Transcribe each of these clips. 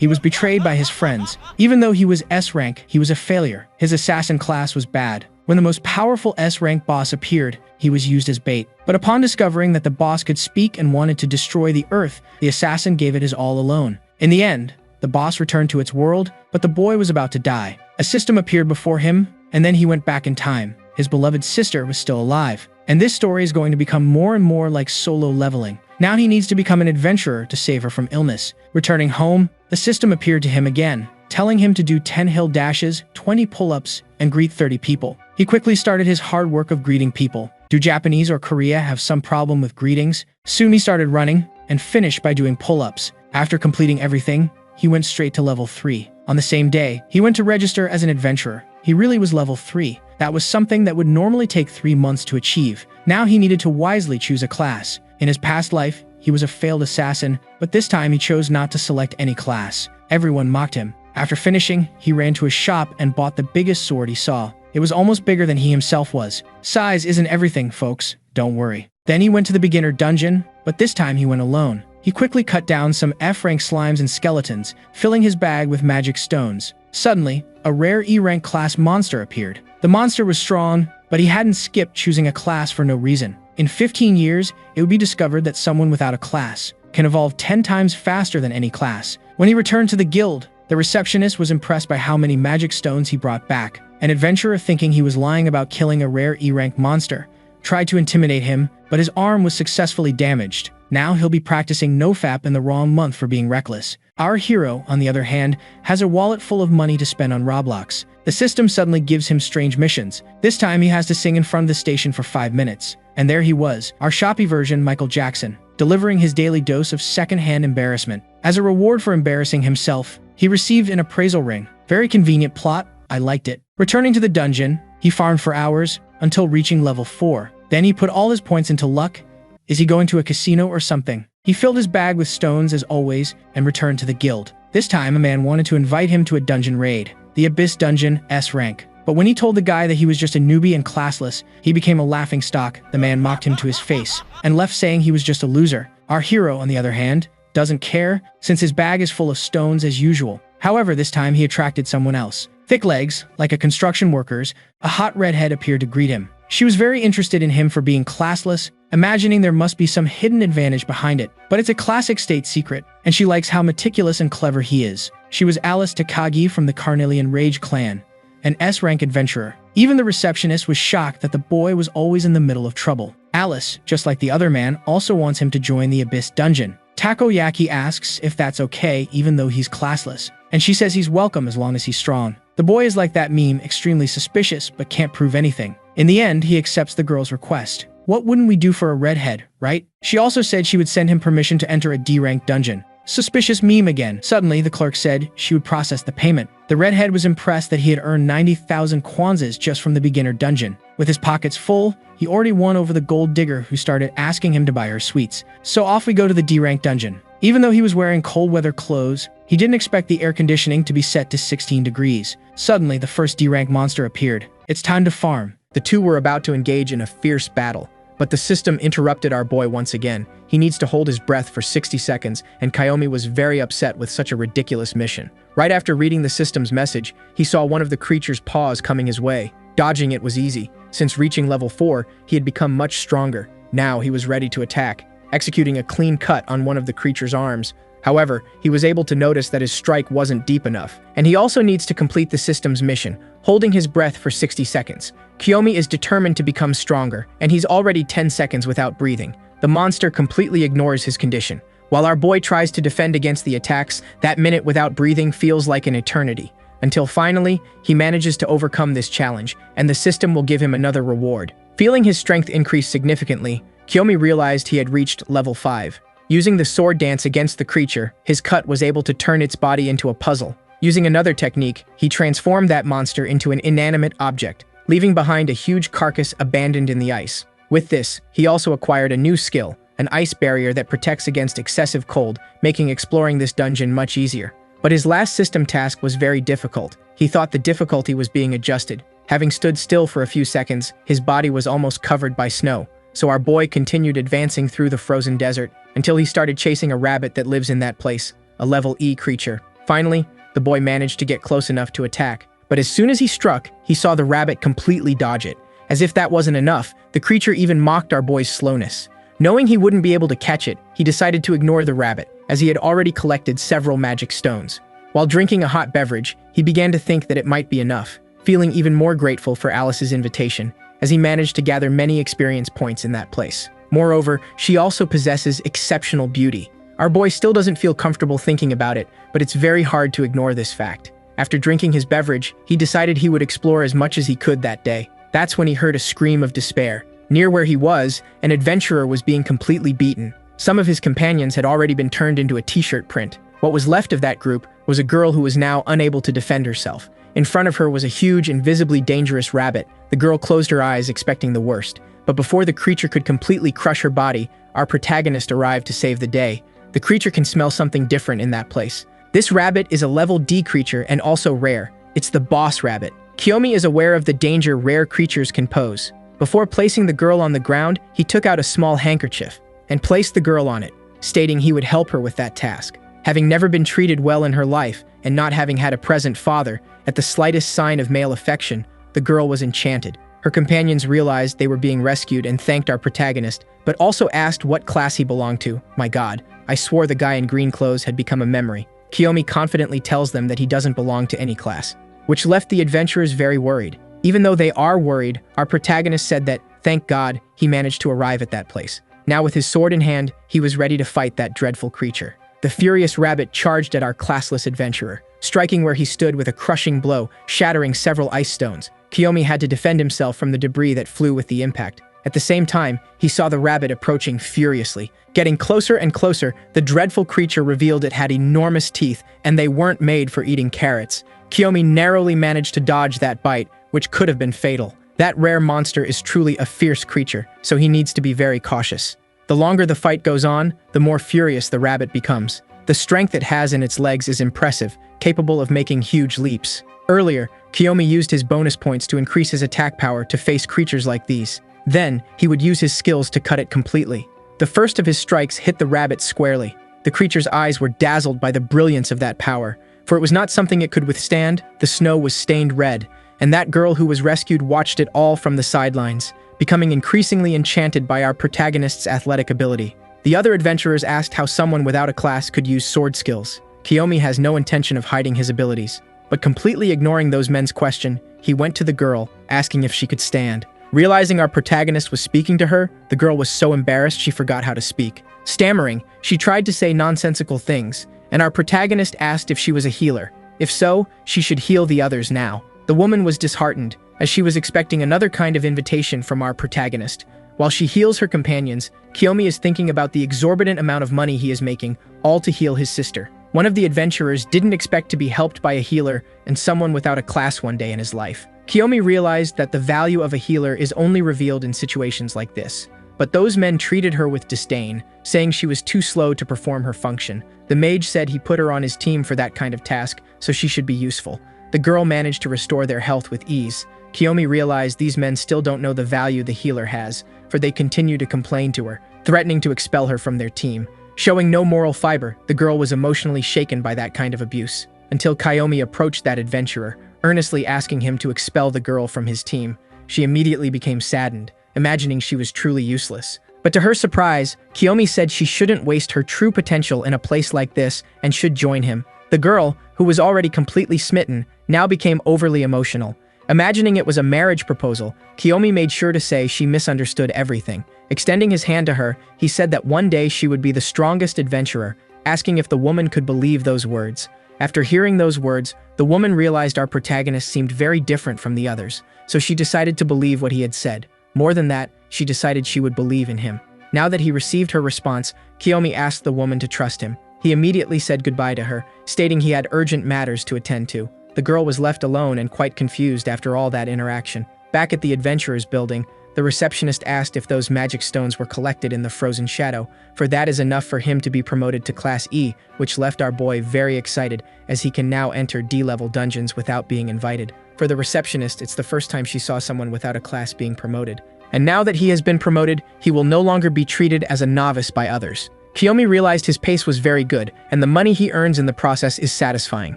He was betrayed by his friends. Even though he was S rank, he was a failure. His assassin class was bad. When the most powerful S rank boss appeared, he was used as bait. But upon discovering that the boss could speak and wanted to destroy the earth, the assassin gave it his all alone. In the end, the boss returned to its world, but the boy was about to die. A system appeared before him, and then he went back in time. His beloved sister was still alive. And this story is going to become more and more like solo leveling. Now he needs to become an adventurer to save her from illness. Returning home, the system appeared to him again, telling him to do 10 hill dashes, 20 pull-ups, and greet 30 people. He quickly started his hard work of greeting people. Do Japanese or Korea have some problem with greetings? Soon he started running, and finished by doing pull-ups. After completing everything, he went straight to level 3. On the same day, he went to register as an adventurer. He really was level 3. That was something that would normally take 3 months to achieve. Now he needed to wisely choose a class. In his past life, he was a failed assassin, but this time he chose not to select any class. Everyone mocked him. After finishing, he ran to a shop and bought the biggest sword he saw. It was almost bigger than he himself was. Size isn't everything, folks. Don't worry. Then he went to the beginner dungeon, but this time he went alone. He quickly cut down some F-rank slimes and skeletons, filling his bag with magic stones. Suddenly, a rare E-rank class monster appeared. The monster was strong, but he hadn't skipped choosing a class for no reason. In 15 years, it would be discovered that someone without a class can evolve 10 times faster than any class. When he returned to the guild, the receptionist was impressed by how many magic stones he brought back. An adventurer, thinking he was lying about killing a rare E-rank monster, tried to intimidate him, but his arm was successfully damaged. Now he'll be practicing nofap in the wrong month for being reckless. Our hero, on the other hand, has a wallet full of money to spend on Roblox. The system suddenly gives him strange missions. This time he has to sing in front of the station for 5 minutes. And there he was, our shoppy version Michael Jackson, delivering his daily dose of second-hand embarrassment. As a reward for embarrassing himself, he received an appraisal ring. Very convenient plot, I liked it. Returning to the dungeon, he farmed for hours until reaching level 4. Then he put all his points into luck. Is he going to a casino or something? He filled his bag with stones as always and returned to the guild. This time a man wanted to invite him to a dungeon raid, the Abyss Dungeon S rank. But when he told the guy that he was just a newbie and classless, he became a laughingstock. The man mocked him to his face and left saying he was just a loser. Our hero, on the other hand, doesn't care since his bag is full of stones as usual. However, this time he attracted someone else. Thick legs, like a construction worker's, a hot redhead appeared to greet him. She was very interested in him for being classless, imagining there must be some hidden advantage behind it. But it's a classic state secret, and she likes how meticulous and clever he is. She was Alice Takagi from the Carnelian Rage clan, an S-rank adventurer. Even the receptionist was shocked that the boy was always in the middle of trouble. Alice, just like the other man, also wants him to join the Abyss Dungeon. Takoyaki asks if that's okay even though he's classless, and she says he's welcome as long as he's strong. The boy is like that meme, extremely suspicious but can't prove anything. In the end, he accepts the girl's request. What wouldn't we do for a redhead, right? She also said she would send him permission to enter a D-rank dungeon. Suspicious meme again. Suddenly, the clerk said she would process the payment. The redhead was impressed that he had earned 90,000 kwanzas just from the beginner dungeon. With his pockets full, he already won over the gold digger who started asking him to buy her sweets. So off we go to the D-rank dungeon. Even though he was wearing cold weather clothes, he didn't expect the air conditioning to be set to 16 degrees. Suddenly, the first D-rank monster appeared. It's time to farm. The two were about to engage in a fierce battle, but the system interrupted our boy once again. He needs to hold his breath for 60 seconds, and Kiyomi was very upset with such a ridiculous mission. Right after reading the system's message, he saw one of the creature's paws coming his way. Dodging it was easy. Since reaching level 4, he had become much stronger. Now he was ready to attack, executing a clean cut on one of the creature's arms. However, he was able to notice that his strike wasn't deep enough, and he also needs to complete the system's mission, holding his breath for 60 seconds. Kiyomi is determined to become stronger, and he's already 10 seconds without breathing. The monster completely ignores his condition. While our boy tries to defend against the attacks, that minute without breathing feels like an eternity. Until finally, he manages to overcome this challenge, and the system will give him another reward. Feeling his strength increase significantly, Kiyomi realized he had reached level 5. Using the sword dance against the creature, his cut was able to turn its body into a puzzle. Using another technique, he transformed that monster into an inanimate object, leaving behind a huge carcass abandoned in the ice. With this, he also acquired a new skill, an ice barrier that protects against excessive cold, making exploring this dungeon much easier. But his last system task was very difficult. He thought the difficulty was being adjusted. Having stood still for a few seconds, his body was almost covered by snow. So our boy continued advancing through the frozen desert until he started chasing a rabbit that lives in that place, a level E creature. Finally, the boy managed to get close enough to attack, but as soon as he struck, he saw the rabbit completely dodge it. As if that wasn't enough, the creature even mocked our boy's slowness. Knowing he wouldn't be able to catch it, he decided to ignore the rabbit, as he had already collected several magic stones. While drinking a hot beverage, he began to think that it might be enough, feeling even more grateful for Alice's invitation, as he managed to gather many experience points in that place. Moreover, she also possesses exceptional beauty. Our boy still doesn't feel comfortable thinking about it, but it's very hard to ignore this fact. After drinking his beverage, he decided he would explore as much as he could that day. That's when he heard a scream of despair. Near where he was, an adventurer was being completely beaten. Some of his companions had already been turned into a t-shirt print. What was left of that group was a girl who was now unable to defend herself. In front of her was a huge and visibly dangerous rabbit. The girl closed her eyes, expecting the worst. But before the creature could completely crush her body, our protagonist arrived to save the day. The creature can smell something different in that place. This rabbit is a level D creature and also rare. It's the boss rabbit. Kiyomi is aware of the danger rare creatures can pose. Before placing the girl on the ground, he took out a small handkerchief and placed the girl on it, stating he would help her with that task. Having never been treated well in her life and not having had a present father, at the slightest sign of male affection, the girl was enchanted. Her companions realized they were being rescued and thanked our protagonist, but also asked what class he belonged to. My god, I swore the guy in green clothes had become a memory. Kiyomi confidently tells them that he doesn't belong to any class, which left the adventurers very worried. Even though they are worried, our protagonist said that, thank God, he managed to arrive at that place. Now with his sword in hand, he was ready to fight that dreadful creature. The furious rabbit charged at our classless adventurer, striking where he stood with a crushing blow, shattering several ice stones. Kiyomi had to defend himself from the debris that flew with the impact. At the same time, he saw the rabbit approaching furiously. Getting closer and closer, the dreadful creature revealed it had enormous teeth, and they weren't made for eating carrots. Kiyomi narrowly managed to dodge that bite, which could have been fatal. That rare monster is truly a fierce creature, so he needs to be very cautious. The longer the fight goes on, the more furious the rabbit becomes. The strength it has in its legs is impressive, capable of making huge leaps. Earlier, Kiyomi used his bonus points to increase his attack power to face creatures like these. Then, he would use his skills to cut it completely. The first of his strikes hit the rabbit squarely. The creature's eyes were dazzled by the brilliance of that power, for it was not something it could withstand. The snow was stained red, and that girl who was rescued watched it all from the sidelines, becoming increasingly enchanted by our protagonist's athletic ability. The other adventurers asked how someone without a class could use sword skills. Kiyomi has no intention of hiding his abilities, but completely ignoring those men's question, he went to the girl, asking if she could stand. Realizing our protagonist was speaking to her, the girl was so embarrassed she forgot how to speak. Stammering, she tried to say nonsensical things, and our protagonist asked if she was a healer. If so, she should heal the others now. The woman was disheartened, as she was expecting another kind of invitation from our protagonist. While she heals her companions, Kiyomi is thinking about the exorbitant amount of money he is making, all to heal his sister. One of the adventurers didn't expect to be helped by a healer and someone without a class one day in his life. Kiyomi realized that the value of a healer is only revealed in situations like this. But those men treated her with disdain, saying she was too slow to perform her function. The mage said he put her on his team for that kind of task, so she should be useful. The girl managed to restore their health with ease. Kiyomi realized these men still don't know the value the healer has, for they continue to complain to her, threatening to expel her from their team. Showing no moral fiber, the girl was emotionally shaken by that kind of abuse, until Kiyomi approached that adventurer, earnestly asking him to expel the girl from his team. She immediately became saddened, imagining she was truly useless. But to her surprise, Kiyomi said she shouldn't waste her true potential in a place like this and should join him. The girl, who was already completely smitten, now became overly emotional. Imagining it was a marriage proposal, Kiyomi made sure to say she misunderstood everything. Extending his hand to her, he said that one day she would be the strongest adventurer, asking if the woman could believe those words. After hearing those words, the woman realized our protagonist seemed very different from the others, so she decided to believe what he had said. More than that, she decided she would believe in him. Now that he received her response, Kiyomi asked the woman to trust him. He immediately said goodbye to her, stating he had urgent matters to attend to. The girl was left alone and quite confused after all that interaction. Back at the adventurers building, the receptionist asked if those magic stones were collected in the frozen shadow, for that is enough for him to be promoted to Class E, which left our boy very excited, as he can now enter D-level dungeons without being invited. For the receptionist, it's the first time she saw someone without a class being promoted. And now that he has been promoted, he will no longer be treated as a novice by others. Kiyomi realized his pace was very good, and the money he earns in the process is satisfying.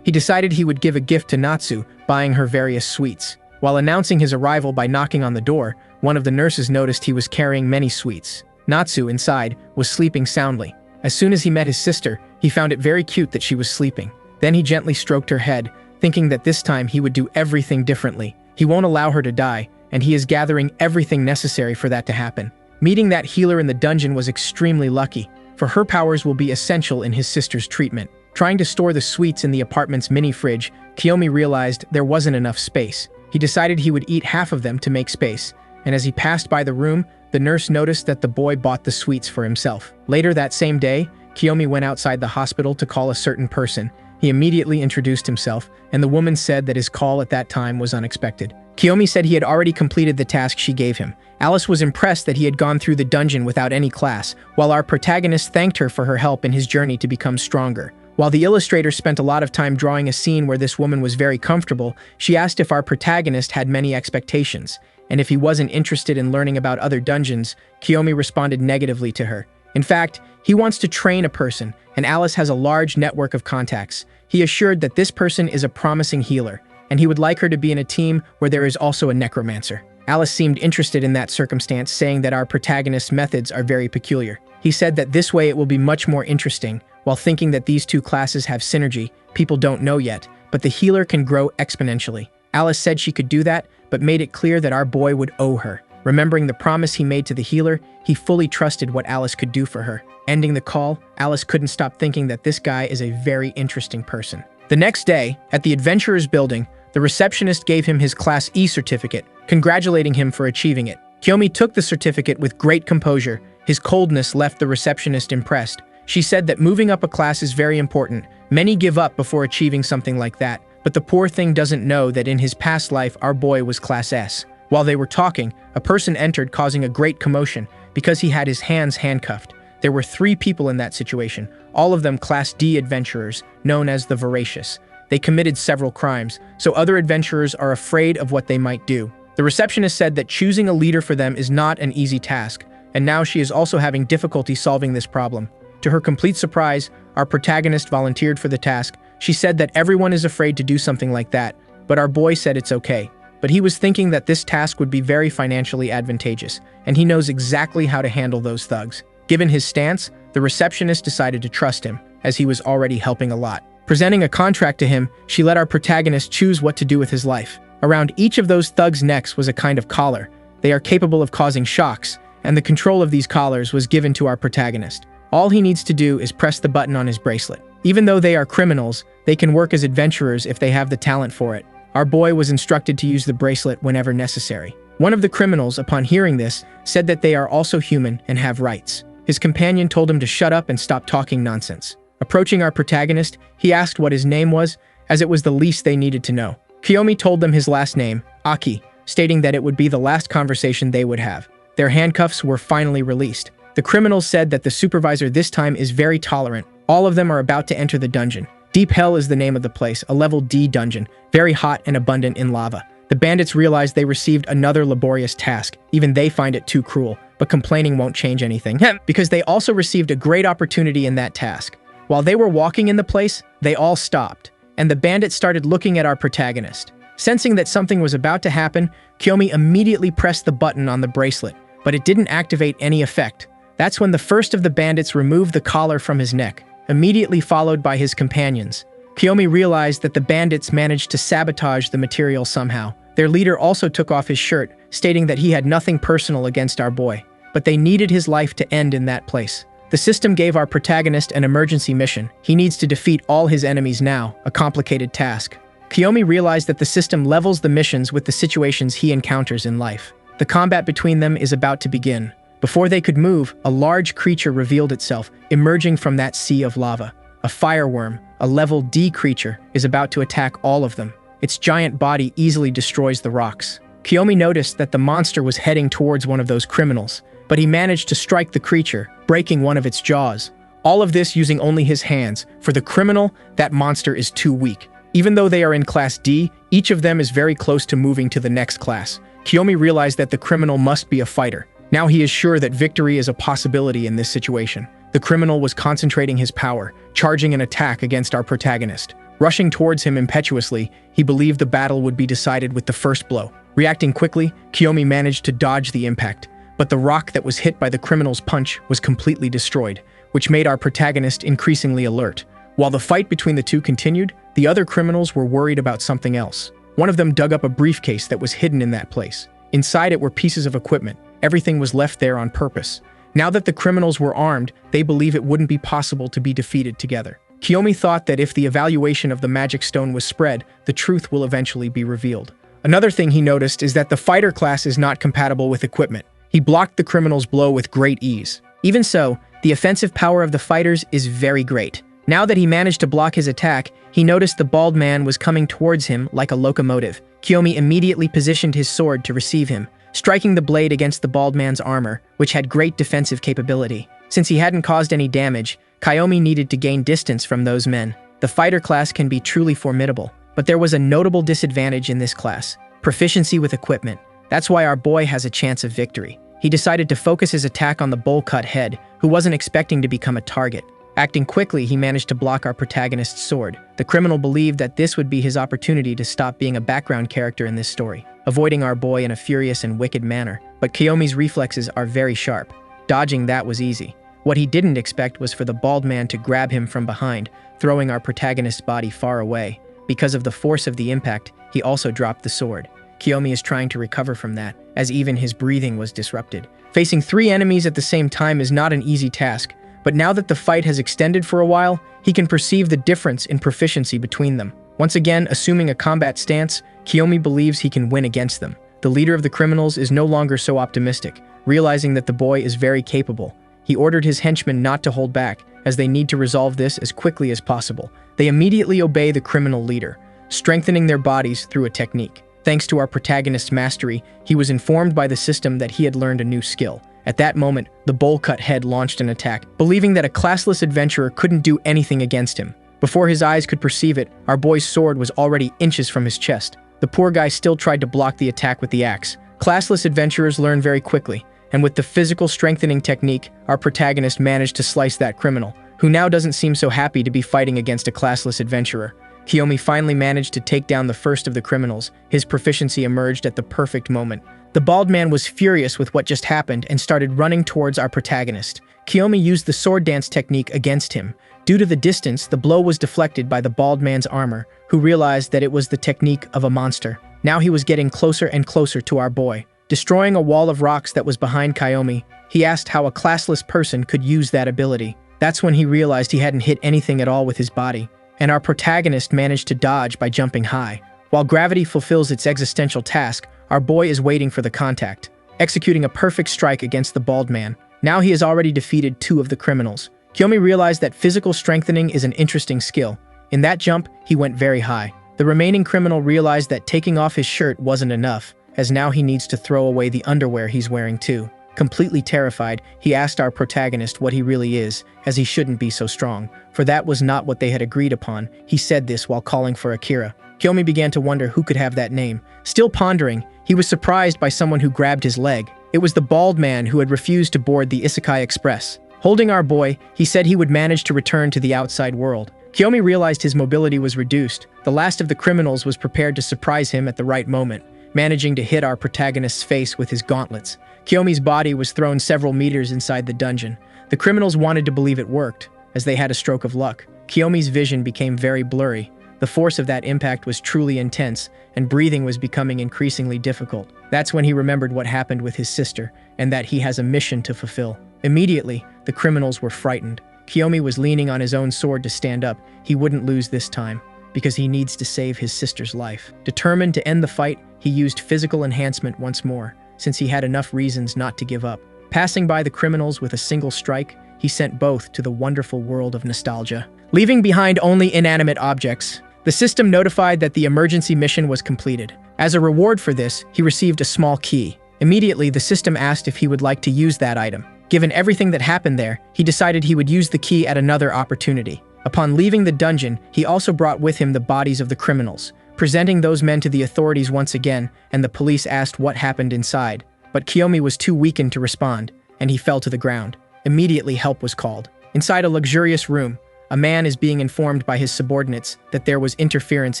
He decided he would give a gift to Natsu, buying her various sweets. While announcing his arrival by knocking on the door, one of the nurses noticed he was carrying many sweets. Natsu, inside, was sleeping soundly. As soon as he met his sister, he found it very cute that she was sleeping. Then he gently stroked her head, thinking that this time he would do everything differently. He won't allow her to die, and he is gathering everything necessary for that to happen. Meeting that healer in the dungeon was extremely lucky, for her powers will be essential in his sister's treatment. Trying to store the sweets in the apartment's mini-fridge, Kiyomi realized there wasn't enough space. He decided he would eat half of them to make space, and as he passed by the room, the nurse noticed that the boy bought the sweets for himself. Later that same day, Kiyomi went outside the hospital to call a certain person. He immediately introduced himself, and the woman said that his call at that time was unexpected. Kiyomi said he had already completed the task she gave him. Alice was impressed that he had gone through the dungeon without any class, while our protagonist thanked her for her help in his journey to become stronger. While the illustrator spent a lot of time drawing a scene where this woman was very comfortable, she asked if our protagonist had many expectations, and if he wasn't interested in learning about other dungeons. Kiyomi responded negatively to her. In fact, he wants to train a person, and Alice has a large network of contacts. He assured that this person is a promising healer, and he would like her to be in a team where there is also a necromancer. Alice seemed interested in that circumstance, saying that our protagonist's methods are very peculiar. He said that this way it will be much more interesting, while thinking that these two classes have synergy. People don't know yet, but the healer can grow exponentially. Alice said she could do that, but made it clear that our boy would owe her. Remembering the promise he made to the healer, he fully trusted what Alice could do for her. Ending the call, Alice couldn't stop thinking that this guy is a very interesting person. The next day, at the Adventurer's building, the receptionist gave him his Class E certificate, congratulating him for achieving it. Kiyomi took the certificate with great composure. His coldness left the receptionist impressed. She said that moving up a class is very important. Many give up before achieving something like that, but the poor thing doesn't know that in his past life our boy was Class S. While they were talking, a person entered, causing a great commotion because he had his hands handcuffed. There were 3 people in that situation, all of them Class D adventurers, known as the Voracious. They committed several crimes, so other adventurers are afraid of what they might do. The receptionist said that choosing a leader for them is not an easy task, and now she is also having difficulty solving this problem. To her complete surprise, our protagonist volunteered for the task. She said that everyone is afraid to do something like that, but our boy said it's okay. But he was thinking that this task would be very financially advantageous, and he knows exactly how to handle those thugs. Given his stance, the receptionist decided to trust him, as he was already helping a lot. Presenting a contract to him, she let our protagonist choose what to do with his life. Around each of those thugs' necks was a kind of collar. They are capable of causing shocks, and the control of these collars was given to our protagonist. All he needs to do is press the button on his bracelet. Even though they are criminals, they can work as adventurers if they have the talent for it. Our boy was instructed to use the bracelet whenever necessary. One of the criminals, upon hearing this, said that they are also human and have rights. His companion told him to shut up and stop talking nonsense. Approaching our protagonist, he asked what his name was, as it was the least they needed to know. Kiyomi told them his last name, Aki, stating that it would be the last conversation they would have. Their handcuffs were finally released. The criminals said that the supervisor this time is very tolerant. All of them are about to enter the dungeon. Deep Hell is the name of the place, a level D dungeon, very hot and abundant in lava. The bandits realized they received another laborious task. Even they find it too cruel, but complaining won't change anything, because they also received a great opportunity in that task. While they were walking in the place, they all stopped, and the bandits started looking at our protagonist. Sensing that something was about to happen, Kiyomi immediately pressed the button on the bracelet, but it didn't activate any effect. That's when the first of the bandits removed the collar from his neck, immediately followed by his companions. Kiyomi realized that the bandits managed to sabotage the material somehow. Their leader also took off his shirt, stating that he had nothing personal against our boy, but they needed his life to end in that place. The system gave our protagonist an emergency mission. He needs to defeat all his enemies now, a complicated task. Kiyomi realized that the system levels the missions with the situations he encounters in life. The combat between them is about to begin. Before they could move, a large creature revealed itself, emerging from that sea of lava. A fireworm, a level D creature, is about to attack all of them. Its giant body easily destroys the rocks. Kiyomi noticed that the monster was heading towards one of those criminals, but he managed to strike the creature, breaking one of its jaws. All of this using only his hands. For the criminal, that monster is too weak. Even though they are in Class D, each of them is very close to moving to the next class. Kiyomi realized that the criminal must be a fighter. Now he is sure that victory is a possibility in this situation. The criminal was concentrating his power, charging an attack against our protagonist. Rushing towards him impetuously, he believed the battle would be decided with the first blow. Reacting quickly, Kiyomi managed to dodge the impact, but the rock that was hit by the criminal's punch was completely destroyed, which made our protagonist increasingly alert. While the fight between the two continued, the other criminals were worried about something else. One of them dug up a briefcase that was hidden in that place. Inside it were pieces of equipment. Everything was left there on purpose. Now that the criminals were armed, they believe it wouldn't be possible to be defeated together. Kiyomi thought that if the evaluation of the magic stone was spread, the truth will eventually be revealed. Another thing he noticed is that the fighter class is not compatible with equipment. He blocked the criminal's blow with great ease. Even so, the offensive power of the fighters is very great. Now that he managed to block his attack, he noticed the bald man was coming towards him like a locomotive. Kiyomi immediately positioned his sword to receive him, striking the blade against the bald man's armor, which had great defensive capability. Since he hadn't caused any damage, Kiyomi needed to gain distance from those men. The fighter class can be truly formidable, but there was a notable disadvantage in this class: proficiency with equipment. That's why our boy has a chance of victory. He decided to focus his attack on the bowl-cut head, who wasn't expecting to become a target. Acting quickly, he managed to block our protagonist's sword. The criminal believed that this would be his opportunity to stop being a background character in this story, avoiding our boy in a furious and wicked manner. But Kiyomi's reflexes are very sharp. Dodging that was easy. What he didn't expect was for the bald man to grab him from behind, throwing our protagonist's body far away. Because of the force of the impact, he also dropped the sword. Kiyomi is trying to recover from that, as even his breathing was disrupted. Facing 3 enemies at the same time is not an easy task, but now that the fight has extended for a while, he can perceive the difference in proficiency between them. Once again, assuming a combat stance, Kiyomi believes he can win against them. The leader of the criminals is no longer so optimistic, realizing that the boy is very capable. He ordered his henchmen not to hold back, as they need to resolve this as quickly as possible. They immediately obey the criminal leader, strengthening their bodies through a technique. Thanks to our protagonist's mastery, he was informed by the system that he had learned a new skill. At that moment, the bowl-cut head launched an attack, believing that a classless adventurer couldn't do anything against him. Before his eyes could perceive it, our boy's sword was already inches from his chest. The poor guy still tried to block the attack with the axe. Classless adventurers learn very quickly, and with the physical strengthening technique, our protagonist managed to slice that criminal, who now doesn't seem so happy to be fighting against a classless adventurer. Kiyomi finally managed to take down the first of the criminals. His proficiency emerged at the perfect moment. The bald man was furious with what just happened and started running towards our protagonist. Kiyomi used the sword dance technique against him. Due to the distance, the blow was deflected by the bald man's armor, who realized that it was the technique of a monster. Now he was getting closer and closer to our boy. Destroying a wall of rocks that was behind Kiyomi, he asked how a classless person could use that ability. That's when he realized he hadn't hit anything at all with his body, and our protagonist managed to dodge by jumping high. While gravity fulfills its existential task, our boy is waiting for the contact, executing a perfect strike against the bald man. Now he has already defeated 2 of the criminals. Kiyomi realized that physical strengthening is an interesting skill. In that jump, he went very high. The remaining criminal realized that taking off his shirt wasn't enough, as now he needs to throw away the underwear he's wearing too. Completely terrified, he asked our protagonist what he really is, as he shouldn't be so strong, for that was not what they had agreed upon. He said this while calling for Akira. Kiyomi began to wonder who could have that name. Still pondering, he was surprised by someone who grabbed his leg. It was the bald man who had refused to board the Isekai Express. Holding our boy, he said he would manage to return to the outside world. Kiyomi realized his mobility was reduced. The last of the criminals was prepared to surprise him at the right moment, managing to hit our protagonist's face with his gauntlets. Kiyomi's body was thrown several meters inside the dungeon. The criminals wanted to believe it worked, as they had a stroke of luck. Kiyomi's vision became very blurry. The force of that impact was truly intense, and breathing was becoming increasingly difficult. That's when he remembered what happened with his sister, and that he has a mission to fulfill. Immediately, the criminals were frightened. Kiyomi was leaning on his own sword to stand up. He wouldn't lose this time, because he needs to save his sister's life. Determined to end the fight, he used physical enhancement once more, since he had enough reasons not to give up. Passing by the criminals with a single strike, he sent both to the wonderful world of nostalgia. Leaving behind only inanimate objects, the system notified that the emergency mission was completed. As a reward for this, he received a small key. Immediately, the system asked if he would like to use that item. Given everything that happened there, he decided he would use the key at another opportunity. Upon leaving the dungeon, he also brought with him the bodies of the criminals, presenting those men to the authorities once again, and the police asked what happened inside. But Kiyomi was too weakened to respond, and he fell to the ground. Immediately, help was called. Inside a luxurious room, a man is being informed by his subordinates that there was interference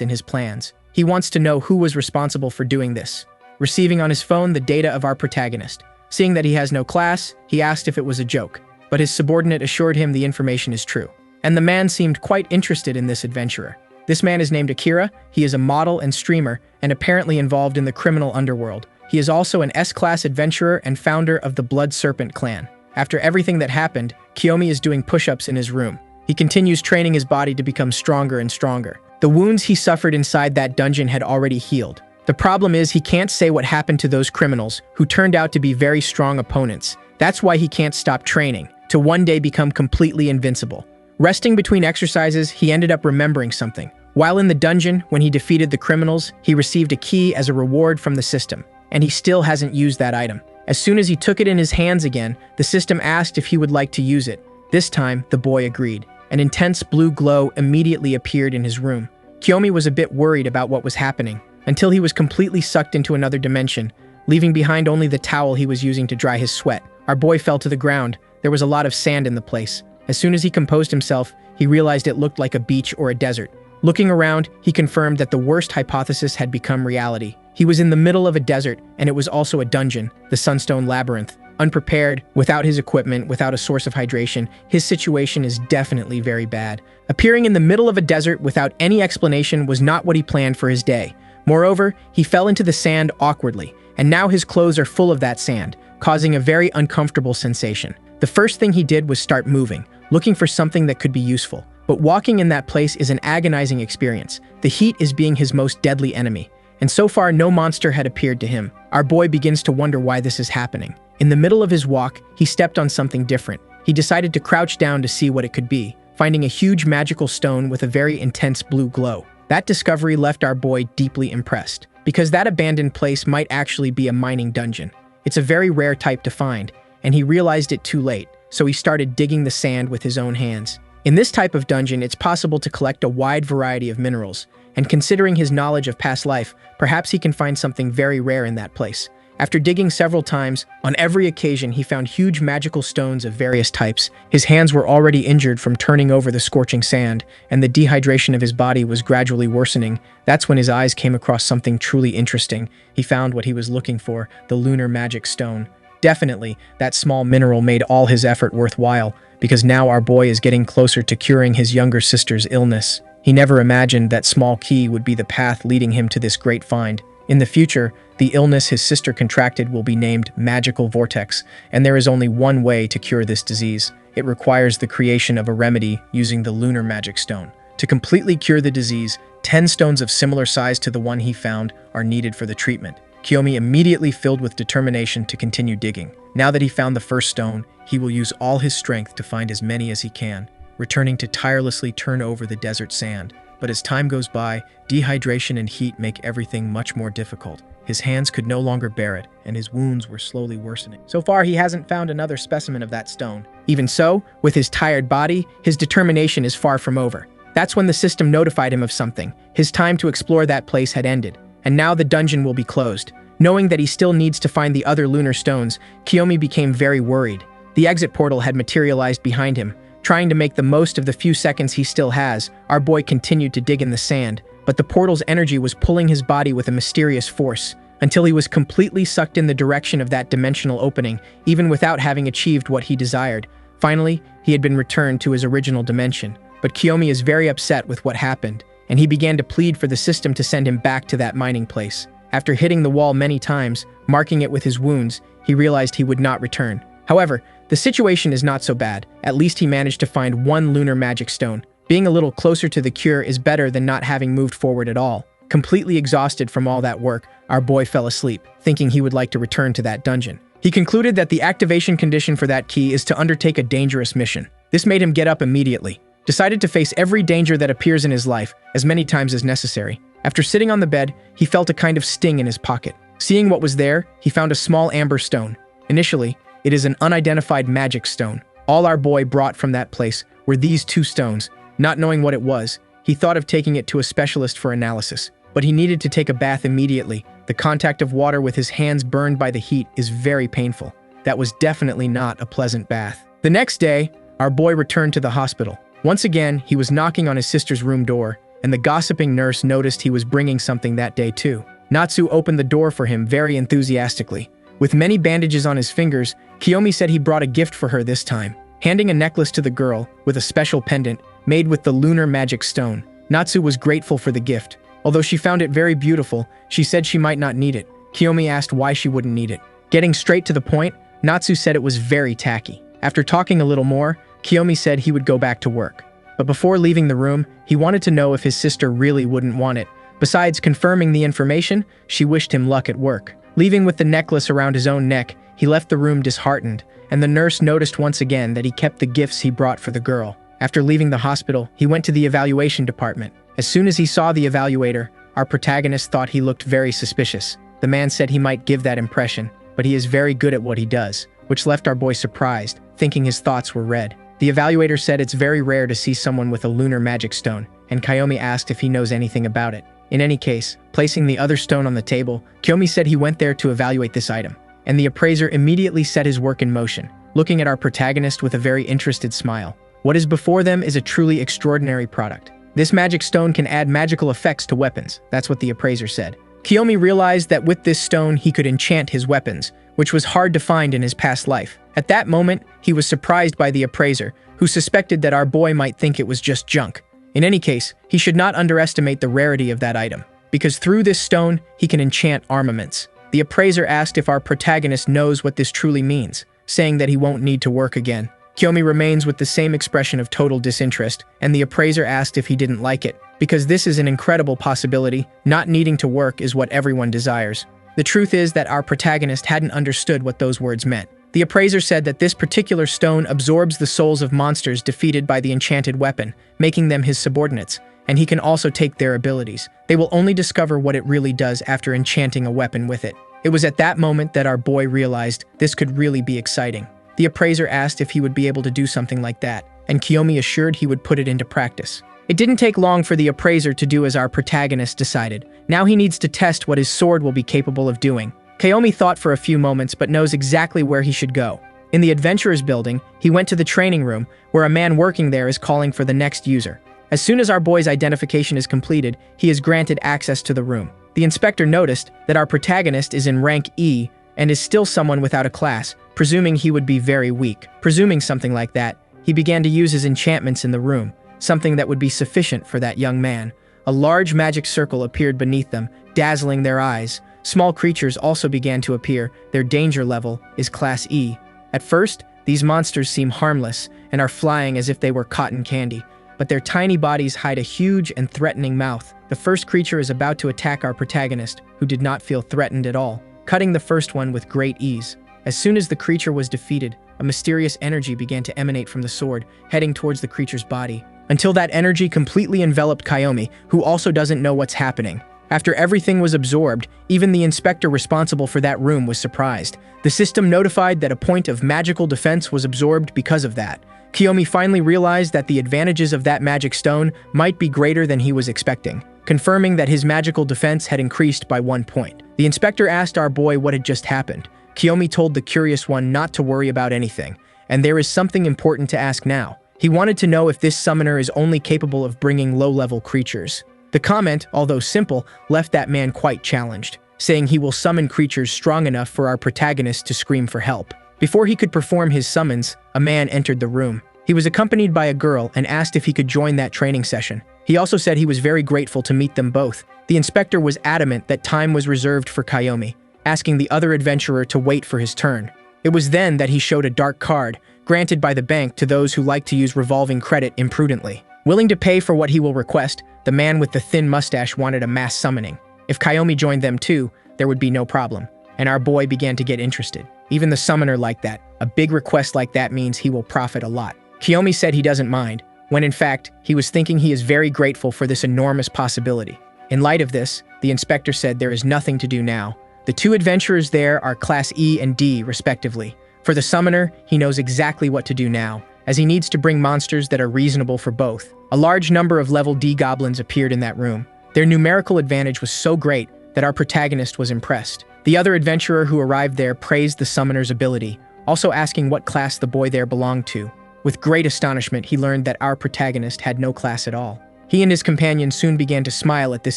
in his plans. He wants to know who was responsible for doing this. Receiving on his phone the data of our protagonist. Seeing that he has no class, he asked if it was a joke, but his subordinate assured him the information is true. And the man seemed quite interested in this adventurer. This man is named Akira, he is a model and streamer, and apparently involved in the criminal underworld. He is also an S-class adventurer and founder of the Blood Serpent clan. After everything that happened, Kiyomi is doing push-ups in his room. He continues training his body to become stronger and stronger. The wounds he suffered inside that dungeon had already healed. The problem is he can't say what happened to those criminals, who turned out to be very strong opponents. That's why he can't stop training, to one day become completely invincible. Resting between exercises, he ended up remembering something. While in the dungeon, when he defeated the criminals, he received a key as a reward from the system, and he still hasn't used that item. As soon as he took it in his hands again, the system asked if he would like to use it. This time, the boy agreed. An intense blue glow immediately appeared in his room. Kiyomi was a bit worried about what was happening, until he was completely sucked into another dimension, leaving behind only the towel he was using to dry his sweat. Our boy fell to the ground. There was a lot of sand in the place. As soon as he composed himself, he realized it looked like a beach or a desert. Looking around, he confirmed that the worst hypothesis had become reality. He was in the middle of a desert, and it was also a dungeon, the Sunstone Labyrinth. Unprepared, without his equipment, without a source of hydration, his situation is definitely very bad. Appearing in the middle of a desert without any explanation was not what he planned for his day. Moreover, he fell into the sand awkwardly, and now his clothes are full of that sand, causing a very uncomfortable sensation. The first thing he did was start moving, looking for something that could be useful. But walking in that place is an agonizing experience. The heat is being his most deadly enemy, and so far no monster had appeared to him. Our boy begins to wonder why this is happening. In the middle of his walk, he stepped on something different. He decided to crouch down to see what it could be, finding a huge magical stone with a very intense blue glow. That discovery left our boy deeply impressed, because that abandoned place might actually be a mining dungeon. It's a very rare type to find, and he realized it too late, so he started digging the sand with his own hands. In this type of dungeon, it's possible to collect a wide variety of minerals, and considering his knowledge of past life, perhaps he can find something very rare in that place. After digging several times, on every occasion he found huge magical stones of various types. His hands were already injured from turning over the scorching sand, and the dehydration of his body was gradually worsening. That's when his eyes came across something truly interesting. He found what he was looking for, the lunar magic stone. Definitely, that small mineral made all his effort worthwhile, because now our boy is getting closer to curing his younger sister's illness. He never imagined that small key would be the path leading him to this great find. In the future, the illness his sister contracted will be named Magical Vortex, and there is only one way to cure this disease. It requires the creation of a remedy using the lunar magic stone. To completely cure the disease, 10 stones of similar size to the one he found are needed for the treatment. Kiyomi immediately filled with determination to continue digging. Now that he found the first stone, he will use all his strength to find as many as he can, returning to tirelessly turn over the desert sand. But as time goes by, dehydration and heat make everything much more difficult. His hands could no longer bear it, and his wounds were slowly worsening. So far, he hasn't found another specimen of that stone. Even so, with his tired body, his determination is far from over. That's when the system notified him of something. His time to explore that place had ended, and now the dungeon will be closed. Knowing that he still needs to find the other lunar stones, Kiyomi became very worried. The exit portal had materialized behind him. Trying to make the most of the few seconds he still has, our boy continued to dig in the sand, but the portal's energy was pulling his body with a mysterious force, until he was completely sucked in the direction of that dimensional opening, even without having achieved what he desired. Finally, he had been returned to his original dimension, but Kiyomi is very upset with what happened, and he began to plead for the system to send him back to that mining place. After hitting the wall many times, marking it with his wounds, he realized he would not return. However, the situation is not so bad. At least he managed to find one lunar magic stone. Being a little closer to the cure is better than not having moved forward at all. Completely exhausted from all that work, our boy fell asleep, thinking he would like to return to that dungeon. He concluded that the activation condition for that key is to undertake a dangerous mission. This made him get up immediately, decided to face every danger that appears in his life, as many times as necessary. After sitting on the bed, he felt a kind of sting in his pocket. Seeing what was there, he found a small amber stone. Initially, it is an unidentified magic stone. All our boy brought from that place were these 2 stones. Not knowing what it was, he thought of taking it to a specialist for analysis. But he needed to take a bath immediately. The contact of water with his hands burned by the heat is very painful. That was definitely not a pleasant bath. The next day, our boy returned to the hospital. Once again, he was knocking on his sister's room door, and the gossiping nurse noticed he was bringing something that day too. Natsu opened the door for him very enthusiastically. With many bandages on his fingers, Kiyomi said he brought a gift for her this time, handing a necklace to the girl with a special pendant made with the lunar magic stone. Natsu was grateful for the gift. Although she found it very beautiful, she said she might not need it. Kiyomi asked why she wouldn't need it. Getting straight to the point, Natsu said it was very tacky. After talking a little more, Kiyomi said he would go back to work. But before leaving the room, he wanted to know if his sister really wouldn't want it. Besides confirming the information, she wished him luck at work. Leaving with the necklace around his own neck, he left the room disheartened, and the nurse noticed once again that he kept the gifts he brought for the girl. After leaving the hospital, he went to the evaluation department. As soon as he saw the evaluator, our protagonist thought he looked very suspicious. The man said he might give that impression, but he is very good at what he does, which left our boy surprised, thinking his thoughts were read. The evaluator said it's very rare to see someone with a lunar magic stone, and Kiyomi asked if he knows anything about it. In any case, placing the other stone on the table, Kiyomi said he went there to evaluate this item, and the appraiser immediately set his work in motion, looking at our protagonist with a very interested smile. What is before them is a truly extraordinary product. This magic stone can add magical effects to weapons, that's what the appraiser said. Kiyomi realized that with this stone he could enchant his weapons, which was hard to find in his past life. At that moment, he was surprised by the appraiser, who suspected that our boy might think it was just junk. In any case, he should not underestimate the rarity of that item, because through this stone, he can enchant armaments. The appraiser asked if our protagonist knows what this truly means, saying that he won't need to work again. Kiyomi remains with the same expression of total disinterest, and the appraiser asked if he didn't like it, because this is an incredible possibility. Not needing to work is what everyone desires. The truth is that our protagonist hadn't understood what those words meant. The appraiser said that this particular stone absorbs the souls of monsters defeated by the enchanted weapon, making them his subordinates, and he can also take their abilities. They will only discover what it really does after enchanting a weapon with it. It was at that moment that our boy realized this could really be exciting. The appraiser asked if he would be able to do something like that, and Kiyomi assured he would put it into practice. It didn't take long for the appraiser to do as our protagonist decided. Now he needs to test what his sword will be capable of doing. Kiyomi thought for a few moments but knows exactly where he should go. In the adventurer's building, he went to the training room, where a man working there is calling for the next user. As soon as our boy's identification is completed, he is granted access to the room. The inspector noticed that our protagonist is in rank E and is still someone without a class, presuming he would be very weak. Presuming something like that, he began to use his enchantments in the room, something that would be sufficient for that young man. A large magic circle appeared beneath them, dazzling their eyes. Small creatures also began to appear. Their danger level is Class E. At first, these monsters seem harmless and are flying as if they were cotton candy, but their tiny bodies hide a huge and threatening mouth. The first creature is about to attack our protagonist, who did not feel threatened at all, cutting the first one with great ease. As soon as the creature was defeated, a mysterious energy began to emanate from the sword, heading towards the creature's body, until that energy completely enveloped Kiyomi, who also doesn't know what's happening. After everything was absorbed, even the inspector responsible for that room was surprised. The system notified that a point of magical defense was absorbed because of that. Kiyomi finally realized that the advantages of that magic stone might be greater than he was expecting, confirming that his magical defense had increased by 1 point. The inspector asked our boy what had just happened. Kiyomi told the curious one not to worry about anything, and there is something important to ask now. He wanted to know if this summoner is only capable of bringing low-level creatures. The comment, although simple, left that man quite challenged, saying he will summon creatures strong enough for our protagonist to scream for help. Before he could perform his summons, a man entered the room. He was accompanied by a girl and asked if he could join that training session. He also said he was very grateful to meet them both. The inspector was adamant that time was reserved for Kiyomi, asking the other adventurer to wait for his turn. It was then that he showed a dark card, granted by the bank to those who like to use revolving credit imprudently. Willing to pay for what he will request, the man with the thin mustache wanted a mass summoning. If Kiyomi joined them too, there would be no problem, and our boy began to get interested. Even the summoner liked that. A big request like that means he will profit a lot. Kiyomi said he doesn't mind, when in fact, he was thinking he is very grateful for this enormous possibility. In light of this, the inspector said there is nothing to do now. The two adventurers there are Class E and D, respectively. For the summoner, he knows exactly what to do now, as he needs to bring monsters that are reasonable for both. A large number of level D goblins appeared in that room. Their numerical advantage was so great that our protagonist was impressed. The other adventurer who arrived there praised the summoner's ability, also asking what class the boy there belonged to. With great astonishment, he learned that our protagonist had no class at all. He and his companion soon began to smile at this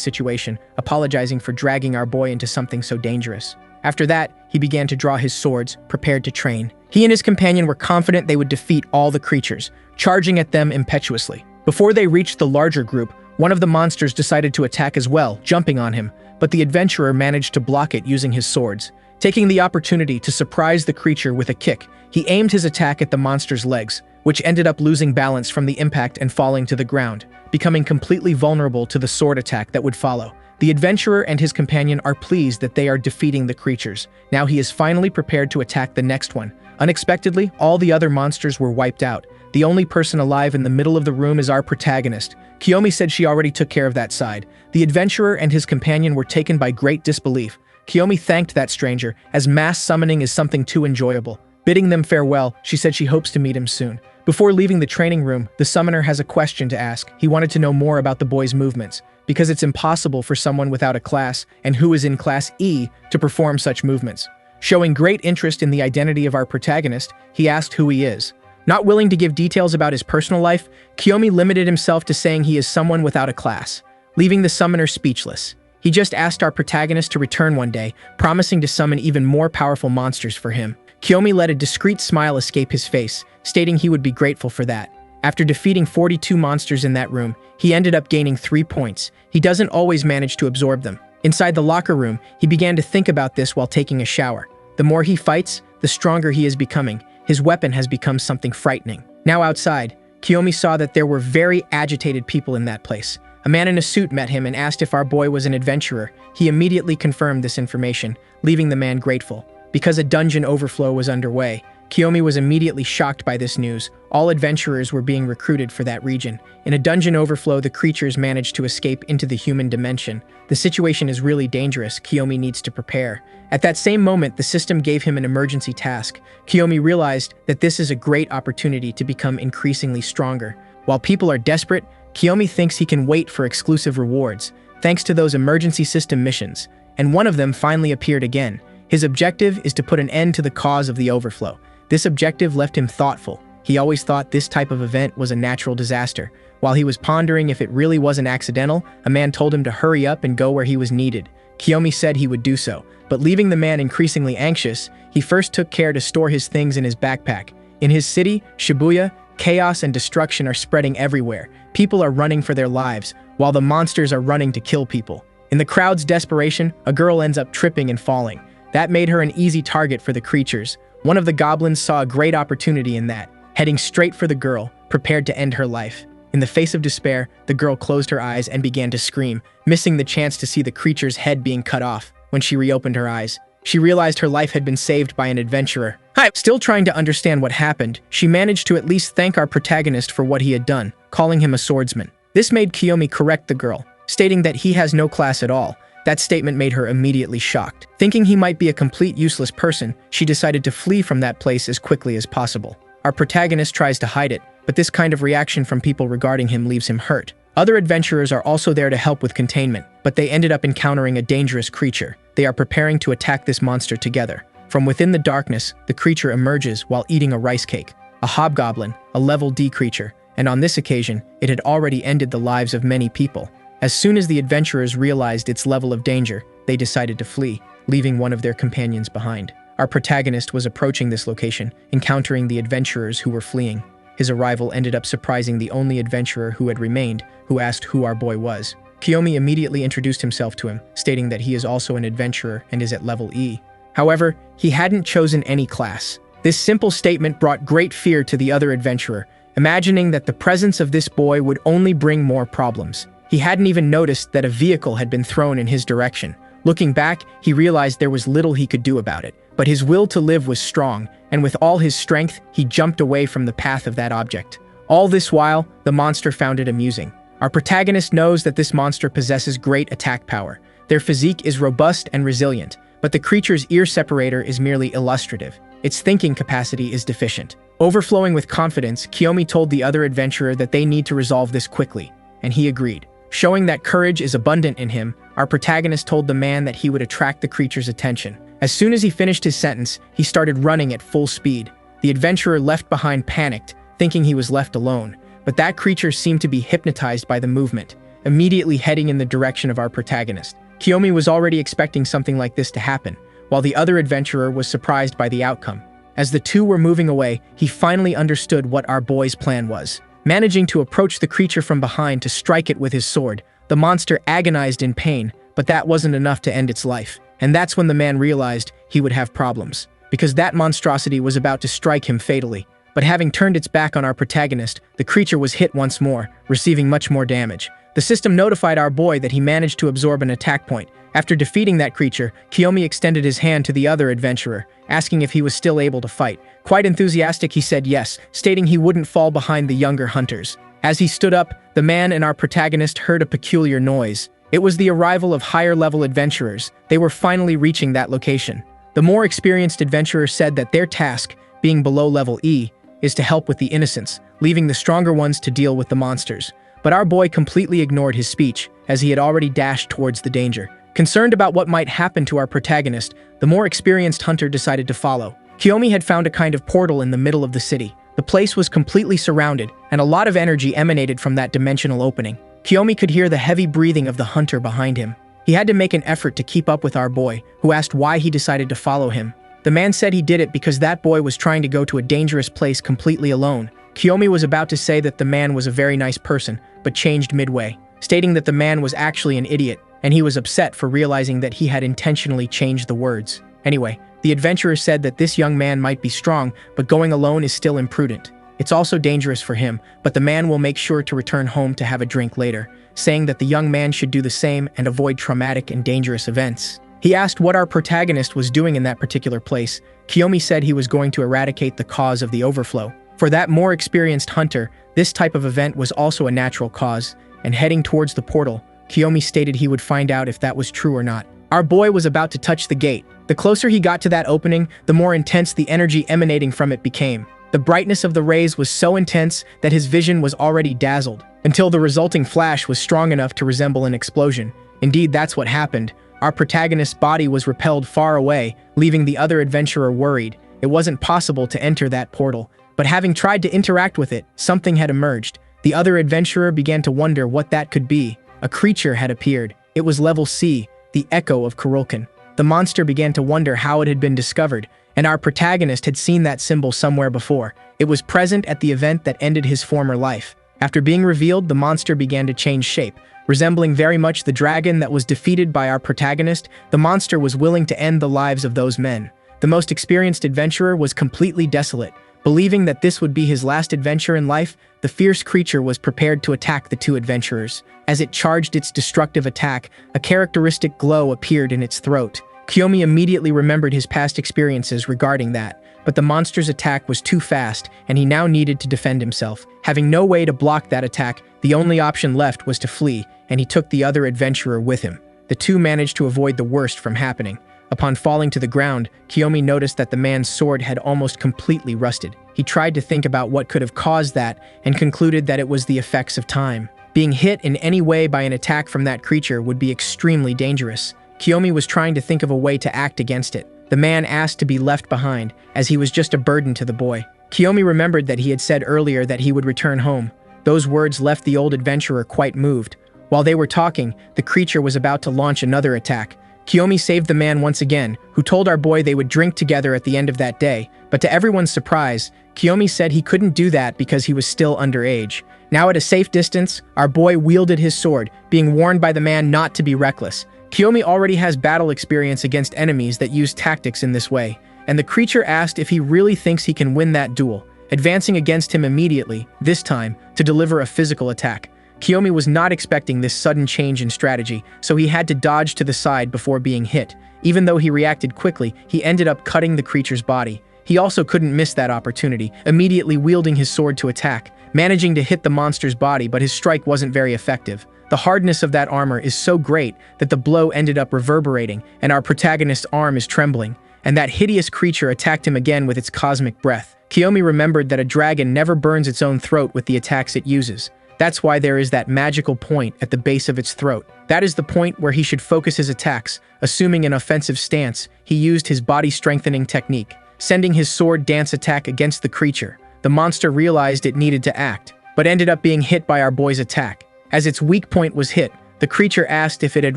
situation, apologizing for dragging our boy into something so dangerous. After that, he began to draw his swords, prepared to train. He and his companion were confident they would defeat all the creatures, charging at them impetuously. Before they reached the larger group, one of the monsters decided to attack as well, jumping on him, but the adventurer managed to block it using his swords. Taking the opportunity to surprise the creature with a kick, he aimed his attack at the monster's legs, which ended up losing balance from the impact and falling to the ground, becoming completely vulnerable to the sword attack that would follow. The adventurer and his companion are pleased that they are defeating the creatures. Now he is finally prepared to attack the next one. Unexpectedly, all the other monsters were wiped out. The only person alive in the middle of the room is our protagonist. Kiyomi said she already took care of that side. The adventurer and his companion were taken by great disbelief. Kiyomi thanked that stranger, as mass summoning is something too enjoyable. Bidding them farewell, she said she hopes to meet him soon. Before leaving the training room, the summoner has a question to ask. He wanted to know more about the boy's movements, because it's impossible for someone without a class, and who is in class E, to perform such movements. Showing great interest in the identity of our protagonist, he asked who he is. Not willing to give details about his personal life, Kiyomi limited himself to saying he is someone without a class, leaving the summoner speechless. He just asked our protagonist to return one day, promising to summon even more powerful monsters for him. Kiyomi let a discreet smile escape his face, stating he would be grateful for that. After defeating 42 monsters in that room, he ended up gaining 3 points. He doesn't always manage to absorb them. Inside the locker room, he began to think about this while taking a shower. The more he fights, the stronger he is becoming. His weapon has become something frightening. Now outside, Kiyomi saw that there were very agitated people in that place. A man in a suit met him and asked if our boy was an adventurer. He immediately confirmed this information, leaving the man grateful. Because a dungeon overflow was underway, Kiyomi was immediately shocked by this news. All adventurers were being recruited for that region. In a dungeon overflow, the creatures managed to escape into the human dimension. The situation is really dangerous. Kiyomi needs to prepare. At that same moment, the system gave him an emergency task. Kiyomi realized that this is a great opportunity to become increasingly stronger. While people are desperate, Kiyomi thinks he can wait for exclusive rewards, thanks to those emergency system missions. And one of them finally appeared again. His objective is to put an end to the cause of the overflow. This objective left him thoughtful. He always thought this type of event was a natural disaster. While he was pondering if it really wasn't accidental, a man told him to hurry up and go where he was needed. Kiyomi said he would do so, but leaving the man increasingly anxious, he first took care to store his things in his backpack. In his city, Shibuya, chaos and destruction are spreading everywhere. People are running for their lives, while the monsters are running to kill people. In the crowd's desperation, a girl ends up tripping and falling. That made her an easy target for the creatures. One of the goblins saw a great opportunity in that, heading straight for the girl, prepared to end her life. In the face of despair, the girl closed her eyes and began to scream, missing the chance to see the creature's head being cut off. When she reopened her eyes, she realized her life had been saved by an adventurer. Still trying to understand what happened, she managed to at least thank our protagonist for what he had done, calling him a swordsman. This made Kiyomi correct the girl, stating that he has no class at all. That statement made her immediately shocked. Thinking he might be a complete useless person, she decided to flee from that place as quickly as possible. Our protagonist tries to hide it, but this kind of reaction from people regarding him leaves him hurt. Other adventurers are also there to help with containment, but they ended up encountering a dangerous creature. They are preparing to attack this monster together. From within the darkness, the creature emerges while eating a rice cake. A hobgoblin, a level D creature, and on this occasion, it had already ended the lives of many people. As soon as the adventurers realized its level of danger, they decided to flee, leaving one of their companions behind. Our protagonist was approaching this location, encountering the adventurers who were fleeing. His arrival ended up surprising the only adventurer who had remained, who asked who our boy was. Kiyomi immediately introduced himself to him, stating that he is also an adventurer and is at level E. However, he hadn't chosen any class. This simple statement brought great fear to the other adventurer, imagining that the presence of this boy would only bring more problems. He hadn't even noticed that a vehicle had been thrown in his direction. Looking back, he realized there was little he could do about it, but his will to live was strong, and with all his strength, he jumped away from the path of that object. All this while, the monster found it amusing. Our protagonist knows that this monster possesses great attack power. Their physique is robust and resilient, but the creature's ear separator is merely illustrative. Its thinking capacity is deficient. Overflowing with confidence, Kiyomi told the other adventurer that they need to resolve this quickly, and he agreed. Showing that courage is abundant in him, our protagonist told the man that he would attract the creature's attention. As soon as he finished his sentence, he started running at full speed. The adventurer left behind panicked, thinking he was left alone, but that creature seemed to be hypnotized by the movement, immediately heading in the direction of our protagonist. Kiyomi was already expecting something like this to happen, while the other adventurer was surprised by the outcome. As the two were moving away, he finally understood what our boy's plan was. Managing to approach the creature from behind to strike it with his sword, the monster agonized in pain, but that wasn't enough to end its life. And that's when the man realized he would have problems, because that monstrosity was about to strike him fatally. But having turned its back on our protagonist, the creature was hit once more, receiving much more damage. The system notified our boy that he managed to absorb an attack point. After defeating that creature, Kiyomi extended his hand to the other adventurer, asking if he was still able to fight. Quite enthusiastic, he said yes, stating he wouldn't fall behind the younger hunters. As he stood up, the man and our protagonist heard a peculiar noise. It was the arrival of higher-level adventurers. They were finally reaching that location. The more experienced adventurer said that their task, being below level E, is to help with the innocents, leaving the stronger ones to deal with the monsters. But our boy completely ignored his speech, as he had already dashed towards the danger. Concerned about what might happen to our protagonist, the more experienced hunter decided to follow. Kiyomi had found a kind of portal in the middle of the city. The place was completely surrounded, and a lot of energy emanated from that dimensional opening. Kiyomi could hear the heavy breathing of the hunter behind him. He had to make an effort to keep up with our boy, who asked why he decided to follow him. The man said he did it because that boy was trying to go to a dangerous place completely alone. Kiyomi was about to say that the man was a very nice person, but changed midway, stating that the man was actually an idiot, and he was upset for realizing that he had intentionally changed the words. Anyway, the adventurer said that this young man might be strong, but going alone is still imprudent. It's also dangerous for him, but the man will make sure to return home to have a drink later, saying that the young man should do the same and avoid traumatic and dangerous events. He asked what our protagonist was doing in that particular place. Kiyomi said he was going to eradicate the cause of the overflow. For that more experienced hunter, this type of event was also a natural cause, and heading towards the portal, Kiyomi stated he would find out if that was true or not. Our boy was about to touch the gate. The closer he got to that opening, the more intense the energy emanating from it became. The brightness of the rays was so intense that his vision was already dazzled, until the resulting flash was strong enough to resemble an explosion. Indeed, that's what happened. Our protagonist's body was repelled far away, leaving the other adventurer worried. It wasn't possible to enter that portal, but having tried to interact with it, something had emerged. The other adventurer began to wonder what that could be. A creature had appeared. It was level C, the Echo of Kurulkan. The monster began to wonder how it had been discovered, and our protagonist had seen that symbol somewhere before. It was present at the event that ended his former life. After being revealed, the monster began to change shape. Resembling very much the dragon that was defeated by our protagonist, the monster was willing to end the lives of those men. The most experienced adventurer was completely desolate. Believing that this would be his last adventure in life, the fierce creature was prepared to attack the two adventurers. As it charged its destructive attack, a characteristic glow appeared in its throat. Kiyomi immediately remembered his past experiences regarding that, but the monster's attack was too fast, and he now needed to defend himself. Having no way to block that attack, the only option left was to flee, and he took the other adventurer with him. The two managed to avoid the worst from happening. Upon falling to the ground, Kiyomi noticed that the man's sword had almost completely rusted. He tried to think about what could have caused that, and concluded that it was the effects of time. Being hit in any way by an attack from that creature would be extremely dangerous. Kiyomi was trying to think of a way to act against it. The man asked to be left behind, as he was just a burden to the boy. Kiyomi remembered that he had said earlier that he would return home. Those words left the old adventurer quite moved. While they were talking, the creature was about to launch another attack. Kiyomi saved the man once again, who told our boy they would drink together at the end of that day, but to everyone's surprise, Kiyomi said he couldn't do that because he was still underage. Now at a safe distance, our boy wielded his sword, being warned by the man not to be reckless. Kiyomi already has battle experience against enemies that use tactics in this way, and the creature asked if he really thinks he can win that duel, advancing against him immediately, this time, to deliver a physical attack. Kiyomi was not expecting this sudden change in strategy, so he had to dodge to the side before being hit. Even though he reacted quickly, he ended up cutting the creature's body. He also couldn't miss that opportunity, immediately wielding his sword to attack, managing to hit the monster's body, but his strike wasn't very effective. The hardness of that armor is so great that the blow ended up reverberating, and our protagonist's arm is trembling, and that hideous creature attacked him again with its cosmic breath. Kiyomi remembered that a dragon never burns its own throat with the attacks it uses. That's why there is that magical point at the base of its throat. That is the point where he should focus his attacks. Assuming an offensive stance, he used his body strengthening technique, sending his sword dance attack against the creature. the monster realized it needed to act, but ended up being hit by our boy's attack. As its weak point was hit, the creature asked if it had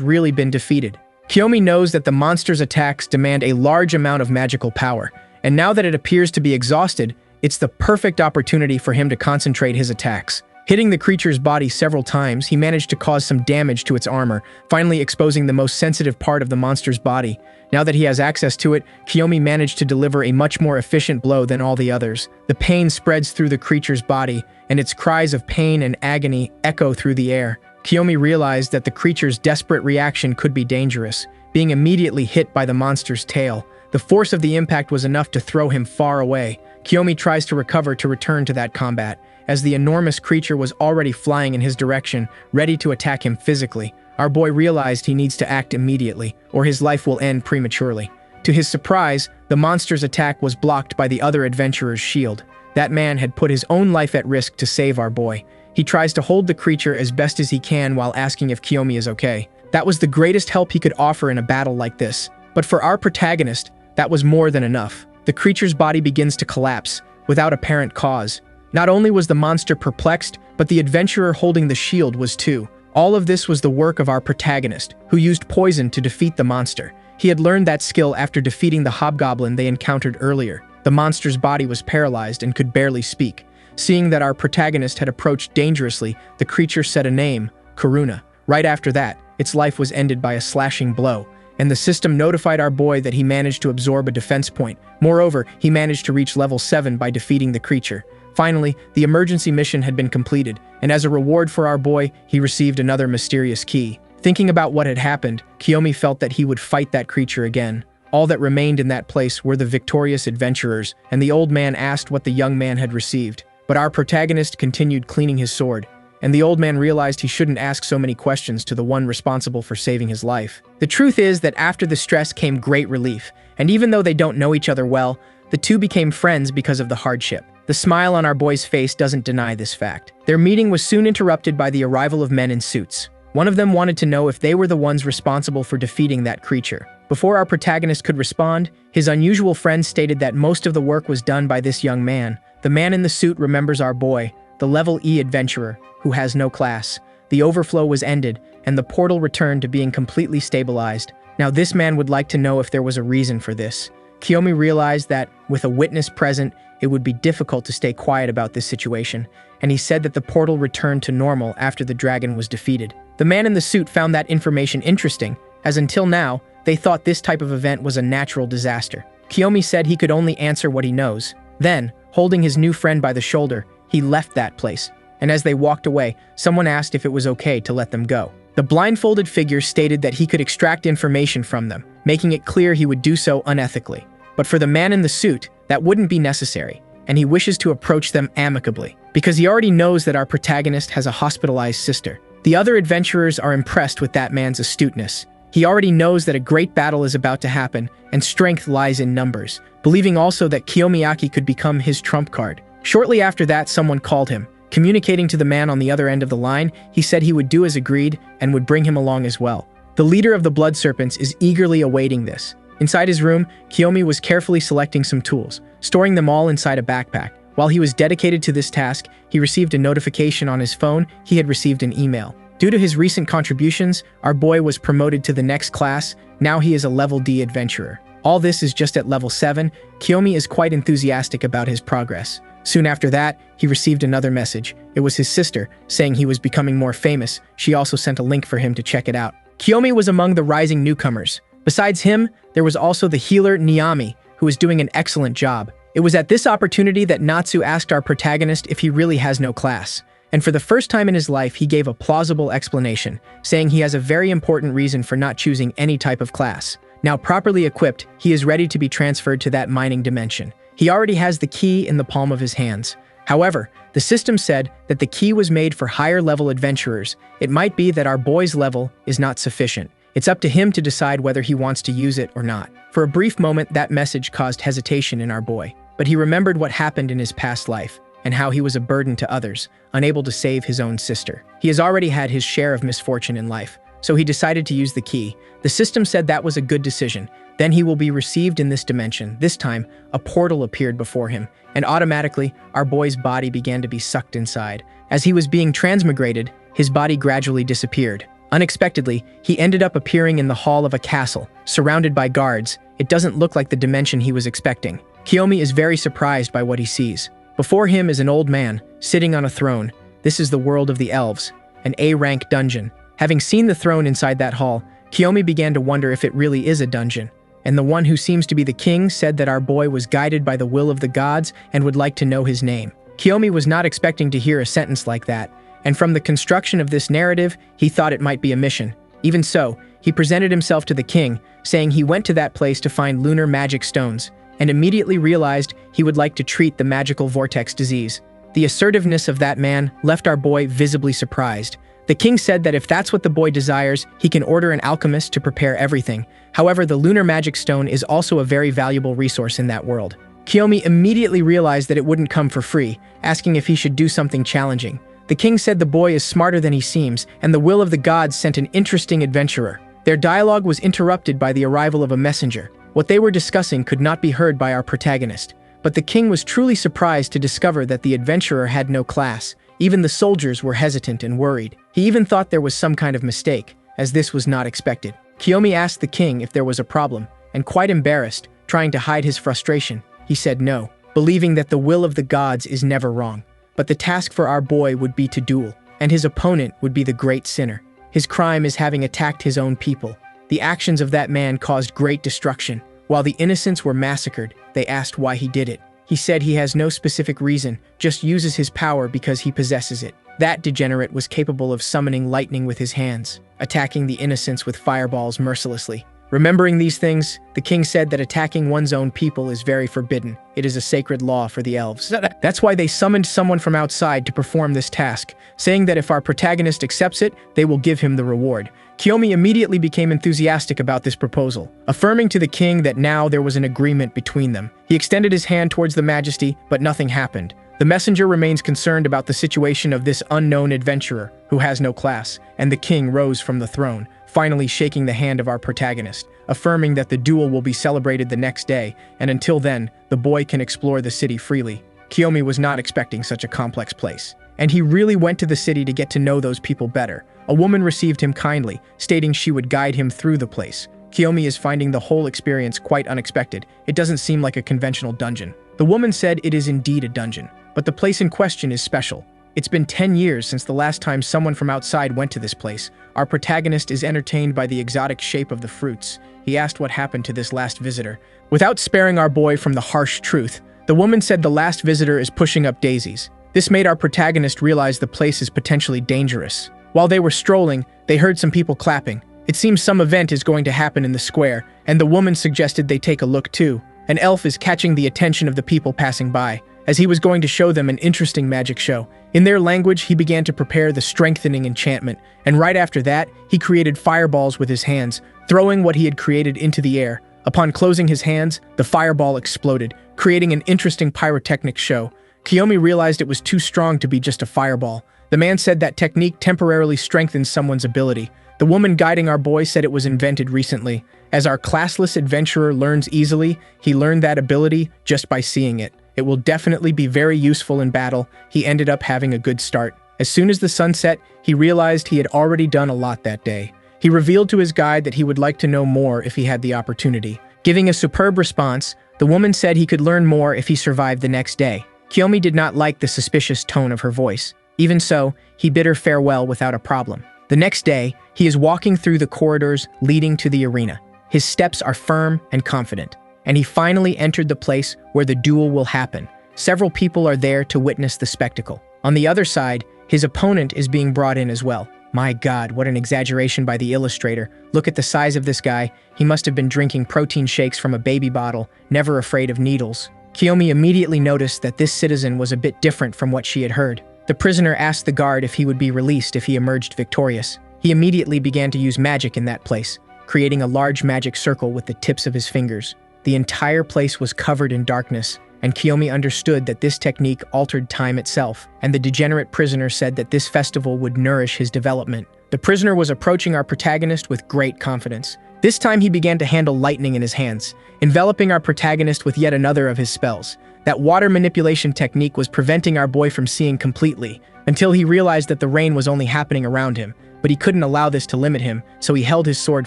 really been defeated. Kiyomi knows that the monster's attacks demand a large amount of magical power, and now that it appears to be exhausted, it's the perfect opportunity for him to concentrate his attacks. Hitting the creature's body several times, he managed to cause some damage to its armor, finally exposing the most sensitive part of the monster's body. Now that he has access to it, Kiyomi managed to deliver a much more efficient blow than all the others. The pain spreads through the creature's body, and its cries of pain and agony echo through the air. Kiyomi realized that the creature's desperate reaction could be dangerous, being immediately hit by the monster's tail. The force of the impact was enough to throw him far away. Kiyomi tries to recover to return to that combat, as the enormous creature was already flying in his direction, ready to attack him physically. Our boy realized he needs to act immediately, or his life will end prematurely. To his surprise, the monster's attack was blocked by the other adventurer's shield. That man had put his own life at risk to save our boy. He tries to hold the creature as best as he can while asking if Kiyomi is okay. That was the greatest help he could offer in a battle like this. But for our protagonist, that was more than enough. The creature's body begins to collapse, without apparent cause. Not only was the monster perplexed, but the adventurer holding the shield was too. All of this was the work of our protagonist, who used poison to defeat the monster. He had learned that skill after defeating the hobgoblin they encountered earlier. The monster's body was paralyzed and could barely speak. Seeing that our protagonist had approached dangerously, the creature said a name, Karuna. Right after that, its life was ended by a slashing blow, and the system notified our boy that he managed to absorb a defense point. Moreover, he managed to reach level 7 by defeating the creature. Finally, the emergency mission had been completed, and as a reward for our boy, he received another mysterious key. Thinking about what had happened, Kiyomi felt that he would fight that creature again. All that remained in that place were the victorious adventurers, and the old man asked what the young man had received. But our protagonist continued cleaning his sword, and the old man realized he shouldn't ask so many questions to the one responsible for saving his life. The truth is that after the stress came great relief, and even though they don't know each other well, the two became friends because of the hardship. The smile on our boy's face doesn't deny this fact. Their meeting was soon interrupted by the arrival of men in suits. One of them wanted to know if they were the ones responsible for defeating that creature. Before our protagonist could respond, his unusual friend stated that most of the work was done by this young man. The man in the suit remembers our boy, the level E adventurer, who has no class. The overflow was ended, and the portal returned to being completely stabilized. Now this man would like to know if there was a reason for this. Kiyomi realized that, with a witness present, it would be difficult to stay quiet about this situation, and he said that the portal returned to normal after the dragon was defeated. The man in the suit found that information interesting, as until now, they thought this type of event was a natural disaster. Kiyomi said he could only answer what he knows. Then, holding his new friend by the shoulder, he left that place, and as they walked away, someone asked if it was okay to let them go. The blindfolded figure stated that he could extract information from them, making it clear he would do so unethically. But for the man in the suit, that wouldn't be necessary, and he wishes to approach them amicably, because he already knows that our protagonist has a hospitalized sister. The other adventurers are impressed with that man's astuteness. He already knows that a great battle is about to happen, and strength lies in numbers, believing also that Kiyomi could become his trump card. Shortly after that, someone called him. Communicating to the man on the other end of the line, he said he would do as agreed and would bring him along as well. The leader of the Blood Serpents is eagerly awaiting this. Inside his room, Kiyomi was carefully selecting some tools, storing them all inside a backpack. While he was dedicated to this task, he received a notification on his phone. He had received an email. Due to his recent contributions, our boy was promoted to the next class. Now he is a level D adventurer. All this is just at level 7. Kiyomi is quite enthusiastic about his progress. Soon after that, he received another message. It was his sister, saying he was becoming more famous. She also sent a link for him to check it out. Kiyomi was among the rising newcomers. Besides him, there was also the healer Niami, who was doing an excellent job. It was at this opportunity that Natsu asked our protagonist if he really has no class. And for the first time in his life, he gave a plausible explanation, saying he has a very important reason for not choosing any type of class. Now properly equipped, he is ready to be transferred to that mining dimension. He already has the key in the palm of his hands. However, the system said that the key was made for higher level adventurers. It might be that our boy's level is not sufficient. It's up to him to decide whether he wants to use it or not. For a brief moment, that message caused hesitation in our boy, but he remembered what happened in his past life and how he was a burden to others, unable to save his own sister. He has already had his share of misfortune in life, so he decided to use the key. The system said that was a good decision. Then he will be received in this dimension. This time, a portal appeared before him, and automatically, our boy's body began to be sucked inside. As he was being transmigrated, his body gradually disappeared. Unexpectedly, he ended up appearing in the hall of a castle, surrounded by guards. It doesn't look like the dimension he was expecting. Kiyomi is very surprised by what he sees. Before him is an old man, sitting on a throne. This is the world of the elves, an A-rank dungeon. Having seen the throne inside that hall, Kiyomi began to wonder if it really is a dungeon. And the one who seems to be the king said that our boy was guided by the will of the gods and would like to know his name. Kiyomi was not expecting to hear a sentence like that, and from the construction of this narrative, he thought it might be a mission. Even so, he presented himself to the king, saying he went to that place to find lunar magic stones, and immediately realized he would like to treat the magical vortex disease. The assertiveness of that man left our boy visibly surprised. The king said that if that's what the boy desires, he can order an alchemist to prepare everything. However, the lunar magic stone is also a very valuable resource in that world. Kiyomi immediately realized that it wouldn't come for free, asking if he should do something challenging. The king said the boy is smarter than he seems, and the will of the gods sent an interesting adventurer. Their dialogue was interrupted by the arrival of a messenger. What they were discussing could not be heard by our protagonist, but the king was truly surprised to discover that the adventurer had no class. Even the soldiers were hesitant and worried. He even thought there was some kind of mistake, as this was not expected. Kiyomi asked the king if there was a problem, and quite embarrassed, trying to hide his frustration, he said no, believing that the will of the gods is never wrong. But the task for our boy would be to duel, and his opponent would be the great sinner. His crime is having attacked his own people. The actions of that man caused great destruction. While the innocents were massacred, they asked why he did it. He said he has no specific reason, just uses his power because he possesses it. That degenerate was capable of summoning lightning with his hands, attacking the innocents with fireballs mercilessly. Remembering these things, the king said that attacking one's own people is very forbidden. It is a sacred law for the elves. That's why they summoned someone from outside to perform this task, saying that if our protagonist accepts it, they will give him the reward. Kiyomi immediately became enthusiastic about this proposal, affirming to the king that now there was an agreement between them. He extended his hand towards the majesty, but nothing happened. The messenger remains concerned about the situation of this unknown adventurer who has no class, and the king rose from the throne, finally shaking the hand of our protagonist, affirming that the duel will be celebrated the next day, and until then, the boy can explore the city freely. Kiyomi was not expecting such a complex place, and he really went to the city to get to know those people better. A woman received him kindly, stating she would guide him through the place. Kiyomi is finding the whole experience quite unexpected. It doesn't seem like a conventional dungeon. The woman said it is indeed a dungeon, but the place in question is special. It's been 10 years since the last time someone from outside went to this place. Our protagonist is entertained by the exotic shape of the fruits. He asked what happened to this last visitor. Without sparing our boy from the harsh truth, the woman said the last visitor is pushing up daisies. This made our protagonist realize the place is potentially dangerous. While they were strolling, they heard some people clapping. It seems some event is going to happen in the square, and the woman suggested they take a look too. An elf is catching the attention of the people passing by, as he was going to show them an interesting magic show. In their language, he began to prepare the strengthening enchantment, and right after that, he created fireballs with his hands, throwing what he had created into the air. Upon closing his hands, the fireball exploded, creating an interesting pyrotechnic show. Kiyomi realized it was too strong to be just a fireball. The man said that technique temporarily strengthens someone's ability. The woman guiding our boy said it was invented recently. As our classless adventurer learns easily, he learned that ability just by seeing it. It will definitely be very useful in battle. He ended up having a good start. As soon as the sun set, he realized he had already done a lot that day. He revealed to his guide that he would like to know more if he had the opportunity. Giving a superb response, the woman said he could learn more if he survived the next day. Kiyomi did not like the suspicious tone of her voice. Even so, he bid her farewell without a problem. The next day, he is walking through the corridors leading to the arena. His steps are firm and confident, and he finally entered the place where the duel will happen. Several people are there to witness the spectacle. On the other side, his opponent is being brought in as well. My God, what an exaggeration by the illustrator. Look at the size of this guy. He must have been drinking protein shakes from a baby bottle, never afraid of needles. Kiyomi immediately noticed that this citizen was a bit different from what she had heard. The prisoner asked the guard if he would be released if he emerged victorious. He immediately began to use magic in that place, creating a large magic circle with the tips of his fingers. The entire place was covered in darkness, and Kiyomi understood that this technique altered time itself, and the degenerate prisoner said that this festival would nourish his development. The prisoner was approaching our protagonist with great confidence. This time he began to handle lightning in his hands, enveloping our protagonist with yet another of his spells. That water manipulation technique was preventing our boy from seeing completely, until he realized that the rain was only happening around him, but he couldn't allow this to limit him, so he held his sword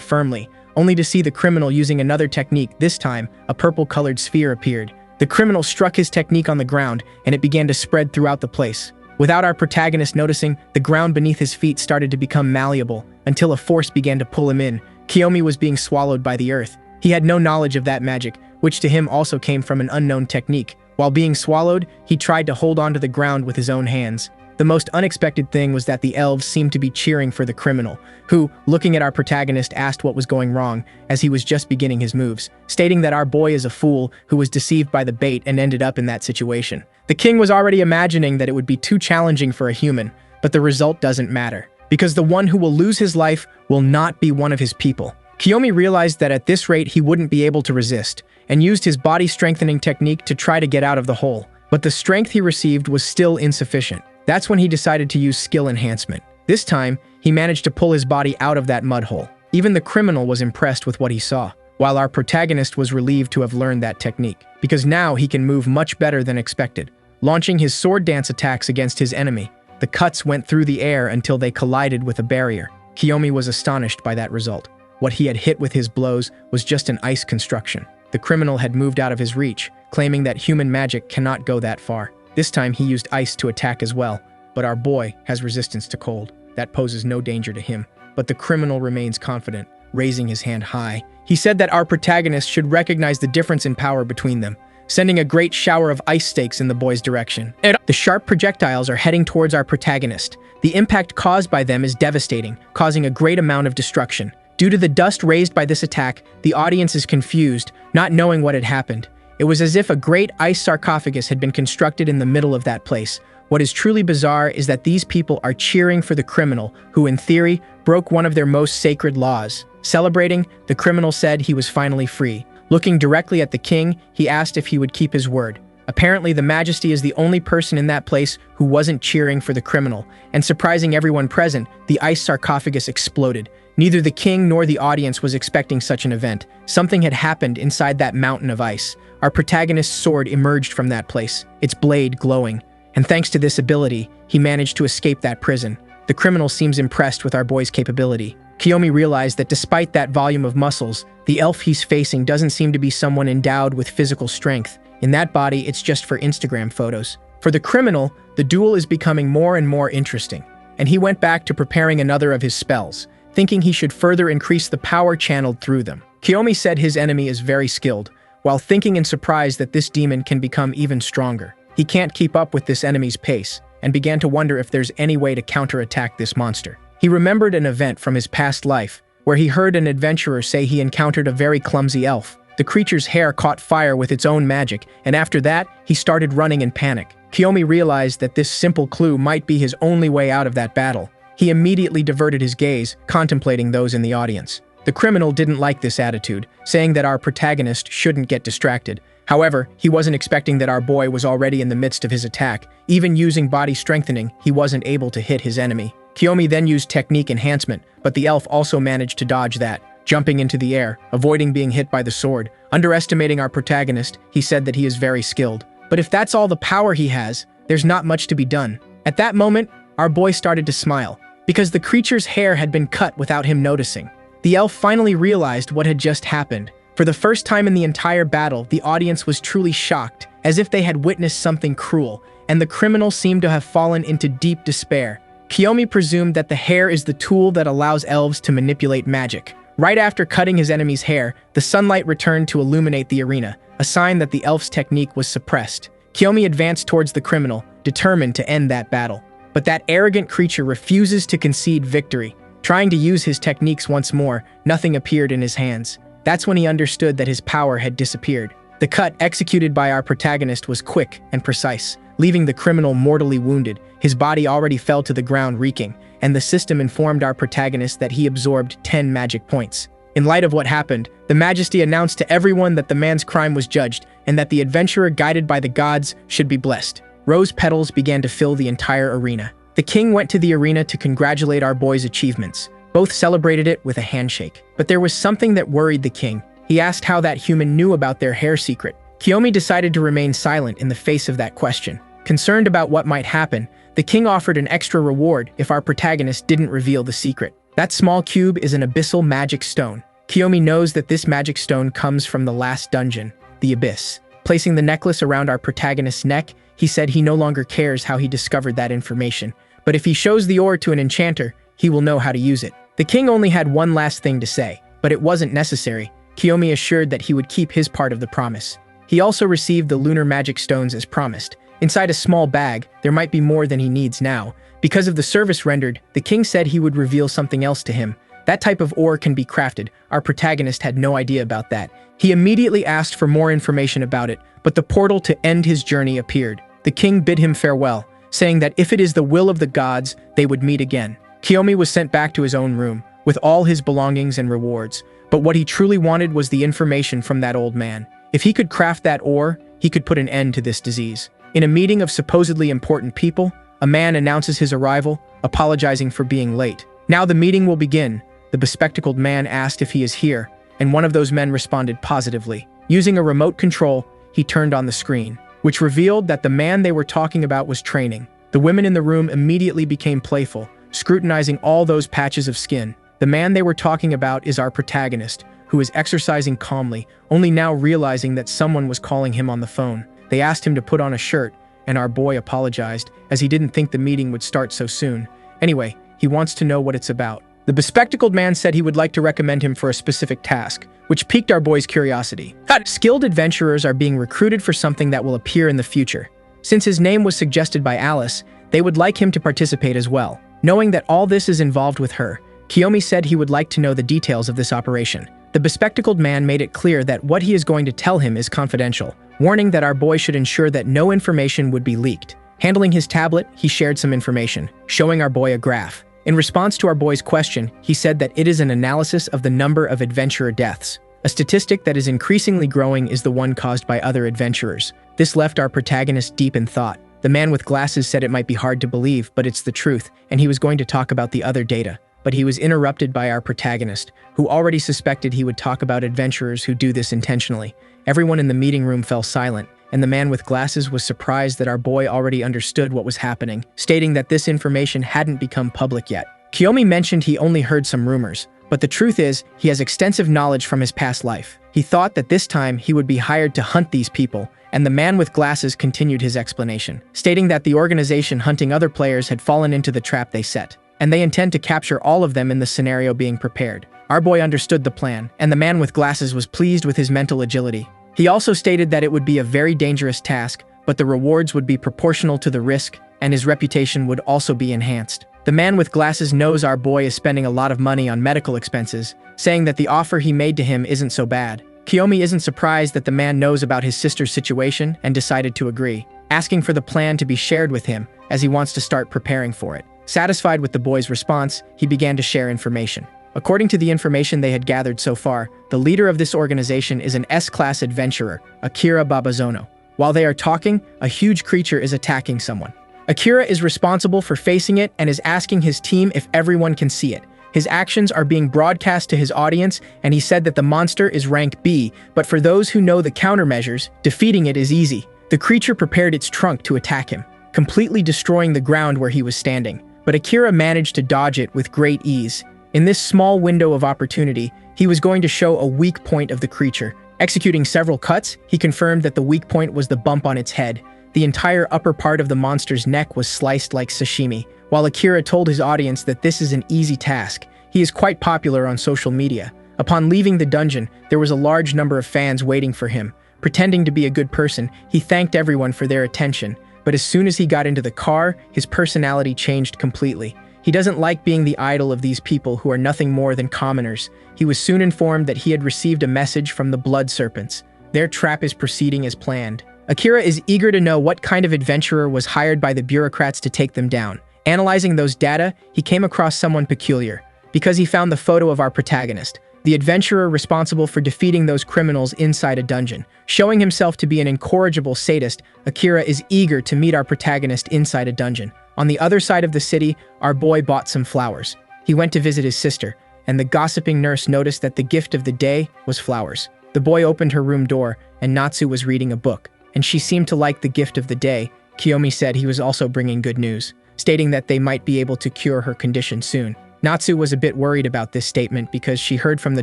firmly, only to see the criminal using another technique. This time, a purple-colored sphere appeared. The criminal struck his technique on the ground, and it began to spread throughout the place. Without our protagonist noticing, the ground beneath his feet started to become malleable, until a force began to pull him in. Kiyomi was being swallowed by the earth. He had no knowledge of that magic, which to him also came from an unknown technique. While being swallowed, he tried to hold onto the ground with his own hands. The most unexpected thing was that the elves seemed to be cheering for the criminal, who, looking at our protagonist, asked what was going wrong, as he was just beginning his moves, stating that our boy is a fool who was deceived by the bait and ended up in that situation. The king was already imagining that it would be too challenging for a human, but the result doesn't matter, because the one who will lose his life will not be one of his people. Kiyomi realized that at this rate he wouldn't be able to resist, and used his body-strengthening technique to try to get out of the hole. But the strength he received was still insufficient. That's when he decided to use skill enhancement. This time, he managed to pull his body out of that mud hole. Even the criminal was impressed with what he saw, while our protagonist was relieved to have learned that technique, because now he can move much better than expected. Launching his sword dance attacks against his enemy, the cuts went through the air until they collided with a barrier. Kiyomi was astonished by that result. What he had hit with his blows was just an ice construction. The criminal had moved out of his reach, claiming that human magic cannot go that far. This time he used ice to attack as well, but our boy has resistance to cold. That poses no danger to him. But the criminal remains confident, raising his hand high. He said that our protagonist should recognize the difference in power between them, sending a great shower of ice stakes in the boy's direction. The sharp projectiles are heading towards our protagonist. The impact caused by them is devastating, causing a great amount of destruction. Due to the dust raised by this attack, the audience is confused, not knowing what had happened. It was as if a great ice sarcophagus had been constructed in the middle of that place. What is truly bizarre is that these people are cheering for the criminal, who in theory broke one of their most sacred laws. Celebrating, the criminal said he was finally free. Looking directly at the king, he asked if he would keep his word. Apparently, the Majesty is the only person in that place who wasn't cheering for the criminal, and surprising everyone present, the ice sarcophagus exploded. Neither the king nor the audience was expecting such an event. Something had happened inside that mountain of ice. Our protagonist's sword emerged from that place, its blade glowing. And thanks to this ability, he managed to escape that prison. The criminal seems impressed with our boy's capability. Kiyomi realized that despite that volume of muscles, the elf he's facing doesn't seem to be someone endowed with physical strength. In that body, it's just for Instagram photos. For the criminal, the duel is becoming more and more interesting, and he went back to preparing another of his spells, thinking he should further increase the power channeled through them. Kiyomi said his enemy is very skilled, while thinking in surprise that this demon can become even stronger. He can't keep up with this enemy's pace, and began to wonder if there's any way to counterattack this monster. He remembered an event from his past life, where he heard an adventurer say he encountered a very clumsy elf. The creature's hair caught fire with its own magic, and after that, he started running in panic. Kiyomi realized that this simple clue might be his only way out of that battle. He immediately diverted his gaze, contemplating those in the audience. The criminal didn't like this attitude, saying that our protagonist shouldn't get distracted. However, he wasn't expecting that our boy was already in the midst of his attack. Even using body strengthening, he wasn't able to hit his enemy. Kiyomi then used technique enhancement, but the elf also managed to dodge that, jumping into the air, avoiding being hit by the sword. Underestimating our protagonist, he said that he is very skilled. But if that's all the power he has, there's not much to be done. At that moment, our boy started to smile, because the creature's hair had been cut without him noticing. The elf finally realized what had just happened. For the first time in the entire battle, the audience was truly shocked, as if they had witnessed something cruel, and the criminal seemed to have fallen into deep despair. Kiyomi presumed that the hair is the tool that allows elves to manipulate magic. Right after cutting his enemy's hair, the sunlight returned to illuminate the arena, a sign that the elf's technique was suppressed. Kiyomi advanced towards the criminal, determined to end that battle. But that arrogant creature refuses to concede victory. Trying to use his techniques once more, nothing appeared in his hands. That's when he understood that his power had disappeared. The cut executed by our protagonist was quick and precise, leaving the criminal mortally wounded. His body already fell to the ground reeking, and the system informed our protagonist that he absorbed 10 magic points. In light of what happened, the Majesty announced to everyone that the man's crime was judged and that the adventurer guided by the gods should be blessed. Rose petals began to fill the entire arena. The king went to the arena to congratulate our boy's achievements. Both celebrated it with a handshake. But there was something that worried the king. He asked how that human knew about their hair secret. Kiyomi decided to remain silent in the face of that question. Concerned about what might happen, the king offered an extra reward if our protagonist didn't reveal the secret. That small cube is an abyssal magic stone. Kiyomi knows that this magic stone comes from the last dungeon, the Abyss. Placing the necklace around our protagonist's neck, he said he no longer cares how he discovered that information. But if he shows the ore to an enchanter, he will know how to use it. The king only had one last thing to say, but it wasn't necessary. Kiyomi assured that he would keep his part of the promise. He also received the lunar magic stones as promised. Inside a small bag, there might be more than he needs now. Because of the service rendered, the king said he would reveal something else to him. That type of ore can be crafted. Our protagonist had no idea about that. He immediately asked for more information about it, but the portal to end his journey appeared. The king bid him farewell, saying that if it is the will of the gods, they would meet again. Kiyomi was sent back to his own room, with all his belongings and rewards. But what he truly wanted was the information from that old man. If he could craft that ore, he could put an end to this disease. In a meeting of supposedly important people, a man announces his arrival, apologizing for being late. Now the meeting will begin. The bespectacled man asked if he is here, and one of those men responded positively. Using a remote control, he turned on the screen, which revealed that the man they were talking about was training. The women in the room immediately became playful, scrutinizing all those patches of skin. The man they were talking about is our protagonist, who is exercising calmly, only now realizing that someone was calling him on the phone. They asked him to put on a shirt, and our boy apologized, as he didn't think the meeting would start so soon. Anyway, he wants to know what it's about. The bespectacled man said he would like to recommend him for a specific task, which piqued our boy's curiosity. Skilled adventurers are being recruited for something that will appear in the future. Since his name was suggested by Alice, they would like him to participate as well. Knowing that all this is involved with her, Kiyomi said he would like to know the details of this operation. The bespectacled man made it clear that what he is going to tell him is confidential, warning that our boy should ensure that no information would be leaked. Handling his tablet, he shared some information, showing our boy a graph. In response to our boy's question, he said that it is an analysis of the number of adventurer deaths. A statistic that is increasingly growing is the one caused by other adventurers. This left our protagonist deep in thought. The man with glasses said it might be hard to believe, but it's the truth, and he was going to talk about the other data. But he was interrupted by our protagonist, who already suspected he would talk about adventurers who do this intentionally. Everyone in the meeting room fell silent, and the man with glasses was surprised that our boy already understood what was happening, stating that this information hadn't become public yet. Kiyomi mentioned he only heard some rumors, but the truth is, he has extensive knowledge from his past life. He thought that this time he would be hired to hunt these people, and the man with glasses continued his explanation, stating that the organization hunting other players had fallen into the trap they set, and they intend to capture all of them in the scenario being prepared. Our boy understood the plan, and the man with glasses was pleased with his mental agility. He also stated that it would be a very dangerous task, but the rewards would be proportional to the risk, and his reputation would also be enhanced. The man with glasses knows our boy is spending a lot of money on medical expenses, saying that the offer he made to him isn't so bad. Kiyomi isn't surprised that the man knows about his sister's situation and decided to agree, asking for the plan to be shared with him, as he wants to start preparing for it. Satisfied with the boy's response, he began to share information. According to the information they had gathered so far, the leader of this organization is an S-class adventurer, Akira Babazono. While they are talking, a huge creature is attacking someone. Akira is responsible for facing it and is asking his team if everyone can see it. His actions are being broadcast to his audience, and he said that the monster is rank B, but for those who know the countermeasures, defeating it is easy. The creature prepared its trunk to attack him, completely destroying the ground where he was standing. But Akira managed to dodge it with great ease. In this small window of opportunity, he was going to show a weak point of the creature. Executing several cuts, he confirmed that the weak point was the bump on its head. The entire upper part of the monster's neck was sliced like sashimi. While Akira told his audience that this is an easy task, he is quite popular on social media. Upon leaving the dungeon, there was a large number of fans waiting for him. Pretending to be a good person, he thanked everyone for their attention. But as soon as he got into the car, his personality changed completely. He doesn't like being the idol of these people who are nothing more than commoners. He was soon informed that he had received a message from the Blood Serpents. Their trap is proceeding as planned. Akira is eager to know what kind of adventurer was hired by the bureaucrats to take them down. Analyzing those data, he came across someone peculiar, because he found the photo of our protagonist. the adventurer responsible for defeating those criminals inside a dungeon. Showing himself to be an incorrigible sadist, Akira is eager to meet our protagonist inside a dungeon. On the other side of the city, our boy bought some flowers. He went to visit his sister, and the gossiping nurse noticed that the gift of the day was flowers. The boy opened her room door, and Natsu was reading a book, and she seemed to like the gift of the day. Kiyomi said he was also bringing good news, stating that they might be able to cure her condition soon. Natsu was a bit worried about this statement because she heard from the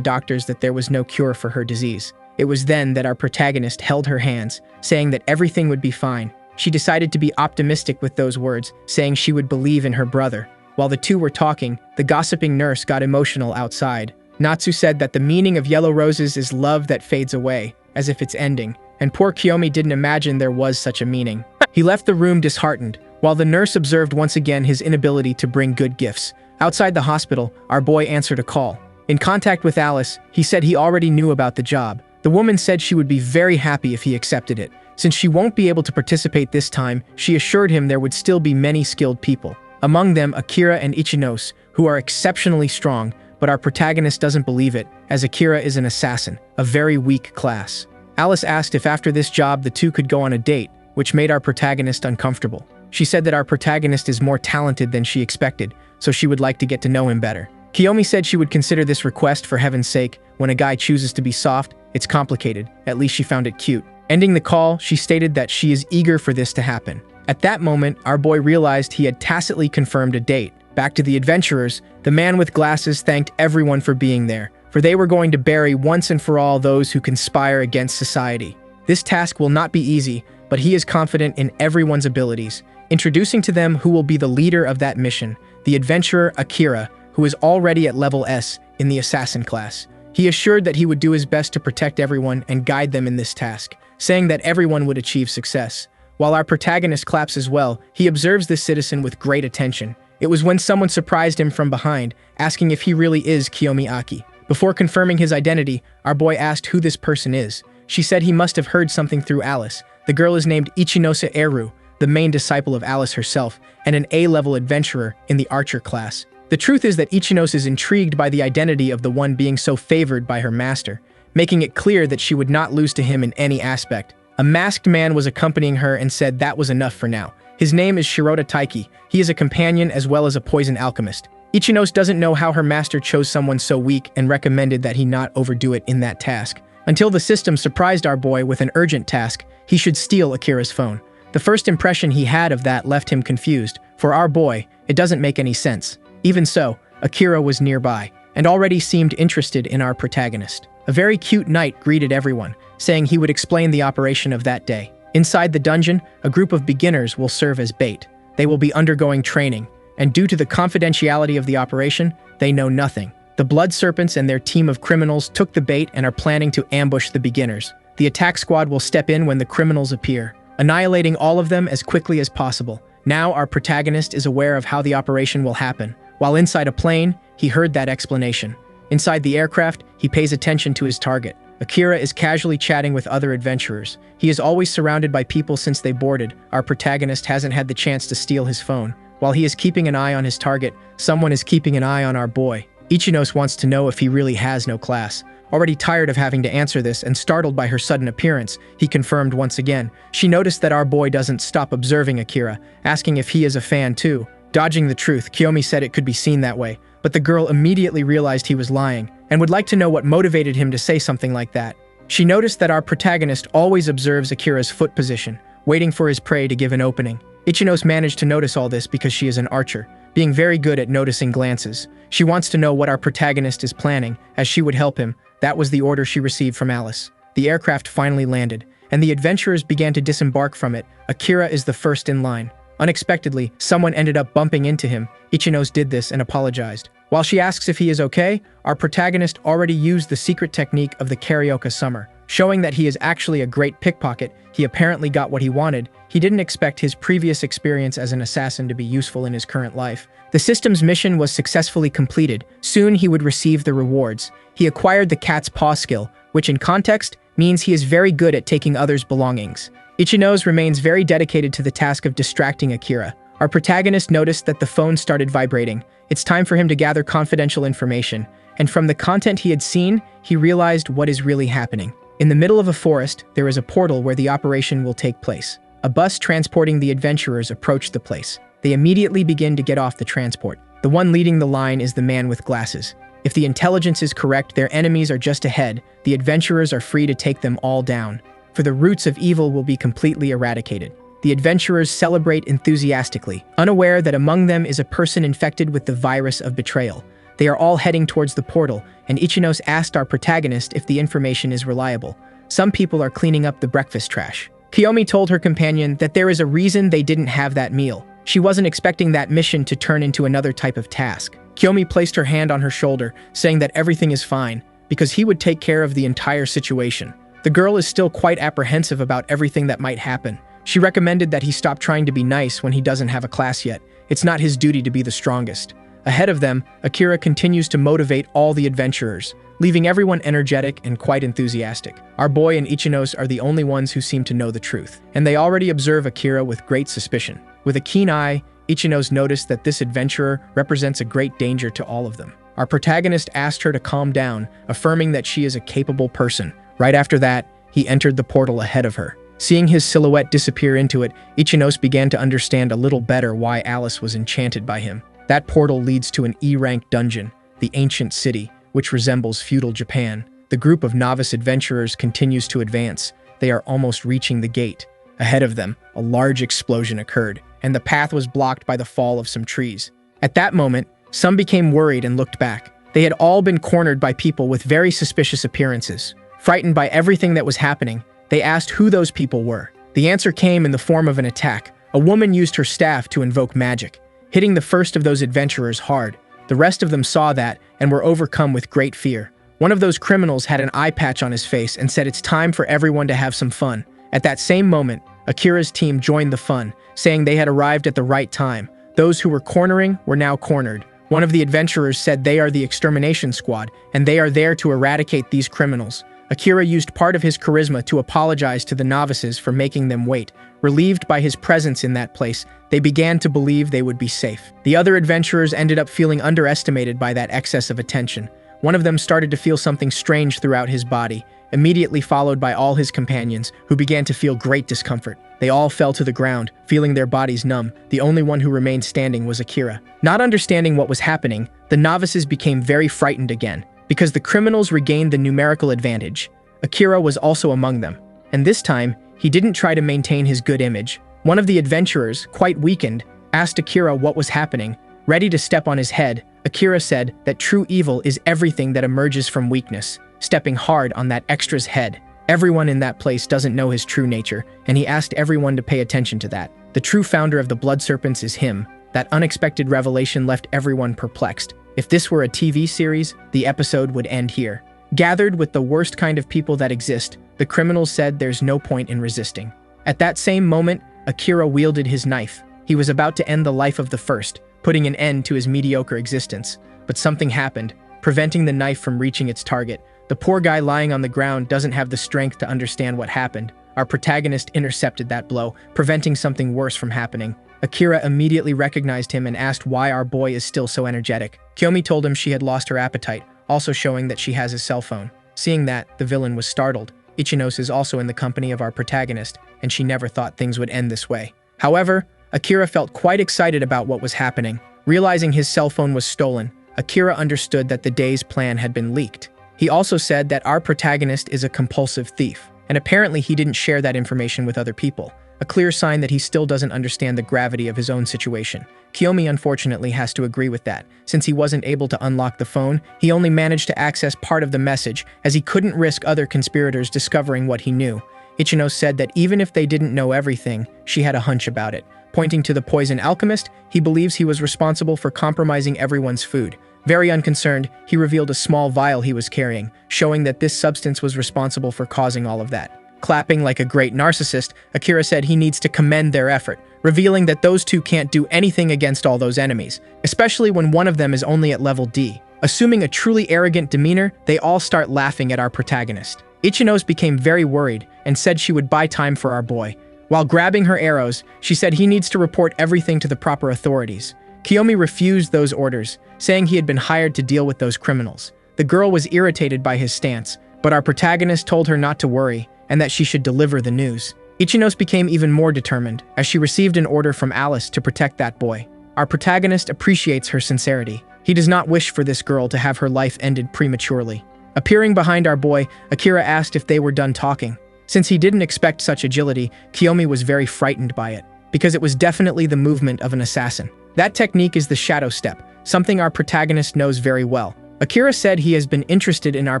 doctors that there was no cure for her disease. It was then that our protagonist held her hands, saying that everything would be fine. She decided to be optimistic with those words, saying she would believe in her brother. While the two were talking, the gossiping nurse got emotional outside. Natsu said that the meaning of yellow roses is love that fades away, as if it's ending, and poor Kiyomi didn't imagine there was such a meaning. He left the room disheartened, while the nurse observed once again his inability to bring good gifts. Outside the hospital, our boy answered a call. In contact with Alice, he said he already knew about the job. The woman said she would be very happy if he accepted it. Since she won't be able to participate this time, she assured him there would still be many skilled people. Among them, Akira and Ichinos, who are exceptionally strong, but our protagonist doesn't believe it, as Akira is an assassin, a very weak class. Alice asked if after this job the two could go on a date, which made our protagonist uncomfortable. She said that our protagonist is more talented than she expected, so she would like to get to know him better. Kiyomi said she would consider this request for heaven's sake. When a guy chooses to be soft, it's complicated. At least she found it cute. Ending the call, she stated that she is eager for this to happen. At that moment, our boy realized he had tacitly confirmed a date. Back to the adventurers, the man with glasses thanked everyone for being there, for they were going to bury once and for all those who conspire against society. This task will not be easy, but he is confident in everyone's abilities, introducing to them who will be the leader of that mission, the adventurer Akira, who is already at level S in the assassin class. He assured that he would do his best to protect everyone and guide them in this task, saying that everyone would achieve success. While our protagonist claps as well, he observes this citizen with great attention. It was when someone surprised him from behind, asking if he really is Kiyomi Aki. Before confirming his identity, our boy asked who this person is. She said he must have heard something through Alice. The girl is named Ichinose Eru, the main disciple of Alice herself, and an A-level adventurer in the archer class. The truth is that Ichinose is intrigued by the identity of the one being so favored by her master, making it clear that she would not lose to him in any aspect. A masked man was accompanying her and said that was enough for now. His name is Shirota Taiki. He is a companion as well as a poison alchemist. Ichinose doesn't know how her master chose someone so weak and recommended that he not overdo it in that task. Until the system surprised our boy with an urgent task, he should steal Akira's phone. The first impression he had of that left him confused. For our boy, it doesn't make any sense. Even so, Akira was nearby, and already seemed interested in our protagonist. A very cute knight greeted everyone, saying he would explain the operation of that day. Inside the dungeon, a group of beginners will serve as bait. They will be undergoing training, and due to the confidentiality of the operation, they know nothing. The Blood Serpents and their team of criminals took the bait and are planning to ambush the beginners. The attack squad will step in when the criminals appear, annihilating all of them as quickly as possible. Now our protagonist is aware of how the operation will happen. While inside a plane, he heard that explanation. Inside the aircraft, he pays attention to his target. Akira is casually chatting with other adventurers. He is always surrounded by people since they boarded. Our protagonist hasn't had the chance to steal his phone. While he is keeping an eye on his target, someone is keeping an eye on our boy. Ichinos wants to know if he really has no class. Already tired of having to answer this and startled by her sudden appearance, he confirmed once again. She noticed that our boy doesn't stop observing Akira, asking if he is a fan too. Dodging the truth, Kiyomi said it could be seen that way, but the girl immediately realized he was lying and would like to know what motivated him to say something like that. She noticed that our protagonist always observes Akira's foot position, waiting for his prey to give an opening. Ichinos managed to notice all this because she is an archer, being very good at noticing glances. She wants to know what our protagonist is planning, as she would help him. That was the order she received from Alice. The aircraft finally landed, and the adventurers began to disembark from it. Akira is the first in line. Unexpectedly, someone ended up bumping into him. Ichinos did this and apologized. While she asks if he is okay, our protagonist already used the secret technique of the karaoke summer, showing that he is actually a great pickpocket. He apparently got what he wanted. He didn't expect his previous experience as an assassin to be useful in his current life. The system's mission was successfully completed. Soon he would receive the rewards. He acquired the cat's paw skill, which in context means he is very good at taking others' belongings. Ichinos remains very dedicated to the task of distracting Akira. Our protagonist noticed that the phone started vibrating. It's time for him to gather confidential information, and from the content he had seen, he realized what is really happening. In the middle of a forest, there is a portal where the operation will take place. A bus transporting the adventurers approached the place. They immediately begin to get off the transport. The one leading the line is the man with glasses. If the intelligence is correct, their enemies are just ahead. The adventurers are free to take them all down, for the roots of evil will be completely eradicated. The adventurers celebrate enthusiastically, unaware that among them is a person infected with the virus of betrayal. They are all heading towards the portal, and Ichinos asked our protagonist if the information is reliable. Some people are cleaning up the breakfast trash. Kiyomi told her companion that there is a reason they didn't have that meal. She wasn't expecting that mission to turn into another type of task. Kiyomi placed her hand on her shoulder, saying that everything is fine, because he would take care of the entire situation. The girl is still quite apprehensive about everything that might happen. She recommended that he stop trying to be nice when he doesn't have a class yet. It's not his duty to be the strongest. Ahead of them, Akira continues to motivate all the adventurers, leaving everyone energetic and quite enthusiastic. Our boy and Ichinos are the only ones who seem to know the truth, and they already observe Akira with great suspicion. With a keen eye, Ichinos noticed that this adventurer represents a great danger to all of them. Our protagonist asked her to calm down, affirming that she is a capable person. Right after that, he entered the portal ahead of her. Seeing his silhouette disappear into it, Ichinos began to understand a little better why Alice was enchanted by him. That portal leads to an E-rank dungeon, the ancient city, which resembles feudal Japan. The group of novice adventurers continues to advance. They are almost reaching the gate. Ahead of them, a large explosion occurred, and the path was blocked by the fall of some trees. At that moment, some became worried and looked back. They had all been cornered by people with very suspicious appearances. Frightened by everything that was happening, they asked who those people were. The answer came in the form of an attack. A woman used her staff to invoke magic, hitting the first of those adventurers hard. The rest of them saw that and were overcome with great fear. One of those criminals had an eye patch on his face and said it's time for everyone to have some fun. At that same moment, Akira's team joined the fun, saying they had arrived at the right time. Those who were cornering were now cornered. One of the adventurers said they are the extermination squad, and they are there to eradicate these criminals. Akira used part of his charisma to apologize to the novices for making them wait. Relieved by his presence in that place, they began to believe they would be safe. The other adventurers ended up feeling underestimated by that excess of attention. One of them started to feel something strange throughout his body, immediately followed by all his companions, who began to feel great discomfort. They all fell to the ground, feeling their bodies numb. The only one who remained standing was Akira. Not understanding what was happening, the novices became very frightened again. Because the criminals regained the numerical advantage, Akira was also among them. And this time, he didn't try to maintain his good image. One of the adventurers, quite weakened, asked Akira what was happening. Ready to step on his head, Akira said that true evil is everything that emerges from weakness, stepping hard on that extra's head. Everyone in that place doesn't know his true nature, and he asked everyone to pay attention to that. The true founder of the Blood Serpents is him. That unexpected revelation left everyone perplexed. If this were a TV series, the episode would end here. Gathered with the worst kind of people that exist, the criminals said there's no point in resisting. At that same moment, Akira wielded his knife. He was about to end the life of the first, putting an end to his mediocre existence. But something happened, preventing the knife from reaching its target. The poor guy lying on the ground doesn't have the strength to understand what happened. Our protagonist intercepted that blow, preventing something worse from happening. Akira immediately recognized him and asked why our boy is still so energetic. Kiyomi told him she had lost her appetite, also showing that she has his cell phone. Seeing that, the villain was startled. Ichinos is also in the company of our protagonist, and she never thought things would end this way. However, Akira felt quite excited about what was happening. Realizing his cell phone was stolen, Akira understood that the day's plan had been leaked. He also said that our protagonist is a compulsive thief, and apparently he didn't share that information with other people. A clear sign that he still doesn't understand the gravity of his own situation. Kiyomi unfortunately has to agree with that. Since he wasn't able to unlock the phone, he only managed to access part of the message, as he couldn't risk other conspirators discovering what he knew. Ichino said that even if they didn't know everything, she had a hunch about it. Pointing to the poison alchemist, he believes he was responsible for compromising everyone's food. Very unconcerned, he revealed a small vial he was carrying, showing that this substance was responsible for causing all of that. Clapping like a great narcissist, Akira said he needs to commend their effort, revealing that those two can't do anything against all those enemies, especially when one of them is only at level D. Assuming a truly arrogant demeanor, they all start laughing at our protagonist. Ichinos became very worried and said she would buy time for our boy. While grabbing her arrows, she said he needs to report everything to the proper authorities. Kiyomi refused those orders, saying he had been hired to deal with those criminals. The girl was irritated by his stance, but our protagonist told her not to worry and that she should deliver the news. Ichinos became even more determined as she received an order from Alice to protect that boy. Our protagonist appreciates her sincerity. He does not wish for this girl to have her life ended prematurely. Appearing behind our boy, Akira asked if they were done talking. Since he didn't expect such agility, Kiyomi was very frightened by it, because it was definitely the movement of an assassin. That technique is the shadow step, something our protagonist knows very well. Akira said he has been interested in our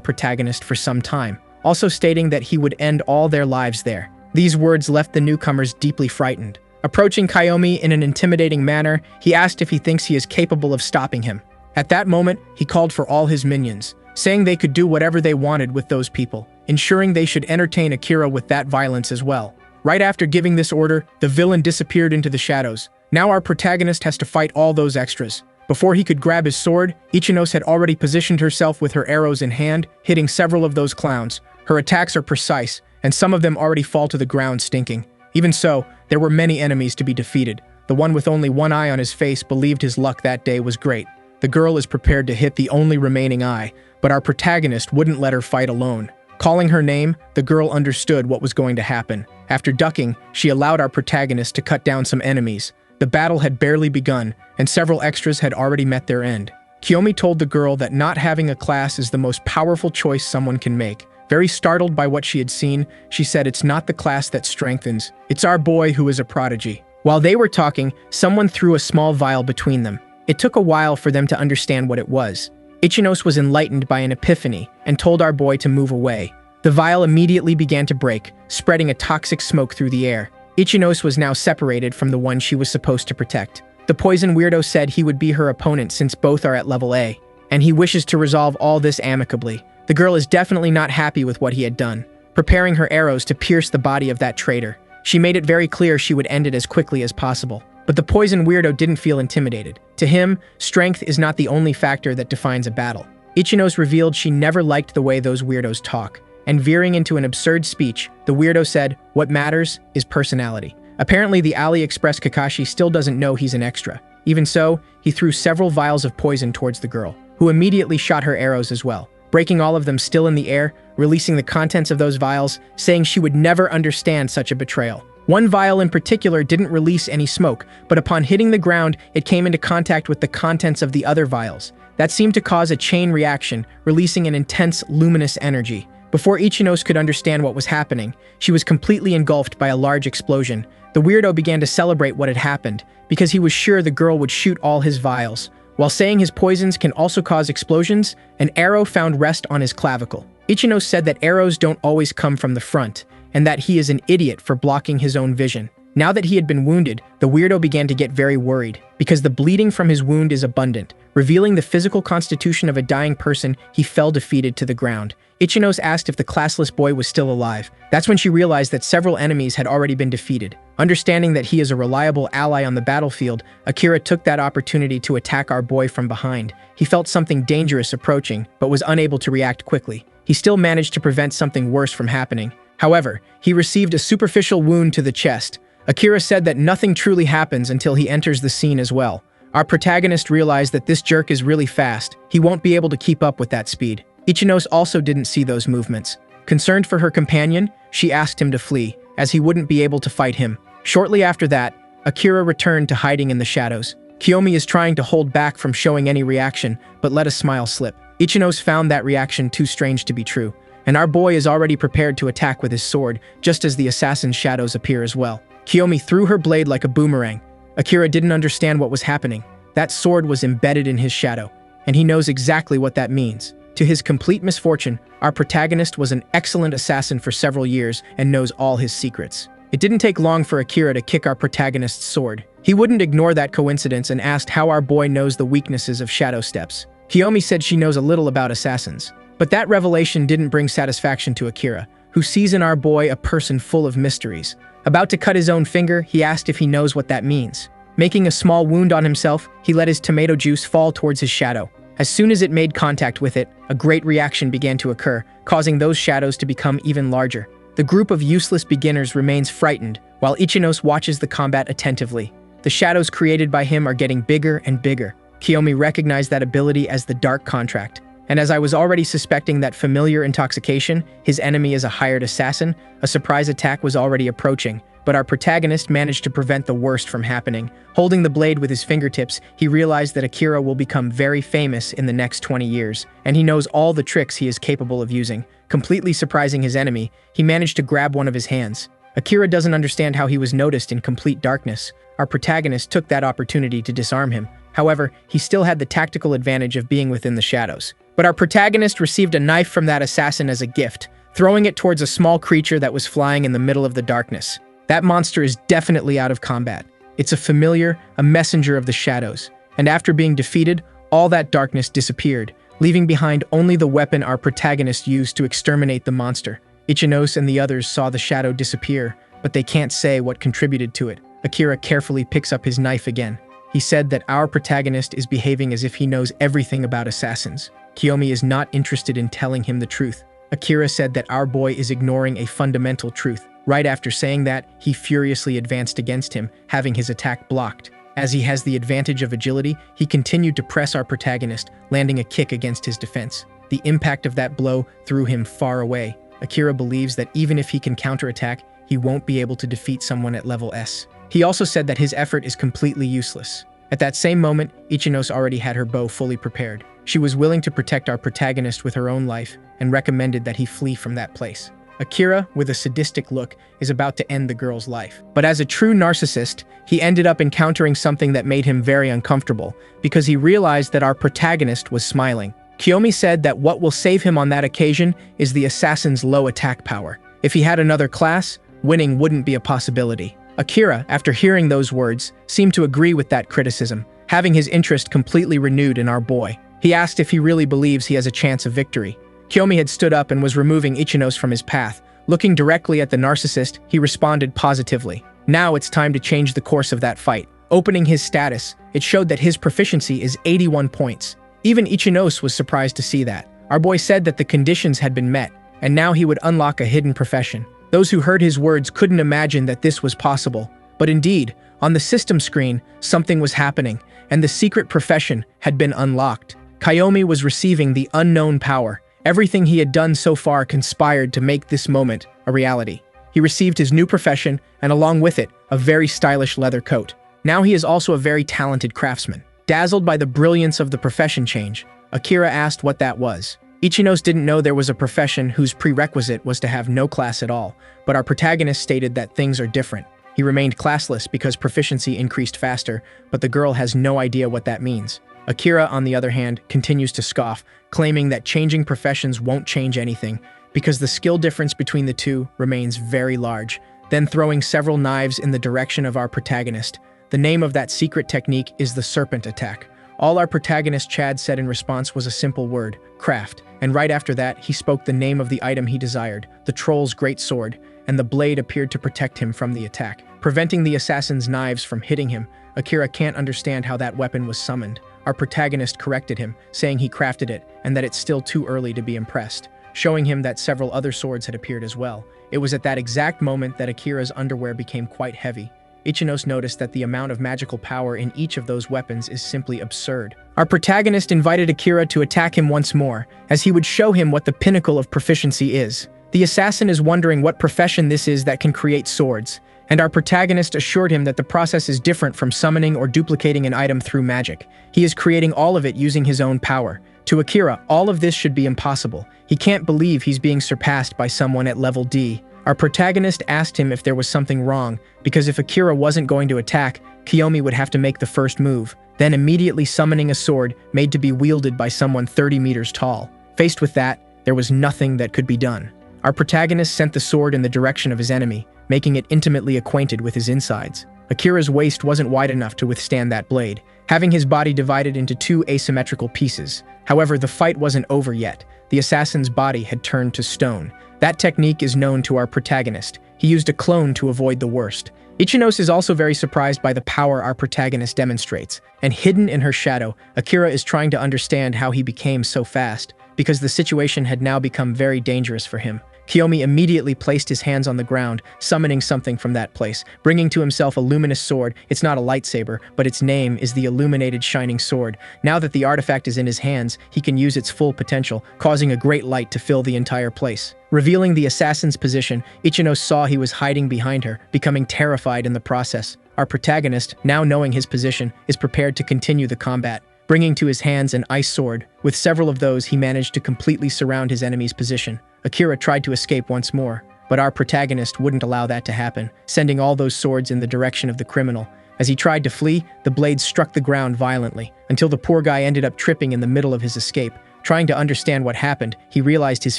protagonist for some time, also stating that he would end all their lives there. These words left the newcomers deeply frightened. Approaching Kiyomi in an intimidating manner, he asked if he thinks he is capable of stopping him. At that moment, he called for all his minions, saying they could do whatever they wanted with those people, ensuring they should entertain Akira with that violence as well. Right after giving this order, the villain disappeared into the shadows. Now our protagonist has to fight all those extras. Before he could grab his sword, Ichinos had already positioned herself with her arrows in hand, hitting several of those clowns. Her attacks are precise, and some of them already fall to the ground stinking. Even so, there were many enemies to be defeated. The one with only one eye on his face believed his luck that day was great. The girl is prepared to hit the only remaining eye, but our protagonist wouldn't let her fight alone. Calling her name, the girl understood what was going to happen. After ducking, she allowed our protagonist to cut down some enemies. The battle had barely begun, and several extras had already met their end. Kiyomi told the girl that not having a class is the most powerful choice someone can make. Very startled by what she had seen, she said it's not the class that strengthens, it's our boy who is a prodigy. While they were talking, someone threw a small vial between them. It took a while for them to understand what it was. Ichinos was enlightened by an epiphany and told our boy to move away. The vial immediately began to break, spreading a toxic smoke through the air. Ichinos was now separated from the one she was supposed to protect. The poison weirdo said he would be her opponent since both are at level A, and he wishes to resolve all this amicably. The girl is definitely not happy with what he had done, preparing her arrows to pierce the body of that traitor. She made it very clear she would end it as quickly as possible. But the poison weirdo didn't feel intimidated. To him, strength is not the only factor that defines a battle. Ichinos revealed she never liked the way those weirdos talk, and veering into an absurd speech, the weirdo said, "What matters is personality." Apparently, the AliExpress Kakashi still doesn't know he's an extra. Even so, he threw several vials of poison towards the girl, who immediately shot her arrows as well, breaking all of them still in the air, releasing the contents of those vials, saying she would never understand such a betrayal. One vial in particular didn't release any smoke, but upon hitting the ground, it came into contact with the contents of the other vials. That seemed to cause a chain reaction, releasing an intense, luminous energy. Before Ichinos could understand what was happening, she was completely engulfed by a large explosion. The weirdo began to celebrate what had happened, because he was sure the girl would shoot all his vials. While saying his poisons can also cause explosions, an arrow found rest on his clavicle. Ichinos said that arrows don't always come from the front, and that he is an idiot for blocking his own vision. Now that he had been wounded, the weirdo began to get very worried, because the bleeding from his wound is abundant. Revealing the physical constitution of a dying person, he fell defeated to the ground. Ichinos asked if the classless boy was still alive. That's when she realized that several enemies had already been defeated. Understanding that he is a reliable ally on the battlefield, Akira took that opportunity to attack our boy from behind. He felt something dangerous approaching, but was unable to react quickly. He still managed to prevent something worse from happening. However, he received a superficial wound to the chest. Akira said that nothing truly happens until he enters the scene as well. Our protagonist realized that this jerk is really fast. He won't be able to keep up with that speed. Ichinos also didn't see those movements. Concerned for her companion, she asked him to flee, as he wouldn't be able to fight him. Shortly after that, Akira returned to hiding in the shadows. Kiyomi is trying to hold back from showing any reaction, but let a smile slip. Ichinos found that reaction too strange to be true, and our boy is already prepared to attack with his sword, just as the assassin's shadows appear as well. Kiyomi threw her blade like a boomerang. Akira didn't understand what was happening. That sword was embedded in his shadow, and he knows exactly what that means. To his complete misfortune, our protagonist was an excellent assassin for several years and knows all his secrets. It didn't take long for Akira to kick our protagonist's sword. He wouldn't ignore that coincidence and asked how our boy knows the weaknesses of shadow steps. Kiyomi said she knows a little about assassins. But that revelation didn't bring satisfaction to Akira, who sees in our boy a person full of mysteries. About to cut his own finger, he asked if he knows what that means. Making a small wound on himself, he let his tomato juice fall towards his shadow. As soon as it made contact with it, a great reaction began to occur, causing those shadows to become even larger. The group of useless beginners remains frightened, while Ichinos watches the combat attentively. The shadows created by him are getting bigger and bigger. Kiyomi recognized that ability as the Dark Contract. And as I was already suspecting that familiar intoxication, his enemy is a hired assassin, a surprise attack was already approaching, but our protagonist managed to prevent the worst from happening. Holding the blade with his fingertips, he realized that Akira will become very famous in the next 20 years, and he knows all the tricks he is capable of using. Completely surprising his enemy, he managed to grab one of his hands. Akira doesn't understand how he was noticed in complete darkness. Our protagonist took that opportunity to disarm him. However, he still had the tactical advantage of being within the shadows. But our protagonist received a knife from that assassin as a gift, throwing it towards a small creature that was flying in the middle of the darkness. That monster is definitely out of combat. It's a familiar, a messenger of the shadows. And after being defeated, all that darkness disappeared, leaving behind only the weapon our protagonist used to exterminate the monster. Ichinos and the others saw the shadow disappear, but they can't say what contributed to it. Akira carefully picks up his knife again. He said that our protagonist is behaving as if he knows everything about assassins. Kiyomi is not interested in telling him the truth. Akira said that our boy is ignoring a fundamental truth. Right after saying that, he furiously advanced against him, having his attack blocked. As he has the advantage of agility, he continued to press our protagonist, landing a kick against his defense. The impact of that blow threw him far away. Akira believes that even if he can counterattack, he won't be able to defeat someone at level S. He also said that his effort is completely useless. At that same moment, Ichinos already had her bow fully prepared. She was willing to protect our protagonist with her own life and recommended that he flee from that place. Akira, with a sadistic look, is about to end the girl's life. But as a true narcissist, he ended up encountering something that made him very uncomfortable because he realized that our protagonist was smiling. Kiyomi said that what will save him on that occasion is the assassin's low attack power. If he had another class, winning wouldn't be a possibility. Akira, after hearing those words, seemed to agree with that criticism, having his interest completely renewed in our boy. He asked if he really believes he has a chance of victory. Kiyomi had stood up and was removing Ichinos from his path. Looking directly at the narcissist, he responded positively. Now it's time to change the course of that fight. Opening his status, it showed that his proficiency is 81 points. Even Ichinos was surprised to see that. Our boy said that the conditions had been met, and now he would unlock a hidden profession. Those who heard his words couldn't imagine that this was possible. But indeed, on the system screen, something was happening, and the secret profession had been unlocked. Kiyomi was receiving the unknown power. Everything he had done so far conspired to make this moment a reality. He received his new profession, and along with it, a very stylish leather coat. Now he is also a very talented craftsman. Dazzled by the brilliance of the profession change, Akira asked what that was. Ichinos didn't know there was a profession whose prerequisite was to have no class at all, but our protagonist stated that things are different. He remained classless because proficiency increased faster, but the girl has no idea what that means. Akira, on the other hand, continues to scoff, claiming that changing professions won't change anything, because the skill difference between the two remains very large, then throwing several knives in the direction of our protagonist. The name of that secret technique is the serpent attack. All our protagonist Chad said in response was a simple word, craft, and right after that, he spoke the name of the item he desired, the troll's great sword, and the blade appeared to protect him from the attack, preventing the assassin's knives from hitting him. Akira can't understand how that weapon was summoned. Our protagonist corrected him, saying he crafted it, and that it's still too early to be impressed, showing him that several other swords had appeared as well. It was at that exact moment that Akira's underwear became quite heavy. Ichinos noticed that the amount of magical power in each of those weapons is simply absurd. Our protagonist invited Akira to attack him once more, as he would show him what the pinnacle of proficiency is. The assassin is wondering what profession this is that can create swords, and our protagonist assured him that the process is different from summoning or duplicating an item through magic. He is creating all of it using his own power. To Akira, all of this should be impossible. He can't believe he's being surpassed by someone at level D. Our protagonist asked him if there was something wrong, because if Akira wasn't going to attack, Kiyomi would have to make the first move, then immediately summoning a sword made to be wielded by someone 30 meters tall. Faced with that, there was nothing that could be done. Our protagonist sent the sword in the direction of his enemy, making it intimately acquainted with his insides. Akira's waist wasn't wide enough to withstand that blade, having his body divided into two asymmetrical pieces. However, the fight wasn't over yet. The assassin's body had turned to stone. That technique is known to our protagonist. He used a clone to avoid the worst. Ichinos is also very surprised by the power our protagonist demonstrates, and hidden in her shadow, Akira is trying to understand how he became so fast, because the situation had now become very dangerous for him. Kiyomi immediately placed his hands on the ground, summoning something from that place, bringing to himself a luminous sword. It's not a lightsaber, but its name is the Illuminated Shining Sword. Now that the artifact is in his hands, he can use its full potential, causing a great light to fill the entire place. Revealing the assassin's position, Ichino saw he was hiding behind her, becoming terrified in the process. Our protagonist, now knowing his position, is prepared to continue the combat. Bringing to his hands an ice sword. With several of those, he managed to completely surround his enemy's position. Akira tried to escape once more, but our protagonist wouldn't allow that to happen, sending all those swords in the direction of the criminal. As he tried to flee, the blades struck the ground violently, until the poor guy ended up tripping in the middle of his escape. Trying to understand what happened, he realized his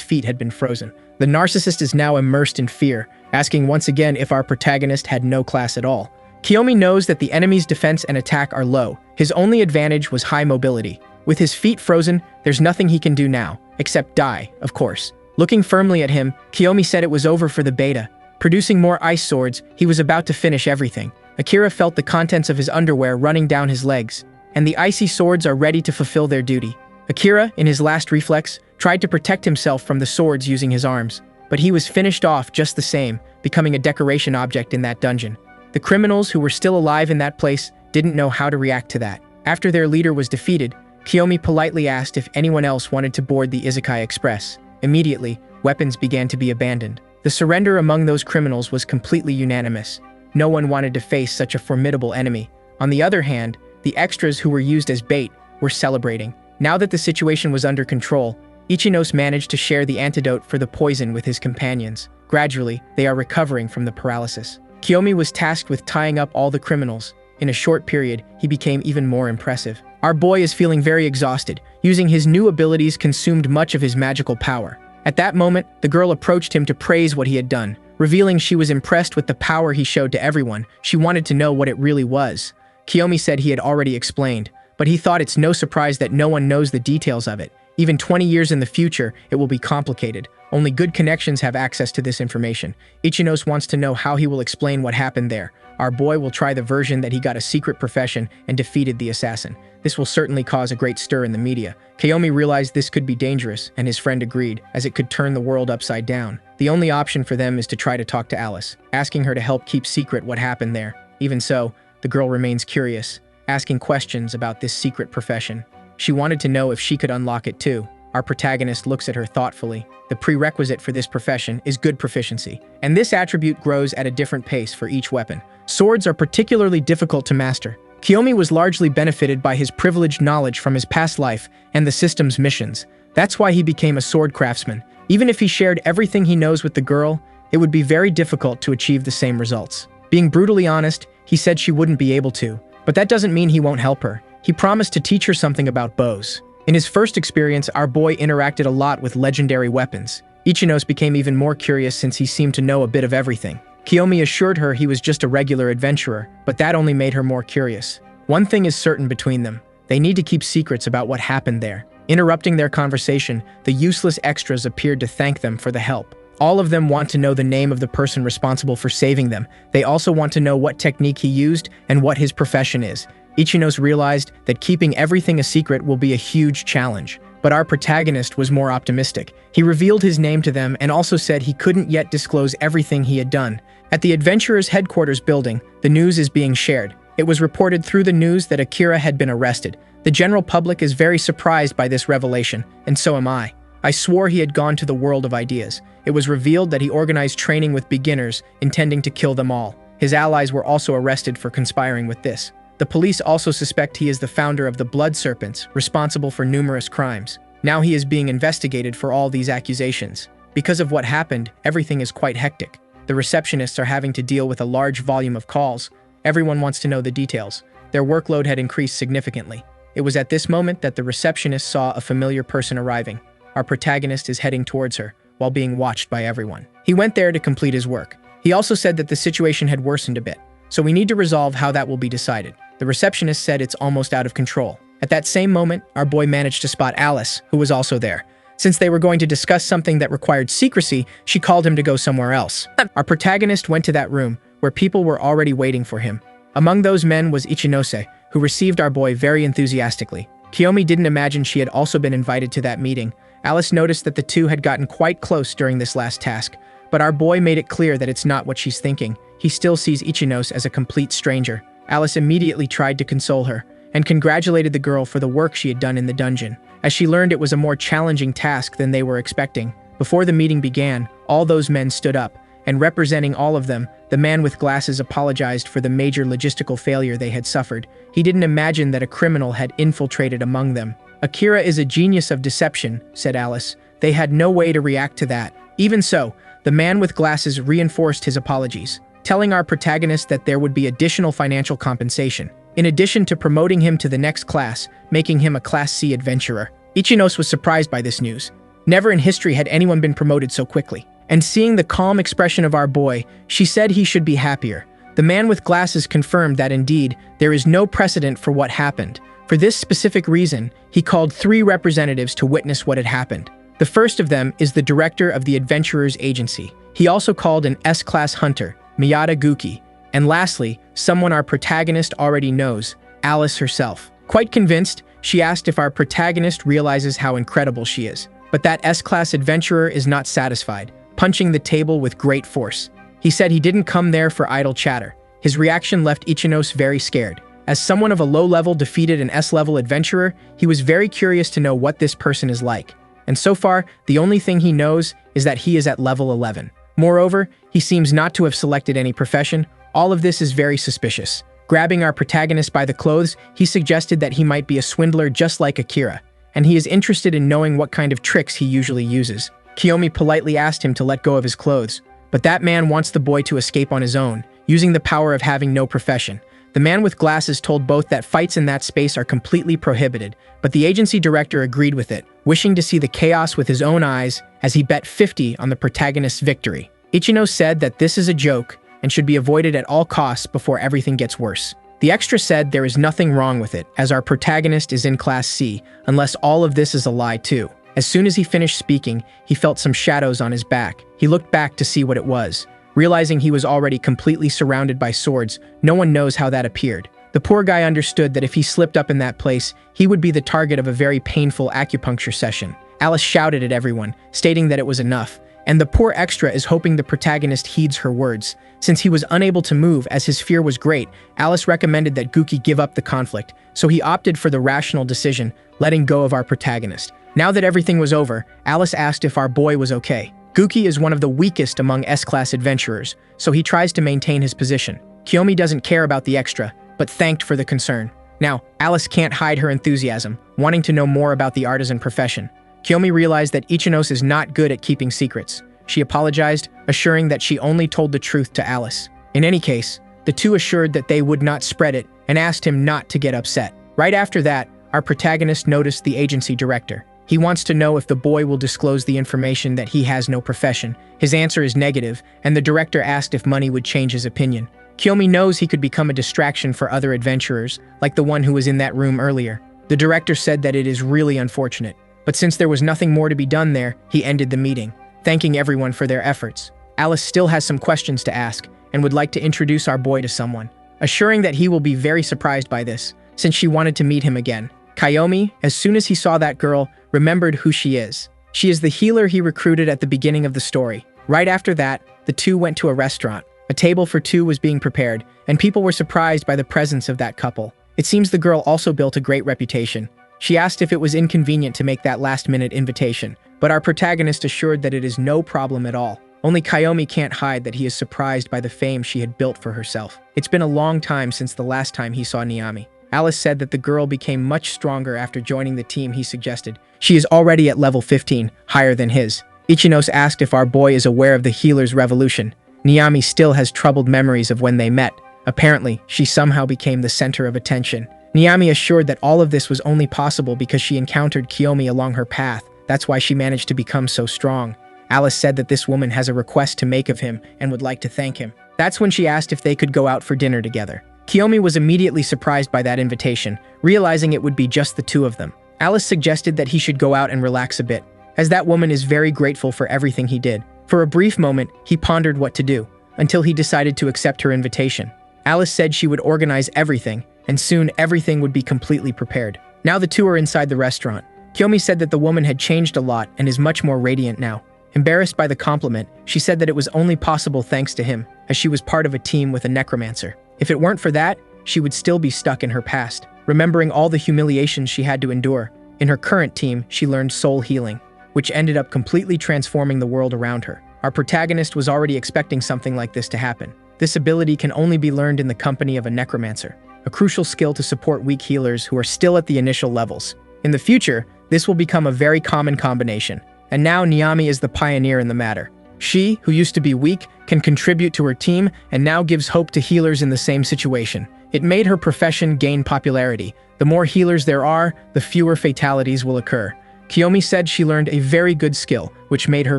feet had been frozen. The narcissist is now immersed in fear, asking once again if our protagonist had no class at all. Kiyomi knows that the enemy's defense and attack are low. His only advantage was high mobility. With his feet frozen, there's nothing he can do now, except die, of course. Looking firmly at him, Kiyomi said it was over for the beta. Producing more ice swords, he was about to finish everything. Akira felt the contents of his underwear running down his legs, and the icy swords are ready to fulfill their duty. Akira, in his last reflex, tried to protect himself from the swords using his arms, but he was finished off just the same, becoming a decoration object in that dungeon. The criminals who were still alive in that place didn't know how to react to that. After their leader was defeated, Kiyomi politely asked if anyone else wanted to board the Isekai Express. Immediately, weapons began to be abandoned. The surrender among those criminals was completely unanimous. No one wanted to face such a formidable enemy. On the other hand, the extras who were used as bait were celebrating. Now that the situation was under control, Ichinos managed to share the antidote for the poison with his companions. Gradually, they are recovering from the paralysis. Kiyomi was tasked with tying up all the criminals. In a short period, he became even more impressive. Our boy is feeling very exhausted. Using his new abilities consumed much of his magical power. At that moment, the girl approached him to praise what he had done. Revealing she was impressed with the power he showed to everyone, she wanted to know what it really was. Kiyomi said he had already explained, but he thought it's no surprise that no one knows the details of it. Even 20 years in the future, it will be complicated. Only good connections have access to this information. Ichinos wants to know how he will explain what happened there. Our boy will try the version that he got a secret profession and defeated the assassin. This will certainly cause a great stir in the media. Kiyomi realized this could be dangerous, and his friend agreed, as it could turn the world upside down. The only option for them is to try to talk to Alice, asking her to help keep secret what happened there. Even so, the girl remains curious, asking questions about this secret profession. She wanted to know if she could unlock it too. Our protagonist looks at her thoughtfully. The prerequisite for this profession is good proficiency, and this attribute grows at a different pace for each weapon. Swords are particularly difficult to master. Kiyomi was largely benefited by his privileged knowledge from his past life and the system's missions. That's why he became a sword craftsman. Even if he shared everything he knows with the girl, it would be very difficult to achieve the same results. Being brutally honest, he said she wouldn't be able to, but that doesn't mean he won't help her. He promised to teach her something about bows. In his first experience, our boy interacted a lot with legendary weapons. Ichinos became even more curious since he seemed to know a bit of everything. Kiyomi assured her he was just a regular adventurer, but that only made her more curious. One thing is certain between them. They need to keep secrets about what happened there. Interrupting their conversation, the useless extras appeared to thank them for the help. All of them want to know the name of the person responsible for saving them. They also want to know what technique he used and what his profession is. Ichinos realized that keeping everything a secret will be a huge challenge. But our protagonist was more optimistic. He revealed his name to them and also said he couldn't yet disclose everything he had done. At the adventurers' headquarters building, the news is being shared. It was reported through the news that Akira had been arrested. The general public is very surprised by this revelation, and so am I. I swore he had gone to the world of ideas. It was revealed that he organized training with beginners, intending to kill them all. His allies were also arrested for conspiring with this. The police also suspect he is the founder of the Blood Serpents, responsible for numerous crimes. Now he is being investigated for all these accusations. Because of what happened, everything is quite hectic. The receptionists are having to deal with a large volume of calls. Everyone wants to know the details. Their workload had increased significantly. It was at this moment that the receptionist saw a familiar person arriving. Our protagonist is heading towards her, while being watched by everyone. He went there to complete his work. He also said that the situation had worsened a bit, so we need to resolve how that will be decided. The receptionist said it's almost out of control. At that same moment, our boy managed to spot Alice, who was also there. Since they were going to discuss something that required secrecy, she called him to go somewhere else. Our protagonist went to that room, where people were already waiting for him. Among those men was Ichinose, who received our boy very enthusiastically. Kiyomi didn't imagine she had also been invited to that meeting, Alice noticed that the two had gotten quite close during this last task, but our boy made it clear that it's not what she's thinking. He still sees Ichinos as a complete stranger. Alice immediately tried to console her, and congratulated the girl for the work she had done in the dungeon, as she learned it was a more challenging task than they were expecting. Before the meeting began, all those men stood up, and representing all of them, the man with glasses apologized for the major logistical failure they had suffered. He didn't imagine that a criminal had infiltrated among them. "Akira is a genius of deception," said Alice. They had no way to react to that. Even so, the man with glasses reinforced his apologies, telling our protagonist that there would be additional financial compensation, in addition to promoting him to the next class, making him a Class C adventurer. Ichinos was surprised by this news. Never in history had anyone been promoted so quickly. And seeing the calm expression of our boy, she said he should be happier. The man with glasses confirmed that indeed, there is no precedent for what happened. For this specific reason, he called 3 representatives to witness what had happened. The first of them is the director of the Adventurers Agency. He also called an S-Class hunter, Miyata Guki. And lastly, someone our protagonist already knows, Alice herself. Quite convinced, she asked if our protagonist realizes how incredible she is. But that S-Class adventurer is not satisfied, punching the table with great force. He said he didn't come there for idle chatter. His reaction left Ichinos very scared. As someone of a low-level defeated an S-level adventurer, he was very curious to know what this person is like. And so far, the only thing he knows is that he is at level 11. Moreover, he seems not to have selected any profession. All of this is very suspicious. Grabbing our protagonist by the clothes, he suggested that he might be a swindler just like Akira, and he is interested in knowing what kind of tricks he usually uses. Kiyomi politely asked him to let go of his clothes, but that man wants the boy to escape on his own, using the power of having no profession. The man with glasses told both that fights in that space are completely prohibited, but the agency director agreed with it, wishing to see the chaos with his own eyes as he bet 50 on the protagonist's victory. Ichino said that this is a joke and should be avoided at all costs before everything gets worse. The extra said there is nothing wrong with it, as our protagonist is in Class C, unless all of this is a lie too. As soon as he finished speaking, he felt some shadows on his back. He looked back to see what it was. Realizing he was already completely surrounded by swords, no one knows how that appeared. The poor guy understood that if he slipped up in that place, he would be the target of a very painful acupuncture session. Alice shouted at everyone, stating that it was enough, and the poor extra is hoping the protagonist heeds her words. Since he was unable to move as his fear was great, Alice recommended that Guki give up the conflict, so he opted for the rational decision, letting go of our protagonist. Now that everything was over, Alice asked if our boy was okay. Guki is one of the weakest among S-Class adventurers, so he tries to maintain his position. Kiyomi doesn't care about the extra, but thanked for the concern. Now, Alice can't hide her enthusiasm, wanting to know more about the artisan profession. Kiyomi realized that Ichinos is not good at keeping secrets. She apologized, assuring that she only told the truth to Alice. In any case, the two assured that they would not spread it and asked him not to get upset. Right after that, our protagonist noticed the agency director. He wants to know if the boy will disclose the information that he has no profession. His answer is negative, and the director asked if money would change his opinion. Kiyomi knows he could become a distraction for other adventurers, like the one who was in that room earlier. The director said that it is really unfortunate, but since there was nothing more to be done there, he ended the meeting, thanking everyone for their efforts. Alice still has some questions to ask, and would like to introduce our boy to someone, assuring that he will be very surprised by this, since she wanted to meet him again. Kiyomi, as soon as he saw that girl, remembered who she is. She is the healer he recruited at the beginning of the story. Right after that, the two went to a restaurant. A table for two was being prepared, and people were surprised by the presence of that couple. It seems the girl also built a great reputation. She asked if it was inconvenient to make that last-minute invitation, but our protagonist assured that it is no problem at all. Only Kiyomi can't hide that he is surprised by the fame she had built for herself. It's been a long time since the last time he saw Niami. Alice said that the girl became much stronger after joining the team he suggested. She is already at level 15, higher than his. Ichinos asked if our boy is aware of the healer's revolution. Niami still has troubled memories of when they met. Apparently, she somehow became the center of attention. Niami assured that all of this was only possible because she encountered Kiyomi along her path. That's why she managed to become so strong. Alice said that this woman has a request to make of him and would like to thank him. That's when she asked if they could go out for dinner together. Kiyomi was immediately surprised by that invitation, realizing it would be just the two of them. Alice suggested that he should go out and relax a bit, as that woman is very grateful for everything he did. For a brief moment, he pondered what to do, until he decided to accept her invitation. Alice said she would organize everything, and soon everything would be completely prepared. Now the two are inside the restaurant. Kiyomi said that the woman had changed a lot and is much more radiant now. Embarrassed by the compliment, she said that it was only possible thanks to him, as she was part of a team with a necromancer. If it weren't for that, she would still be stuck in her past, remembering all the humiliations she had to endure. In her current team, she learned soul healing, which ended up completely transforming the world around her. Our protagonist was already expecting something like this to happen. This ability can only be learned in the company of a necromancer, a crucial skill to support weak healers who are still at the initial levels. In the future, this will become a very common combination, and now Niami is the pioneer in the matter. She, who used to be weak, can contribute to her team and now gives hope to healers in the same situation. It made her profession gain popularity. The more healers there are, the fewer fatalities will occur. Kiyomi said she learned a very good skill, which made her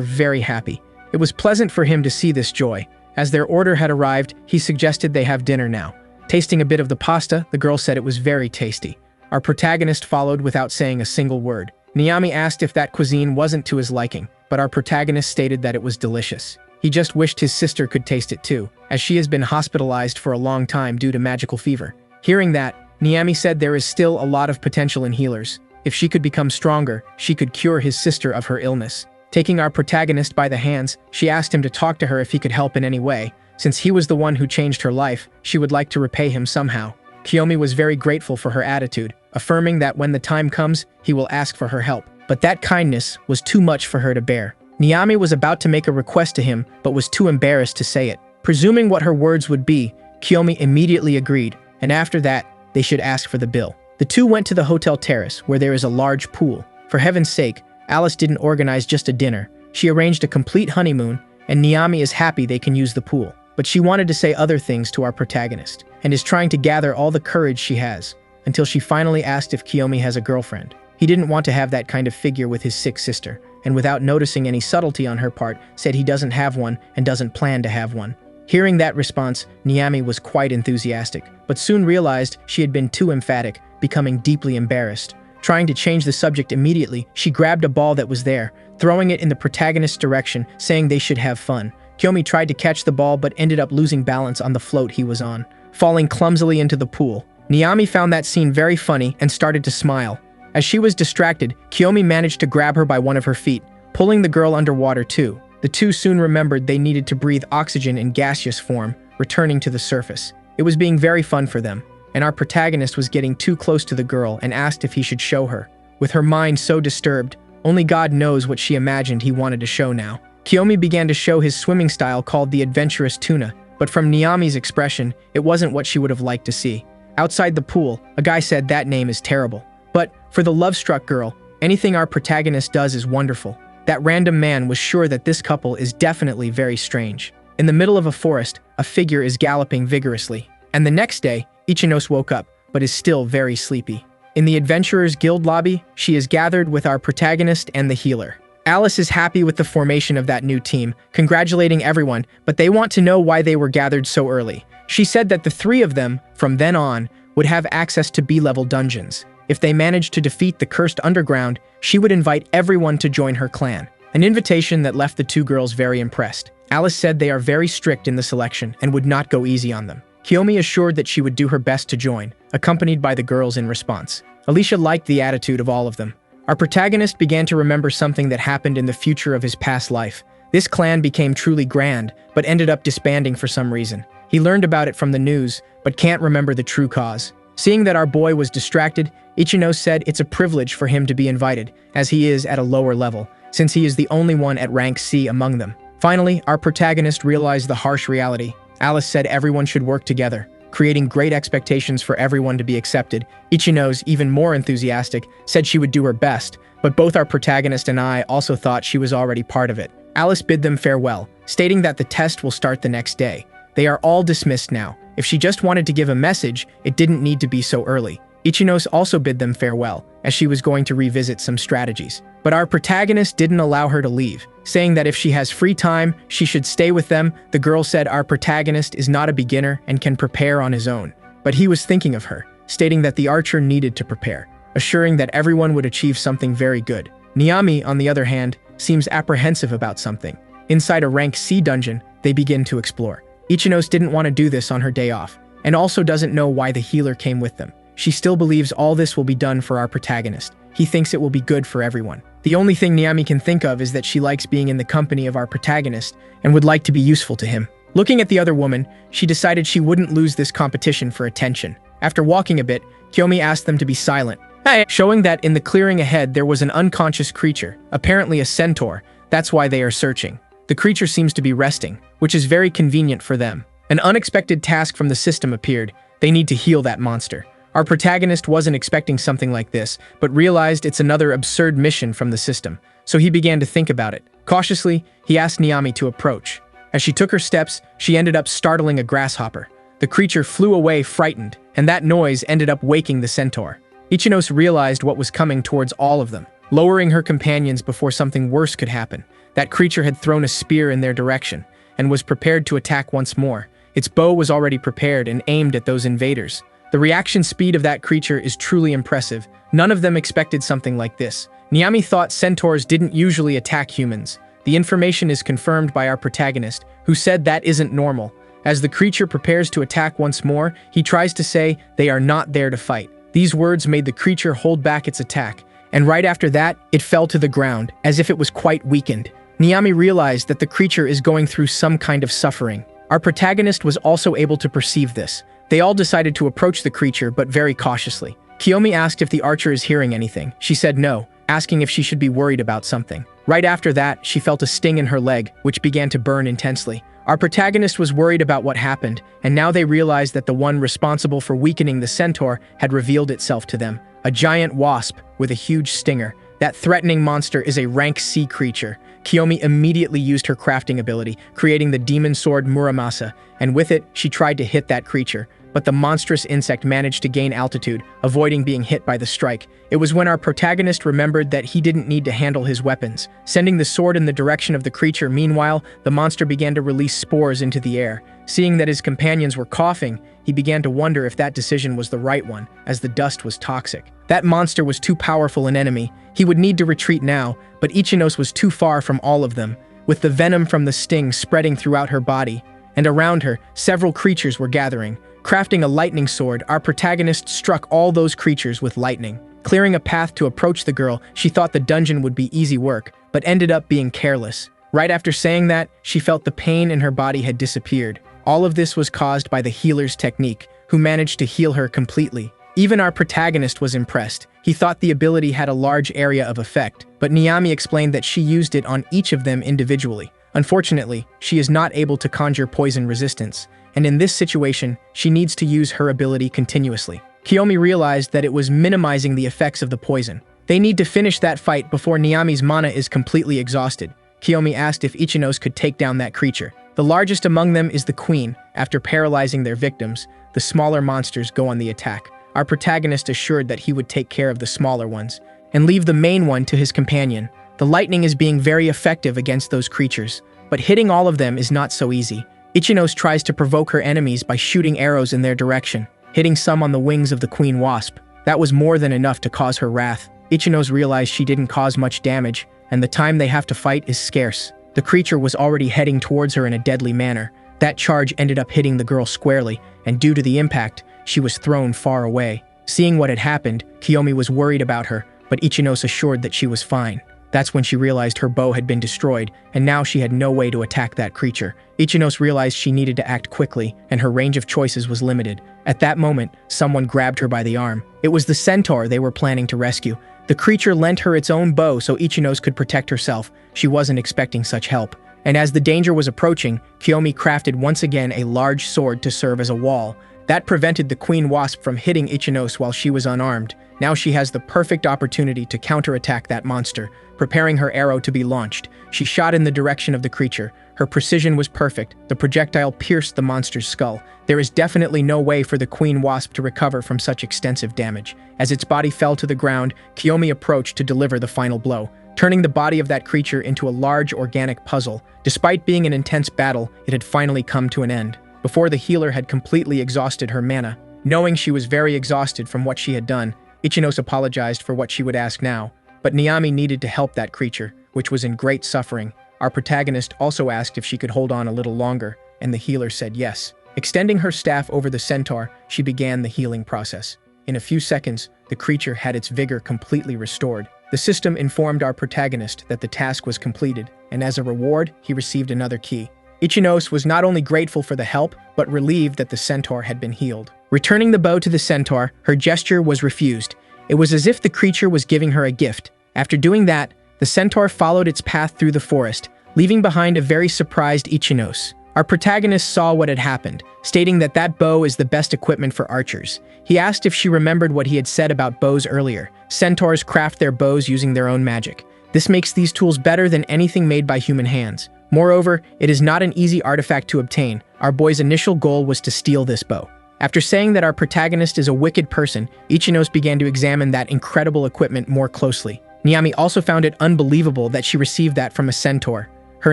very happy. It was pleasant for him to see this joy. As their order had arrived, he suggested they have dinner now. Tasting a bit of the pasta, the girl said it was very tasty. Our protagonist followed without saying a single word. Niami asked if that cuisine wasn't to his liking, but our protagonist stated that it was delicious. He just wished his sister could taste it too, as she has been hospitalized for a long time due to magical fever. Hearing that, Niami said there is still a lot of potential in healers. If she could become stronger, she could cure his sister of her illness. Taking our protagonist by the hands, she asked him to talk to her if he could help in any way. Since he was the one who changed her life, she would like to repay him somehow. Kiyomi was very grateful for her attitude, affirming that when the time comes, he will ask for her help. But that kindness was too much for her to bear. Niami was about to make a request to him, but was too embarrassed to say it. Presuming what her words would be, Kiyomi immediately agreed, and after that, they should ask for the bill. The two went to the hotel terrace, where there is a large pool. For heaven's sake, Alice didn't organize just a dinner. She arranged a complete honeymoon, and Niami is happy they can use the pool. But she wanted to say other things to our protagonist, and is trying to gather all the courage she has, until she finally asked if Kiyomi has a girlfriend. He didn't want to have that kind of figure with his sick sister, and without noticing any subtlety on her part, said he doesn't have one and doesn't plan to have one. Hearing that response, Niami was quite enthusiastic, but soon realized she had been too emphatic, becoming deeply embarrassed. Trying to change the subject immediately, she grabbed a ball that was there, throwing it in the protagonist's direction, saying they should have fun. Kiyomi tried to catch the ball but ended up losing balance on the float he was on, falling clumsily into the pool. Niami found that scene very funny and started to smile. As she was distracted, Kiyomi managed to grab her by one of her feet, pulling the girl underwater too. The two soon remembered they needed to breathe oxygen in gaseous form, returning to the surface. It was being very fun for them, and our protagonist was getting too close to the girl and asked if he should show her. With her mind so disturbed, only God knows what she imagined he wanted to show now. Kiyomi began to show his swimming style called the adventurous tuna, but from Niami's expression, it wasn't what she would have liked to see. Outside the pool, a guy said that name is terrible. But for the love-struck girl, anything our protagonist does is wonderful. That random man was sure that this couple is definitely very strange. In the middle of a forest, a figure is galloping vigorously. And the next day, Ichinos woke up, but is still very sleepy. In the Adventurers Guild lobby, she is gathered with our protagonist and the healer. Alice is happy with the formation of that new team, congratulating everyone, but they want to know why they were gathered so early. She said that the three of them, from then on, would have access to B-level dungeons. If they managed to defeat the cursed underground, she would invite everyone to join her clan. An invitation that left the two girls very impressed. Alice said they are very strict in the selection and would not go easy on them. Kiyomi assured that she would do her best to join, accompanied by the girls in response. Alicia liked the attitude of all of them. Our protagonist began to remember something that happened in the future of his past life. This clan became truly grand, but ended up disbanding for some reason. He learned about it from the news, but can't remember the true cause. Seeing that our boy was distracted, Ichino said it's a privilege for him to be invited, as he is at a lower level, since he is the only one at rank C among them. Finally, our protagonist realized the harsh reality. Alice said everyone should work together, creating great expectations for everyone to be accepted. Ichino's, even more enthusiastic, said she would do her best, but both our protagonist and I also thought she was already part of it. Alice bid them farewell, stating that the test will start the next day. They are all dismissed now. If she just wanted to give a message, it didn't need to be so early. Ichinos also bid them farewell, as she was going to revisit some strategies. But our protagonist didn't allow her to leave, saying that if she has free time, she should stay with them. The girl said our protagonist is not a beginner and can prepare on his own. But he was thinking of her, stating that the archer needed to prepare, assuring that everyone would achieve something very good. Niami, on the other hand, seems apprehensive about something. Inside a rank C dungeon, they begin to explore. Ichinos didn't want to do this on her day off, and also doesn't know why the healer came with them. She still believes all this will be done for our protagonist. He thinks it will be good for everyone. The only thing Niami can think of is that she likes being in the company of our protagonist and would like to be useful to him. Looking at the other woman, she decided she wouldn't lose this competition for attention. After walking a bit, Kiyomi asked them to be silent, showing that in the clearing ahead there was an unconscious creature, apparently a centaur. That's why they are searching. The creature seems to be resting, which is very convenient for them. An unexpected task from the system appeared. They need to heal that monster. Our protagonist wasn't expecting something like this, but realized it's another absurd mission from the system, so he began to think about it. Cautiously, he asked Niami to approach. As she took her steps, she ended up startling a grasshopper. The creature flew away frightened, and that noise ended up waking the centaur. Ichinos realized what was coming towards all of them, lowering her companions before something worse could happen. That creature had thrown a spear in their direction, and was prepared to attack once more. Its bow was already prepared and aimed at those invaders. The reaction speed of that creature is truly impressive. None of them expected something like this. Niami thought centaurs didn't usually attack humans. The information is confirmed by our protagonist, who said that isn't normal. As the creature prepares to attack once more, he tries to say they are not there to fight. These words made the creature hold back its attack, and right after that, it fell to the ground, as if it was quite weakened. Niami realized that the creature is going through some kind of suffering. Our protagonist was also able to perceive this. They all decided to approach the creature, but very cautiously. Kiyomi asked if the archer is hearing anything. She said no, asking if she should be worried about something. Right after that, she felt a sting in her leg, which began to burn intensely. Our protagonist was worried about what happened, and now they realized that the one responsible for weakening the centaur had revealed itself to them. A giant wasp with a huge stinger. That threatening monster is a rank C creature. Kiyomi immediately used her crafting ability, creating the demon sword Muramasa, and with it, she tried to hit that creature. But the monstrous insect managed to gain altitude, avoiding being hit by the strike. It was when our protagonist remembered that he didn't need to handle his weapons. Sending the sword in the direction of the creature, meanwhile, the monster began to release spores into the air. Seeing that his companions were coughing, he began to wonder if that decision was the right one, as the dust was toxic. That monster was too powerful an enemy. He would need to retreat now, but Ichinos was too far from all of them, with the venom from the sting spreading throughout her body. And around her, several creatures were gathering. Crafting a lightning sword, our protagonist struck all those creatures with lightning. Clearing a path to approach the girl, she thought the dungeon would be easy work, but ended up being careless. Right after saying that, she felt the pain in her body had disappeared. All of this was caused by the healer's technique, who managed to heal her completely. Even our protagonist was impressed. He thought the ability had a large area of effect, but Niami explained that she used it on each of them individually. Unfortunately, she is not able to conjure poison resistance, and in this situation, she needs to use her ability continuously. Kiyomi realized that it was minimizing the effects of the poison. They need to finish that fight before Niami's mana is completely exhausted. Kiyomi asked if Ichinos could take down that creature. The largest among them is the queen. After paralyzing their victims, the smaller monsters go on the attack. Our protagonist assured that he would take care of the smaller ones, and leave the main one to his companion. The lightning is being very effective against those creatures, but hitting all of them is not so easy. Ichinos tries to provoke her enemies by shooting arrows in their direction, hitting some on the wings of the queen wasp. That was more than enough to cause her wrath. Ichinos realized she didn't cause much damage, and the time they have to fight is scarce. The creature was already heading towards her in a deadly manner. That charge ended up hitting the girl squarely, and due to the impact, she was thrown far away. Seeing what had happened, Kiyomi was worried about her, but Ichinos assured that she was fine. That's when she realized her bow had been destroyed, and now she had no way to attack that creature. Ichinos realized she needed to act quickly, and her range of choices was limited. At that moment, someone grabbed her by the arm. It was the centaur they were planning to rescue. The creature lent her its own bow so Ichinos could protect herself. She wasn't expecting such help. And as the danger was approaching, Kiyomi crafted once again a large sword to serve as a wall. That prevented the queen wasp from hitting Ichinos while she was unarmed. Now she has the perfect opportunity to counterattack that monster. Preparing her arrow to be launched, she shot in the direction of the creature. Her precision was perfect. The projectile pierced the monster's skull. There is definitely no way for the queen wasp to recover from such extensive damage. As its body fell to the ground, Kiyomi approached to deliver the final blow, turning the body of that creature into a large organic puzzle. Despite being an intense battle, it had finally come to an end. Before the healer had completely exhausted her mana, knowing she was very exhausted from what she had done, Ichinos apologized for what she would ask now, but Niami needed to help that creature, which was in great suffering. Our protagonist also asked if she could hold on a little longer, and the healer said yes. Extending her staff over the centaur, she began the healing process. In a few seconds, the creature had its vigor completely restored. The system informed our protagonist that the task was completed, and as a reward, he received another key. Ichinos was not only grateful for the help, but relieved that the centaur had been healed. Returning the bow to the centaur, her gesture was refused. It was as if the creature was giving her a gift. After doing that, the centaur followed its path through the forest, leaving behind a very surprised Ichinos. Our protagonist saw what had happened, stating that that bow is the best equipment for archers. He asked if she remembered what he had said about bows earlier. Centaurs craft their bows using their own magic. This makes these tools better than anything made by human hands. Moreover, it is not an easy artifact to obtain. Our boy's initial goal was to steal this bow. After saying that our protagonist is a wicked person, Ichinos began to examine that incredible equipment more closely. Niami also found it unbelievable that she received that from a centaur. Her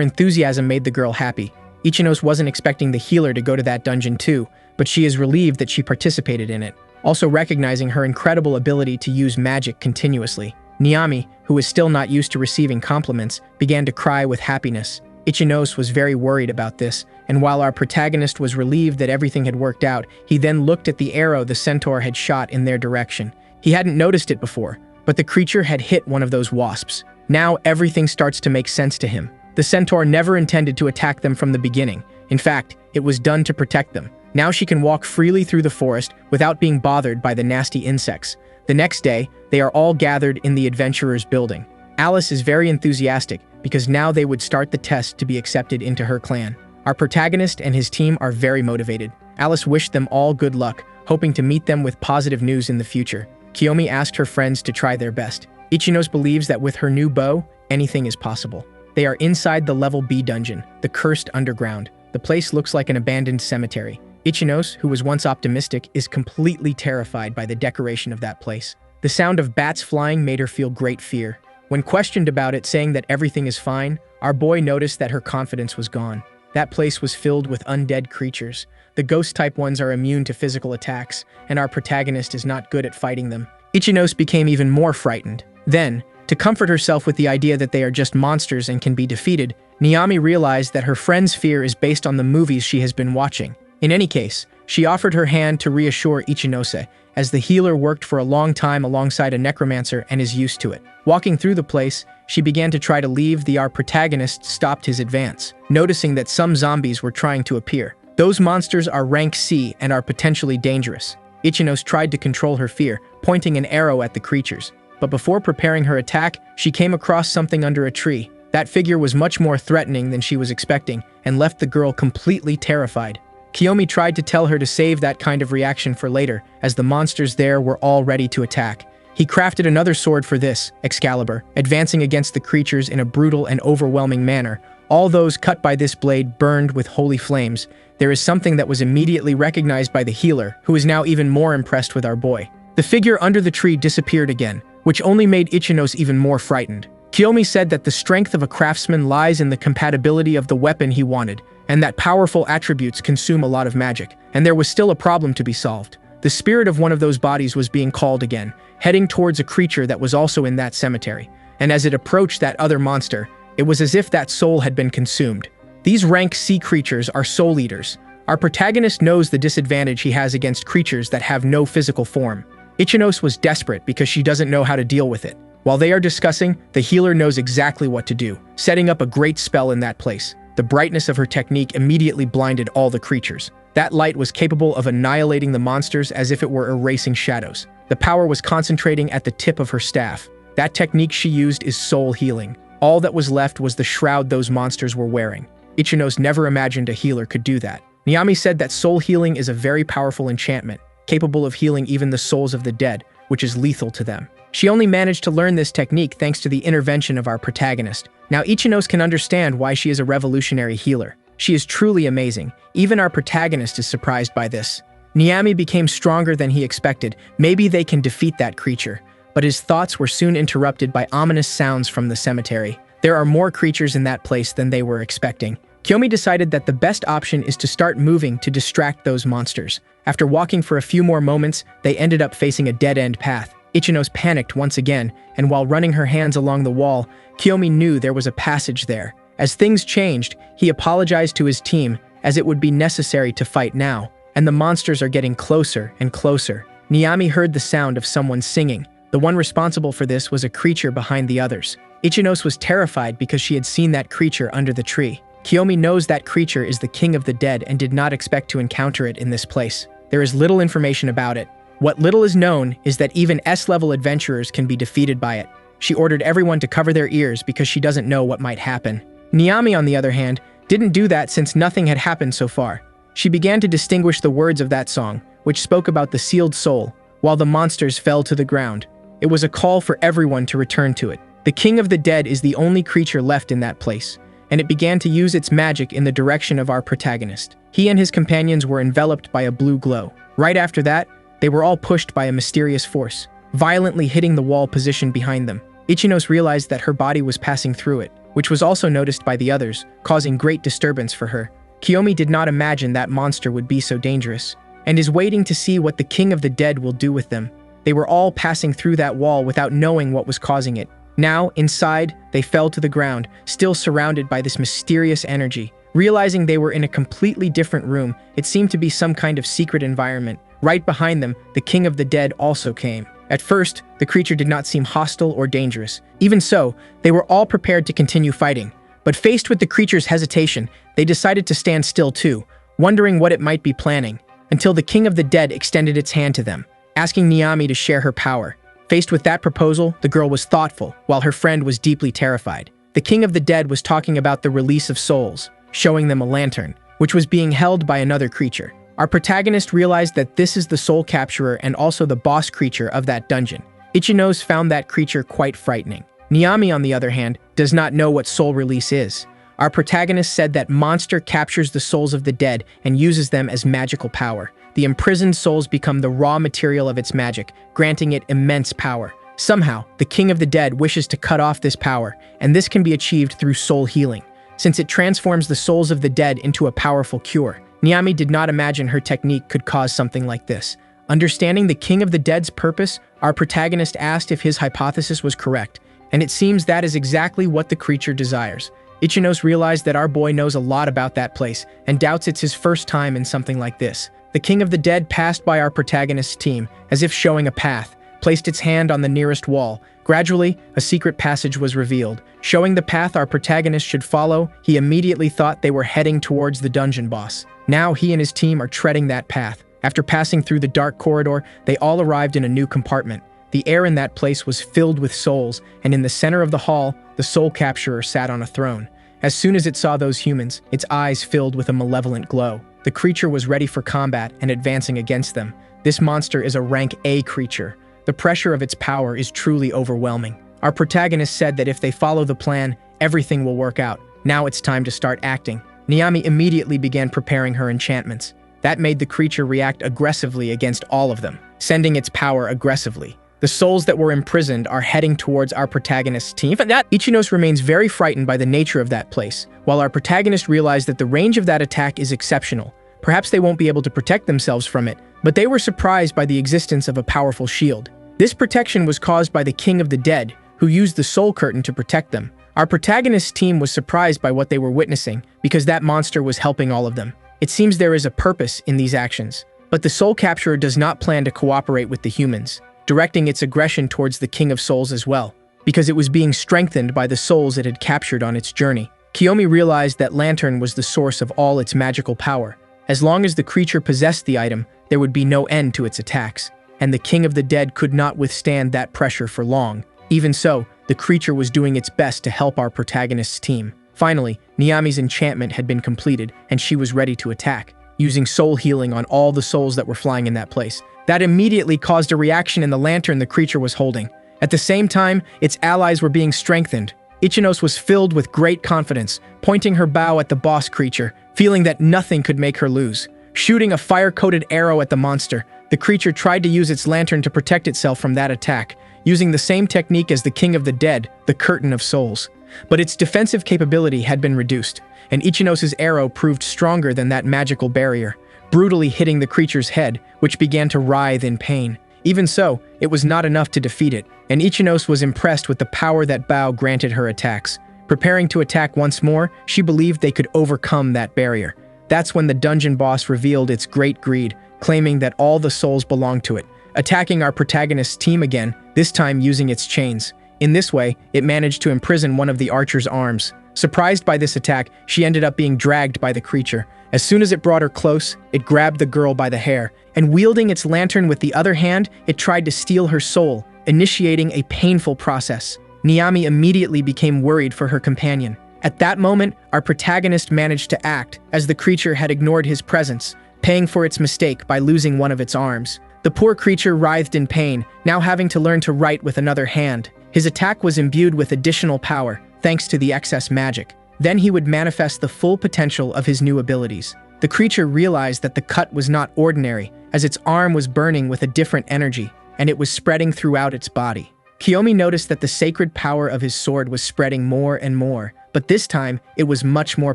enthusiasm made the girl happy. Ichinos wasn't expecting the healer to go to that dungeon too, but she is relieved that she participated in it, also recognizing her incredible ability to use magic continuously. Niami, who was still not used to receiving compliments, began to cry with happiness. Ichinos was very worried about this, and while our protagonist was relieved that everything had worked out, he then looked at the arrow the centaur had shot in their direction. He hadn't noticed it before, but the creature had hit one of those wasps. Now everything starts to make sense to him. The centaur never intended to attack them from the beginning. In fact, it was done to protect them. Now she can walk freely through the forest without being bothered by the nasty insects. The next day, they are all gathered in the adventurer's building. Alice is very enthusiastic because now they would start the test to be accepted into her clan. Our protagonist and his team are very motivated. Alice wished them all good luck, hoping to meet them with positive news in the future. Kiyomi asked her friends to try their best. Ichinos believes that with her new bow, anything is possible. They are inside the level B dungeon, the cursed underground. The place looks like an abandoned cemetery. Ichinos, who was once optimistic, is completely terrified by the decoration of that place. The sound of bats flying made her feel great fear. When questioned about it, saying that everything is fine, our boy noticed that her confidence was gone. That place was filled with undead creatures. The ghost-type ones are immune to physical attacks, and our protagonist is not good at fighting them. Ichinos became even more frightened. Then, to comfort herself with the idea that they are just monsters and can be defeated, Niami realized that her friend's fear is based on the movies she has been watching. In any case, she offered her hand to reassure Ichinose, as the healer worked for a long time alongside a necromancer and is used to it. Walking through the place, she began to try to leave. Our protagonist stopped his advance, noticing that some zombies were trying to appear. Those monsters are rank C and are potentially dangerous. Ichinos tried to control her fear, pointing an arrow at the creatures. But before preparing her attack, she came across something under a tree. That figure was much more threatening than she was expecting, and left the girl completely terrified. Kiyomi tried to tell her to save that kind of reaction for later, as the monsters there were all ready to attack. He crafted another sword for this, Excalibur, advancing against the creatures in a brutal and overwhelming manner. All those cut by this blade burned with holy flames. There is something that was immediately recognized by the healer, who is now even more impressed with our boy. The figure under the tree disappeared again, which only made Ichinos even more frightened. Kiyomi said that the strength of a craftsman lies in the compatibility of the weapon he wanted, and that powerful attributes consume a lot of magic, and there was still a problem to be solved. The spirit of one of those bodies was being called again, heading towards a creature that was also in that cemetery, and as it approached that other monster, it was as if that soul had been consumed. These rank C creatures are soul eaters. Our protagonist knows the disadvantage he has against creatures that have no physical form. Ichinos was desperate because she doesn't know how to deal with it. While they are discussing, the healer knows exactly what to do, setting up a great spell in that place. The brightness of her technique immediately blinded all the creatures. That light was capable of annihilating the monsters as if it were erasing shadows. The power was concentrating at the tip of her staff. That technique she used is soul healing. All that was left was the shroud those monsters were wearing. Ichinos never imagined a healer could do that. Niami said that soul healing is a very powerful enchantment, capable of healing even the souls of the dead, which is lethal to them. She only managed to learn this technique thanks to the intervention of our protagonist. Now Ichinos can understand why she is a revolutionary healer. She is truly amazing. Even our protagonist is surprised by this. Niami became stronger than he expected. Maybe they can defeat that creature. But his thoughts were soon interrupted by ominous sounds from the cemetery. There are more creatures in that place than they were expecting. Kiyomi decided that the best option is to start moving to distract those monsters. After walking for a few more moments, they ended up facing a dead-end path. Ichinos panicked once again, and while running her hands along the wall, Kiyomi knew there was a passage there. As things changed, he apologized to his team, as it would be necessary to fight now, and the monsters are getting closer and closer. Niami heard the sound of someone singing. The one responsible for this was a creature behind the others. Ichinos was terrified because she had seen that creature under the tree. Kiyomi knows that creature is the king of the dead and did not expect to encounter it in this place. There is little information about it. What little is known is that even S-level adventurers can be defeated by it. She ordered everyone to cover their ears because she doesn't know what might happen. Niami, on the other hand, didn't do that since nothing had happened so far. She began to distinguish the words of that song, which spoke about the sealed soul, while the monsters fell to the ground. It was a call for everyone to return to it. The king of the dead is the only creature left in that place, and it began to use its magic in the direction of our protagonist. He and his companions were enveloped by a blue glow. Right after that, they were all pushed by a mysterious force, violently hitting the wall positioned behind them. Ichinos realized that her body was passing through it, which was also noticed by the others, causing great disturbance for her. Kiyomi did not imagine that monster would be so dangerous, and is waiting to see what the king of the dead will do with them. They were all passing through that wall without knowing what was causing it. Now, inside, they fell to the ground, still surrounded by this mysterious energy. Realizing they were in a completely different room, it seemed to be some kind of secret environment. Right behind them, the king of the dead also came. At first, the creature did not seem hostile or dangerous. Even so, they were all prepared to continue fighting. But faced with the creature's hesitation, they decided to stand still too, wondering what it might be planning, until the king of the dead extended its hand to them, asking Niami to share her power. Faced with that proposal, the girl was thoughtful, while her friend was deeply terrified. The king of the dead was talking about the release of souls, showing them a lantern, which was being held by another creature. Our protagonist realized that this is the soul capturer and also the boss creature of that dungeon. Ichinos found that creature quite frightening. Niami, on the other hand, does not know what soul release is. Our protagonist said that monster captures the souls of the dead and uses them as magical power. The imprisoned souls become the raw material of its magic, granting it immense power. Somehow, the king of the dead wishes to cut off this power, and this can be achieved through soul healing, since it transforms the souls of the dead into a powerful cure. Niami did not imagine her technique could cause something like this. Understanding the king of the dead's purpose, our protagonist asked if his hypothesis was correct, and it seems that is exactly what the creature desires. Ichinos realized that our boy knows a lot about that place, and doubts it's his first time in something like this. The king of the dead passed by our protagonist's team, as if showing a path, placed its hand on the nearest wall. Gradually, a secret passage was revealed. Showing the path our protagonist should follow, he immediately thought they were heading towards the dungeon boss. Now he and his team are treading that path. After passing through the dark corridor, they all arrived in a new compartment. The air in that place was filled with souls, and in the center of the hall, the soul capturer sat on a throne. As soon as it saw those humans, its eyes filled with a malevolent glow. The creature was ready for combat and advancing against them. This monster is a rank A creature. The pressure of its power is truly overwhelming. Our protagonist said that if they follow the plan, everything will work out. Now it's time to start acting. Niami immediately began preparing her enchantments. That made the creature react aggressively against all of them, sending its power aggressively. The souls that were imprisoned are heading towards our protagonist's team. Ichinos remains very frightened by the nature of that place, while our protagonist realized that the range of that attack is exceptional. Perhaps they won't be able to protect themselves from it, but they were surprised by the existence of a powerful shield. This protection was caused by the king of the dead, who used the soul curtain to protect them. Our protagonist's team was surprised by what they were witnessing, because that monster was helping all of them. It seems there is a purpose in these actions, but the soul capturer does not plan to cooperate with the humans, directing its aggression towards the king of souls as well, because it was being strengthened by the souls it had captured on its journey. Kiyomi realized that lantern was the source of all its magical power. As long as the creature possessed the item, there would be no end to its attacks, and the king of the dead could not withstand that pressure for long. Even so, the creature was doing its best to help our protagonist's team. Finally, Niami's enchantment had been completed, and she was ready to attack, using soul healing on all the souls that were flying in that place. That immediately caused a reaction in the lantern the creature was holding. At the same time, its allies were being strengthened. Ichinos was filled with great confidence, pointing her bow at the boss creature, feeling that nothing could make her lose. Shooting a fire-coated arrow at the monster, the creature tried to use its lantern to protect itself from that attack, using the same technique as the king of the dead, the curtain of souls. But its defensive capability had been reduced, and Ichinos' arrow proved stronger than that magical barrier, brutally hitting the creature's head, which began to writhe in pain. Even so, it was not enough to defeat it, and Ichinos was impressed with the power that bow granted her attacks. Preparing to attack once more, she believed they could overcome that barrier. That's when the dungeon boss revealed its great greed, claiming that all the souls belonged to it. attacking our protagonist's team again, this time using its chains. In this way, it managed to imprison one of the archer's arms. Surprised by this attack, she ended up being dragged by the creature. As soon as it brought her close, it grabbed the girl by the hair, and wielding its lantern with the other hand, it tried to steal her soul, initiating a painful process. Niami immediately became worried for her companion. At that moment, our protagonist managed to act, as the creature had ignored his presence, paying for its mistake by losing one of its arms. The poor creature writhed in pain, now having to learn to write with another hand. His attack was imbued with additional power, thanks to the excess magic. Then he would manifest the full potential of his new abilities. The creature realized that the cut was not ordinary, as its arm was burning with a different energy, and it was spreading throughout its body. Kiyomi noticed that the sacred power of his sword was spreading more and more, but this time, it was much more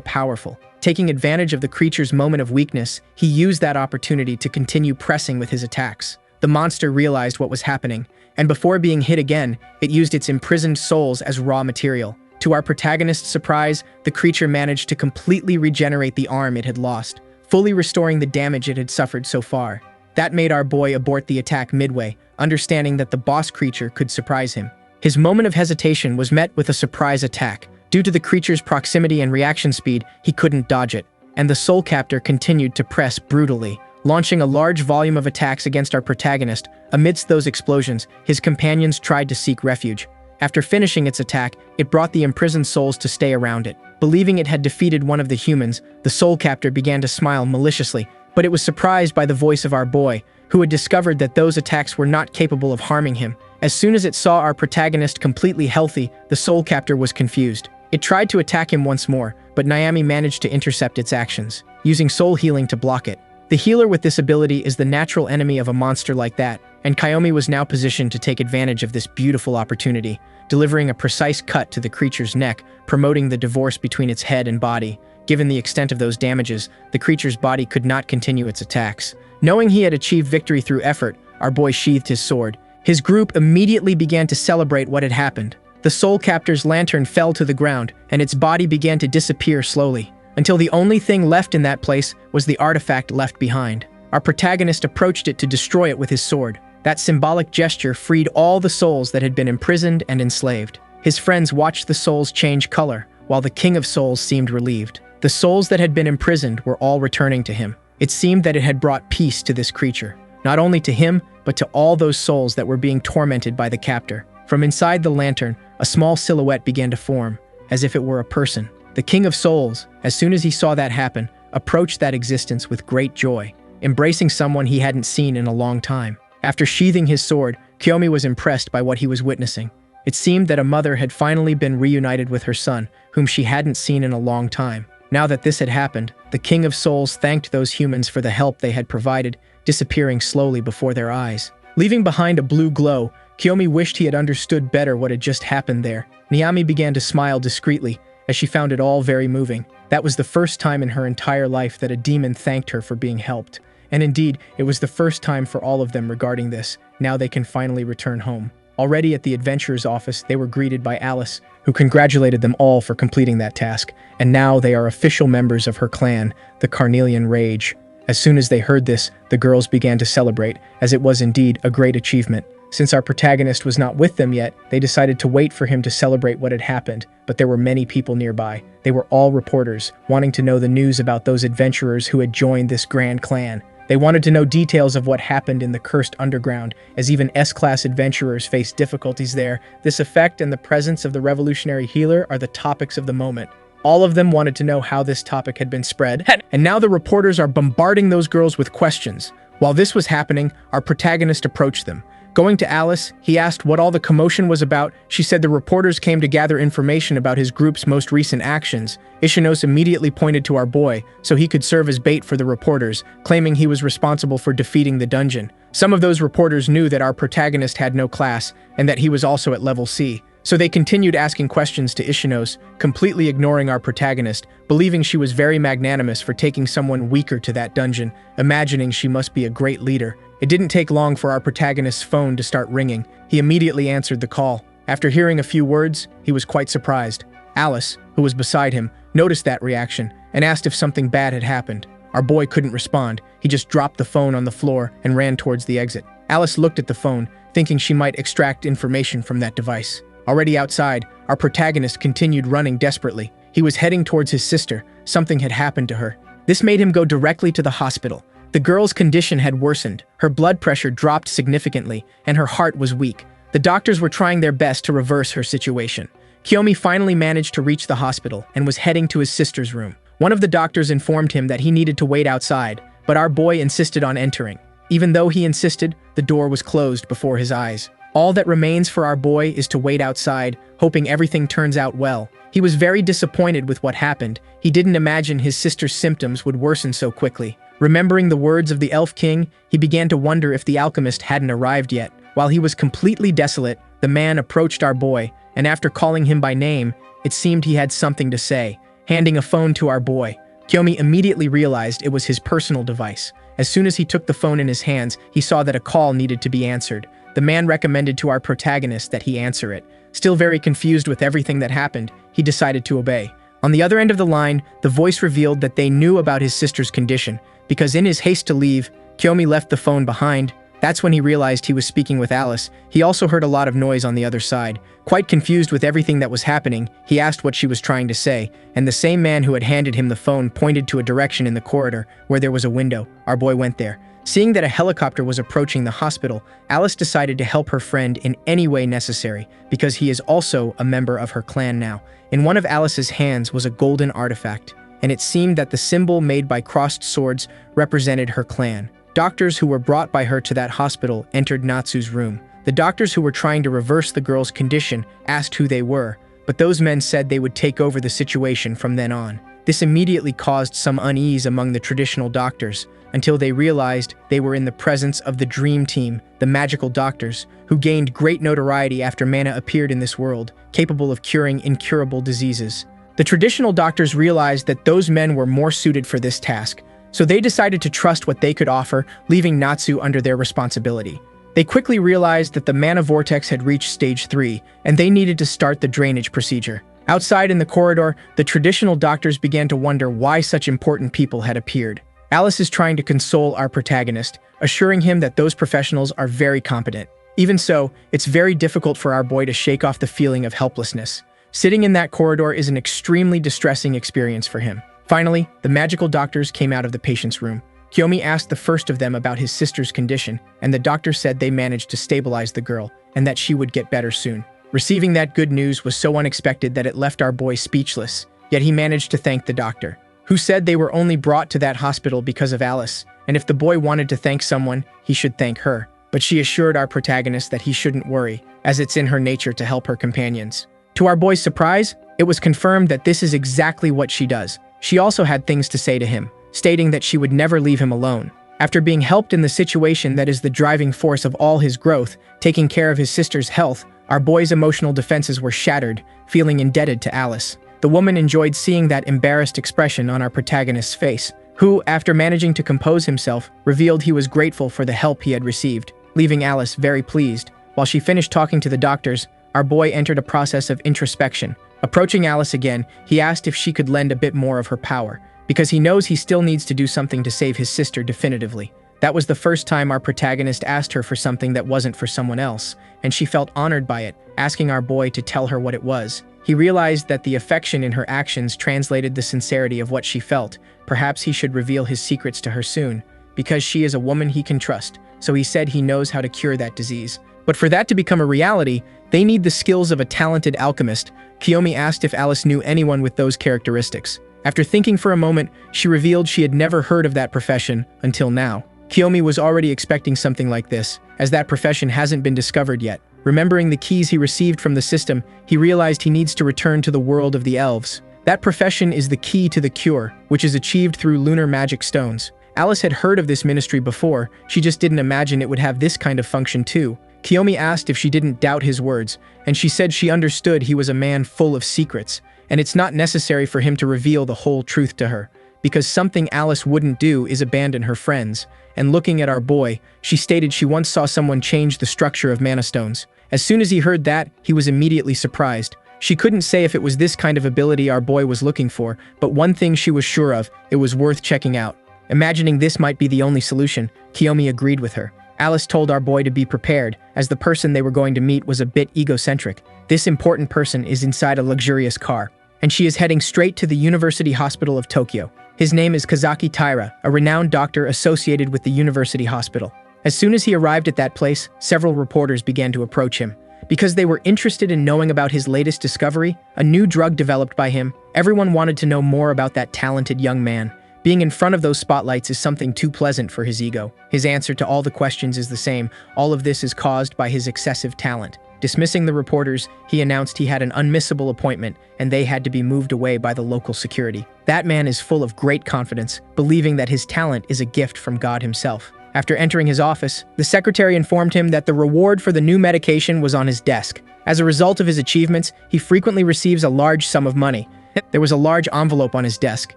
powerful. Taking advantage of the creature's moment of weakness, he used that opportunity to continue pressing with his attacks. The monster realized what was happening, and before being hit again, it used its imprisoned souls as raw material. To our protagonist's surprise, the creature managed to completely regenerate the arm it had lost, fully restoring the damage it had suffered so far. That made our boy abort the attack midway, understanding that the boss creature could surprise him. His moment of hesitation was met with a surprise attack. Due to the creature's proximity and reaction speed, he couldn't dodge it, and the soul captor continued to press brutally, launching a large volume of attacks against our protagonist. Amidst those explosions, his companions tried to seek refuge. After finishing its attack, it brought the imprisoned souls to stay around it. Believing it had defeated one of the humans, the soul captor began to smile maliciously, but it was surprised by the voice of our boy, who had discovered that those attacks were not capable of harming him. As soon as it saw our protagonist completely healthy, the soul captor was confused. It tried to attack him once more, but Niami managed to intercept its actions, using soul healing to block it. The healer with this ability is the natural enemy of a monster like that, and Kiyomi was now positioned to take advantage of this beautiful opportunity, delivering a precise cut to the creature's neck, promoting the divorce between its head and body. Given the extent of those damages, the creature's body could not continue its attacks. Knowing he had achieved victory through effort, our boy sheathed his sword. His group immediately began to celebrate what had happened. The soul captor's lantern fell to the ground, and its body began to disappear slowly, until the only thing left in that place was the artifact left behind. Our protagonist approached it to destroy it with his sword. That symbolic gesture freed all the souls that had been imprisoned and enslaved. His friends watched the souls change color, while the King of Souls seemed relieved. The souls that had been imprisoned were all returning to him. It seemed that it had brought peace to this creature, not only to him, but to all those souls that were being tormented by the captor. From inside the lantern, a small silhouette began to form, as if it were a person. The King of Souls, as soon as he saw that happen, approached that existence with great joy, embracing someone he hadn't seen in a long time. After sheathing his sword, Kiyomi was impressed by what he was witnessing. It seemed that a mother had finally been reunited with her son, whom she hadn't seen in a long time. Now that this had happened, the King of Souls thanked those humans for the help they had provided, disappearing slowly before their eyes. Leaving behind a blue glow, Kiyomi wished he had understood better what had just happened there. Niami began to smile discreetly, as she found it all very moving. That was the first time in her entire life that a demon thanked her for being helped. And indeed, it was the first time for all of them regarding this. Now they can finally return home. Already at the adventurer's office, they were greeted by Alice, who congratulated them all for completing that task. And now they are official members of her clan, the Carnelian Rage. As soon as they heard this, the girls began to celebrate, as it was indeed a great achievement. Since our protagonist was not with them yet, they decided to wait for him to celebrate what had happened, but there were many people nearby. They were all reporters, wanting to know the news about those adventurers who had joined this grand clan. They wanted to know details of what happened in the cursed underground, as even S-class adventurers faced difficulties there. This effect and the presence of the revolutionary healer are the topics of the moment. All of them wanted to know how this topic had been spread, and now the reporters are bombarding those girls with questions. While this was happening, our protagonist approached them. Going to Alice, he asked what all the commotion was about. She said the reporters came to gather information about his group's most recent actions. Ishinos immediately pointed to our boy, so he could serve as bait for the reporters, claiming he was responsible for defeating the dungeon. Some of those reporters knew that our protagonist had no class, and that he was also at level C. So they continued asking questions to Ishinos, completely ignoring our protagonist, believing she was very magnanimous for taking someone weaker to that dungeon, imagining she must be a great leader. It didn't take long for our protagonist's phone to start ringing. He immediately answered the call. After hearing a few words, he was quite surprised. Alice, who was beside him, noticed that reaction and asked if something bad had happened. Our boy couldn't respond. He just dropped the phone on the floor and ran towards the exit. Alice looked at the phone, thinking she might extract information from that device. Already outside, our protagonist continued running desperately. He was heading towards his sister. Something had happened to her. This made him go directly to the hospital. The girl's condition had worsened. Her blood pressure dropped significantly, and her heart was weak. The doctors were trying their best to reverse her situation. Kiyomi finally managed to reach the hospital and was heading to his sister's room. One of the doctors informed him that he needed to wait outside, but our boy insisted on entering. Even though he insisted, the door was closed before his eyes. All that remains for our boy is to wait outside, hoping everything turns out well. He was very disappointed with what happened. He didn't imagine his sister's symptoms would worsen so quickly. Remembering the words of the Elf King, he began to wonder if the alchemist hadn't arrived yet. While he was completely desolate, the man approached our boy, and after calling him by name, it seemed he had something to say. Handing a phone to our boy, Kiyomi immediately realized it was his personal device. As soon as he took the phone in his hands, he saw that a call needed to be answered. The man recommended to our protagonist that he answer it. Still very confused with everything that happened, he decided to obey. On the other end of the line, the voice revealed that they knew about his sister's condition, because in his haste to leave, Kiyomi left the phone behind. That's when he realized he was speaking with Alice. He also heard a lot of noise on the other side. Quite confused with everything that was happening, he asked what she was trying to say, and the same man who had handed him the phone pointed to a direction in the corridor where there was a window. Our boy went there. Seeing that a helicopter was approaching the hospital, Alice decided to help her friend in any way necessary, because he is also a member of her clan now. In one of Alice's hands was a golden artifact, and it seemed that the symbol made by crossed swords represented her clan. Doctors who were brought by her to that hospital entered Natsu's room. The doctors who were trying to reverse the girl's condition asked who they were, but those men said they would take over the situation from then on. This immediately caused some unease among the traditional doctors, until they realized they were in the presence of the Dream Team, the magical doctors, who gained great notoriety after mana appeared in this world, capable of curing incurable diseases. The traditional doctors realized that those men were more suited for this task, so they decided to trust what they could offer, leaving Natsu under their responsibility. They quickly realized that the mana vortex had reached stage 3, and they needed to start the drainage procedure. Outside in the corridor, the traditional doctors began to wonder why such important people had appeared. Alice is trying to console our protagonist, assuring him that those professionals are very competent. Even so, it's very difficult for our boy to shake off the feeling of helplessness. Sitting in that corridor is an extremely distressing experience for him. Finally, the magical doctors came out of the patient's room. Kiyomi asked the first of them about his sister's condition, and the doctor said they managed to stabilize the girl, and that she would get better soon. Receiving that good news was so unexpected that it left our boy speechless, yet he managed to thank the doctor, who said they were only brought to that hospital because of Alice, and if the boy wanted to thank someone, he should thank her. But she assured our protagonist that he shouldn't worry, as it's in her nature to help her companions. To our boy's surprise, it was confirmed that this is exactly what she does. She also had things to say to him, stating that she would never leave him alone. After being helped in the situation that is the driving force of all his growth, taking care of his sister's health, our boy's emotional defenses were shattered, feeling indebted to Alice. The woman enjoyed seeing that embarrassed expression on our protagonist's face, who, after managing to compose himself, revealed he was grateful for the help he had received, leaving Alice very pleased. While she finished talking to the doctors, our boy entered a process of introspection. Approaching Alice again, he asked if she could lend a bit more of her power, because he knows he still needs to do something to save his sister definitively. That was the first time our protagonist asked her for something that wasn't for someone else, and she felt honored by it, asking our boy to tell her what it was. He realized that the affection in her actions translated the sincerity of what she felt. Perhaps he should reveal his secrets to her soon, because she is a woman he can trust, so he said he knows how to cure that disease. But for that to become a reality, they need the skills of a talented alchemist. Kiyomi asked if Alice knew anyone with those characteristics. After thinking for a moment, she revealed she had never heard of that profession until now. Kiyomi was already expecting something like this, as that profession hasn't been discovered yet. Remembering the keys he received from the system, he realized he needs to return to the world of the elves. That profession is the key to the cure, which is achieved through lunar magic stones. Alice had heard of this ministry before, she just didn't imagine it would have this kind of function too. Kiyomi asked if she didn't doubt his words, and she said she understood he was a man full of secrets, and it's not necessary for him to reveal the whole truth to her, because something Alice wouldn't do is abandon her friends. And looking at our boy, she stated she once saw someone change the structure of mana stones. As soon as he heard that, he was immediately surprised. She couldn't say if it was this kind of ability our boy was looking for, but one thing she was sure of, it was worth checking out. Imagining this might be the only solution, Kiyomi agreed with her. Alice told our boy to be prepared, as the person they were going to meet was a bit egocentric. This important person is inside a luxurious car, and she is heading straight to the University Hospital of Tokyo. His name is Kazaki Taira, a renowned doctor associated with the University Hospital. As soon as he arrived at that place, several reporters began to approach him. Because they were interested in knowing about his latest discovery, a new drug developed by him, everyone wanted to know more about that talented young man. Being in front of those spotlights is something too pleasant for his ego. His answer to all the questions is the same. All of this is caused by his excessive talent. Dismissing the reporters, he announced he had an unmissable appointment and they had to be moved away by the local security. That man is full of great confidence, believing that his talent is a gift from God himself. After entering his office, the secretary informed him that the reward for the new medication was on his desk. As a result of his achievements, he frequently receives a large sum of money. There was a large envelope on his desk,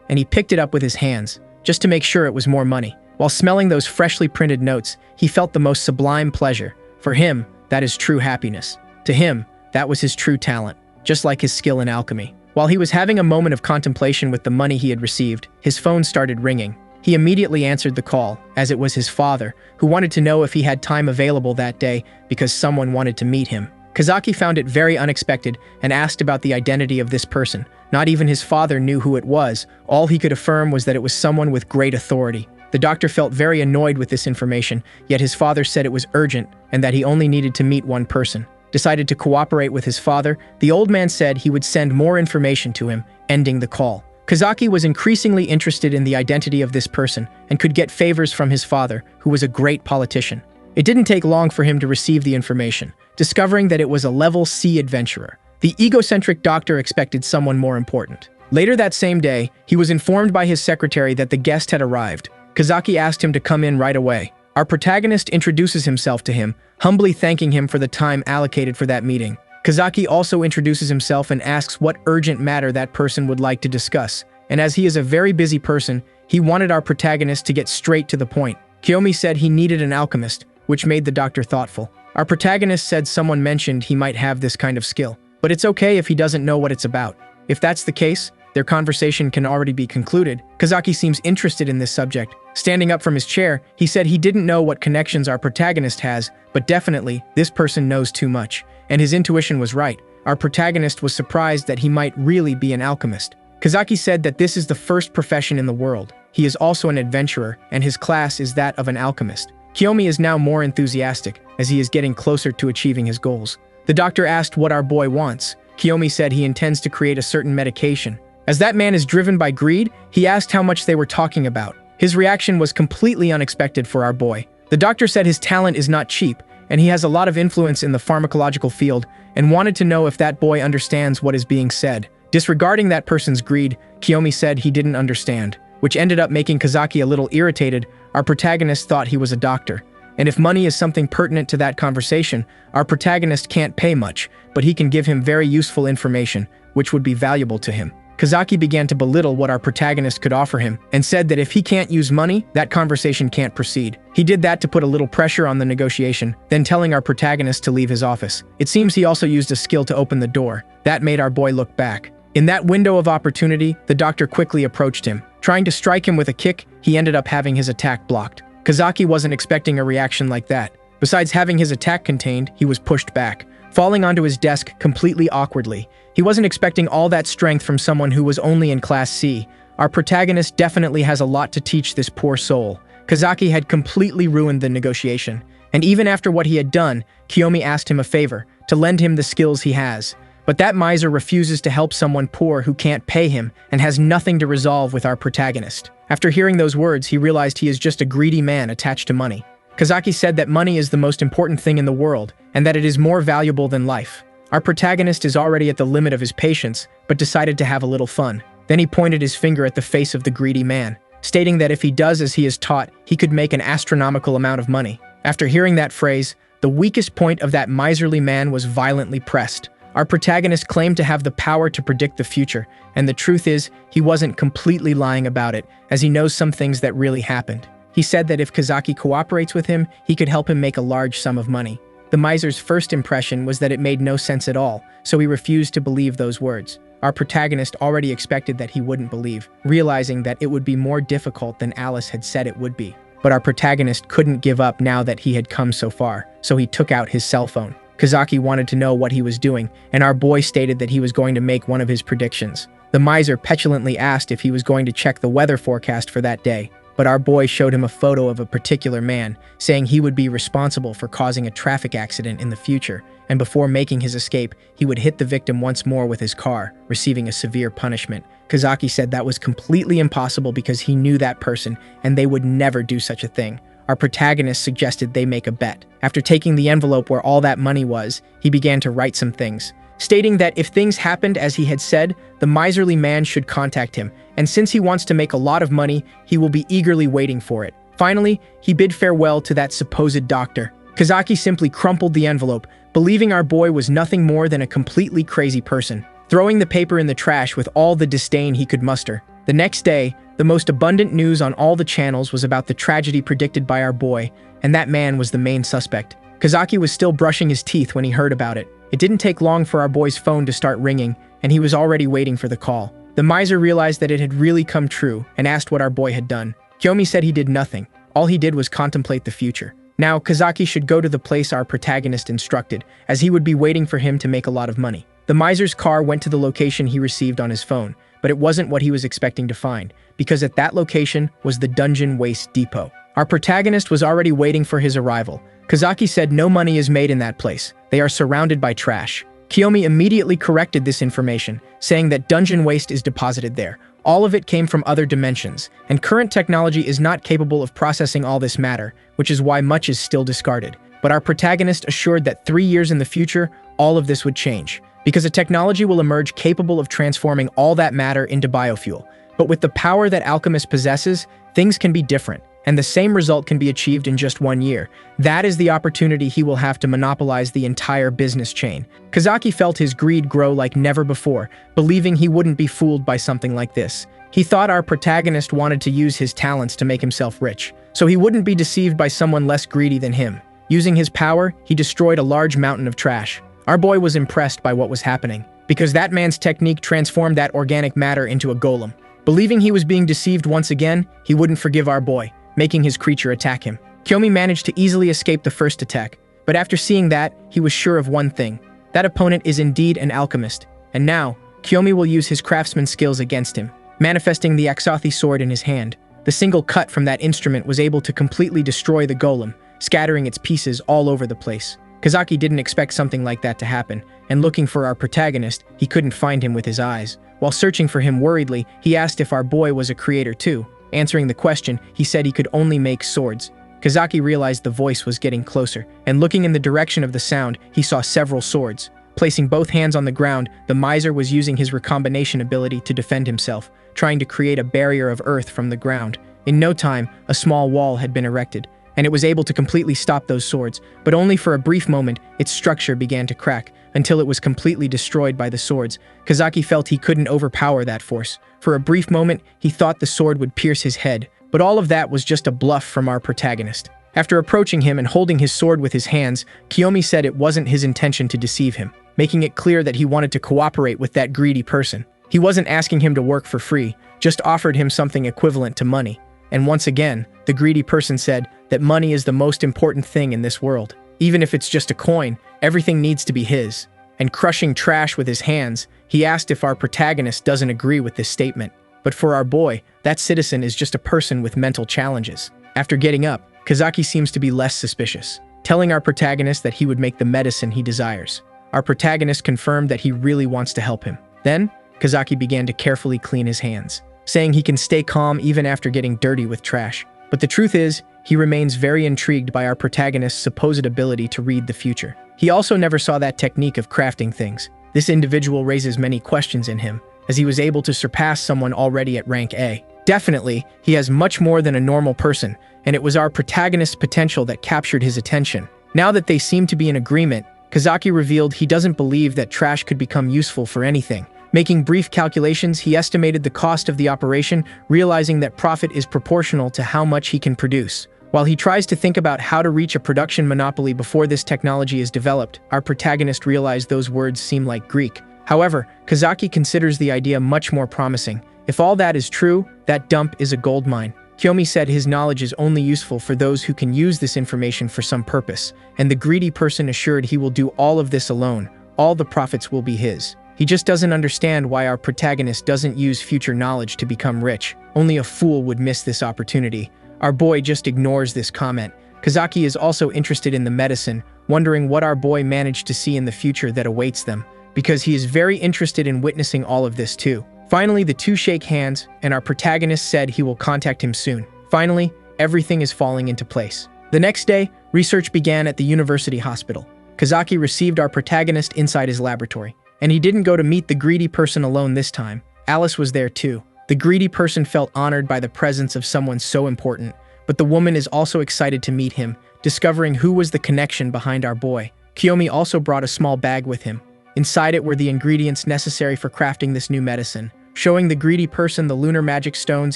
and he picked it up with his hands, just to make sure it was more money. While smelling those freshly printed notes, he felt the most sublime pleasure. For him, that is true happiness. To him, that was his true talent, just like his skill in alchemy. While he was having a moment of contemplation with the money he had received, his phone started ringing. He immediately answered the call, as it was his father, who wanted to know if he had time available that day because someone wanted to meet him. Kazaki found it very unexpected and asked about the identity of this person. Not even his father knew who it was. All he could affirm was that it was someone with great authority. The doctor felt very annoyed with this information, yet his father said it was urgent and that he only needed to meet one person. Decided to cooperate with his father, the old man said he would send more information to him, ending the call. Kazaki was increasingly interested in the identity of this person and could get favors from his father, who was a great politician. It didn't take long for him to receive the information, discovering that it was a level C adventurer. The egocentric doctor expected someone more important. Later that same day, he was informed by his secretary that the guest had arrived. Kazaki asked him to come in right away. Our protagonist introduces himself to him, humbly thanking him for the time allocated for that meeting. Kazaki also introduces himself and asks what urgent matter that person would like to discuss. And as he is a very busy person, he wanted our protagonist to get straight to the point. Kiyomi said he needed an alchemist, which made the doctor thoughtful. Our protagonist said someone mentioned he might have this kind of skill, but it's okay if he doesn't know what it's about. If that's the case, their conversation can already be concluded. Kazaki seems interested in this subject. Standing up from his chair, he said he didn't know what connections our protagonist has, but definitely, this person knows too much. And his intuition was right. Our protagonist was surprised that he might really be an alchemist. Kazaki said that this is the first profession in the world. He is also an adventurer, and his class is that of an alchemist. Kiyomi is now more enthusiastic, as he is getting closer to achieving his goals. The doctor asked what our boy wants. Kiyomi said he intends to create a certain medication. As that man is driven by greed, he asked how much they were talking about. His reaction was completely unexpected for our boy. The doctor said his talent is not cheap, and he has a lot of influence in the pharmacological field, and wanted to know if that boy understands what is being said. Disregarding that person's greed, Kiyomi said he didn't understand, which ended up making Kazaki a little irritated. Our protagonist thought he was a doctor, and if money is something pertinent to that conversation, our protagonist can't pay much, but he can give him very useful information, which would be valuable to him. Kazaki began to belittle what our protagonist could offer him, and said that if he can't use money, that conversation can't proceed. He did that to put a little pressure on the negotiation, then telling our protagonist to leave his office. It seems he also used a skill to open the door. That made our boy look back. In that window of opportunity, the doctor quickly approached him. Trying to strike him with a kick, he ended up having his attack blocked. Kazaki wasn't expecting a reaction like that. Besides having his attack contained, he was pushed back, falling onto his desk completely awkwardly. He wasn't expecting all that strength from someone who was only in Class C. Our protagonist definitely has a lot to teach this poor soul. Kazaki had completely ruined the negotiation, and even after what he had done, Kiyomi asked him a favor, to lend him the skills he has. But that miser refuses to help someone poor who can't pay him and has nothing to resolve with our protagonist. After hearing those words, he realized he is just a greedy man attached to money. Kazaki said that money is the most important thing in the world, and that it is more valuable than life. Our protagonist is already at the limit of his patience, but decided to have a little fun. Then he pointed his finger at the face of the greedy man, stating that if he does as he is taught, he could make an astronomical amount of money. After hearing that phrase, the weakest point of that miserly man was violently pressed. Our protagonist claimed to have the power to predict the future, and the truth is, he wasn't completely lying about it, as he knows some things that really happened. He said that if Kazaki cooperates with him, he could help him make a large sum of money. The miser's first impression was that it made no sense at all, so he refused to believe those words. Our protagonist already expected that he wouldn't believe, realizing that it would be more difficult than Alice had said it would be. But our protagonist couldn't give up now that he had come so far, so he took out his cell phone. Kazaki wanted to know what he was doing, and our boy stated that he was going to make one of his predictions. The miser petulantly asked if he was going to check the weather forecast for that day, but our boy showed him a photo of a particular man, saying he would be responsible for causing a traffic accident in the future, and before making his escape, he would hit the victim once more with his car, receiving a severe punishment. Kazaki said that was completely impossible because he knew that person, and they would never do such a thing. Our protagonist suggested they make a bet. After taking the envelope where all that money was, he began to write some things, stating that if things happened as he had said, the miserly man should contact him, and since he wants to make a lot of money, he will be eagerly waiting for it. Finally, he bid farewell to that supposed doctor. Kazaki simply crumpled the envelope, believing our boy was nothing more than a completely crazy person, throwing the paper in the trash with all the disdain he could muster. The next day, the most abundant news on all the channels was about the tragedy predicted by our boy, and that man was the main suspect. Kazaki was still brushing his teeth when he heard about it. It didn't take long for our boy's phone to start ringing, and he was already waiting for the call. The miser realized that it had really come true and asked what our boy had done. Kiyomi said he did nothing. All he did was contemplate the future. Now, Kazaki should go to the place our protagonist instructed, as he would be waiting for him to make a lot of money. The miser's car went to the location he received on his phone, but it wasn't what he was expecting to find, because at that location was the Dungeon Waste Depot. Our protagonist was already waiting for his arrival. Kazaki said no money is made in that place. They are surrounded by trash. Kiyomi immediately corrected this information, saying that dungeon waste is deposited there. All of it came from other dimensions, and current technology is not capable of processing all this matter, which is why much is still discarded. But our protagonist assured that 3 years in the future, all of this would change, because a technology will emerge capable of transforming all that matter into biofuel. But with the power that Alchemist possesses, things can be different, and the same result can be achieved in just 1 year. That is the opportunity he will have to monopolize the entire business chain. Kazaki felt his greed grow like never before, believing he wouldn't be fooled by something like this. He thought our protagonist wanted to use his talents to make himself rich, so he wouldn't be deceived by someone less greedy than him. Using his power, he destroyed a large mountain of trash. Our boy was impressed by what was happening, because that man's technique transformed that organic matter into a golem. Believing he was being deceived once again, he wouldn't forgive our boy, making his creature attack him. Kiyomi managed to easily escape the first attack, but after seeing that, he was sure of one thing. That opponent is indeed an alchemist, and now, Kiyomi will use his craftsman skills against him, manifesting the Aksathi sword in his hand. The single cut from that instrument was able to completely destroy the golem, scattering its pieces all over the place. Kazaki didn't expect something like that to happen, and looking for our protagonist, he couldn't find him with his eyes. While searching for him worriedly, he asked if our boy was a creator too. Answering the question, he said he could only make swords. Kazaki realized the voice was getting closer, and looking in the direction of the sound, he saw several swords. Placing both hands on the ground, the miser was using his recombination ability to defend himself, trying to create a barrier of earth from the ground. In no time, a small wall had been erected, and it was able to completely stop those swords, but only for a brief moment, its structure began to crack, until it was completely destroyed by the swords. Kazaki felt he couldn't overpower that force. For a brief moment, he thought the sword would pierce his head, but all of that was just a bluff from our protagonist. After approaching him and holding his sword with his hands, Kiyomi said it wasn't his intention to deceive him, making it clear that he wanted to cooperate with that greedy person. He wasn't asking him to work for free, just offered him something equivalent to money. And once again, the greedy person said that money is the most important thing in this world. Even if it's just a coin, everything needs to be his. And crushing trash with his hands, he asked if our protagonist doesn't agree with this statement. But for our boy, that citizen is just a person with mental challenges. After getting up, Kazaki seems to be less suspicious, telling our protagonist that he would make the medicine he desires. Our protagonist confirmed that he really wants to help him. Then, Kazaki began to carefully clean his hands, saying he can stay calm even after getting dirty with trash. But the truth is, he remains very intrigued by our protagonist's supposed ability to read the future. He also never saw that technique of crafting things. This individual raises many questions in him, as he was able to surpass someone already at rank A. Definitely, he has much more than a normal person, and it was our protagonist's potential that captured his attention. Now that they seem to be in agreement, Kazaki revealed he doesn't believe that trash could become useful for anything. Making brief calculations, he estimated the cost of the operation, realizing that profit is proportional to how much he can produce. While he tries to think about how to reach a production monopoly before this technology is developed, our protagonist realized those words seem like Greek, However, Kazaki considers the idea much more promising. If all that is true, that dump is a gold mine. Kiyomi said his knowledge is only useful for those who can use this information for some purpose, and the greedy person assured he will do all of this alone. All the profits will be his. He just doesn't understand why our protagonist doesn't use future knowledge to become rich. Only a fool would miss this opportunity. Our boy just ignores this comment. Kazaki is also interested in the medicine, wondering what our boy managed to see in the future that awaits them, because he is very interested in witnessing all of this too. Finally, the two shake hands, and our protagonist said he will contact him soon. Finally, everything is falling into place. The next day, research began at the university hospital. Kazaki received our protagonist inside his laboratory, and he didn't go to meet the greedy person alone this time. Alice was there too. The greedy person felt honored by the presence of someone so important, but the woman is also excited to meet him, discovering who was the connection behind our boy. Kiyomi also brought a small bag with him. Inside it were the ingredients necessary for crafting this new medicine. Showing the greedy person the lunar magic stones,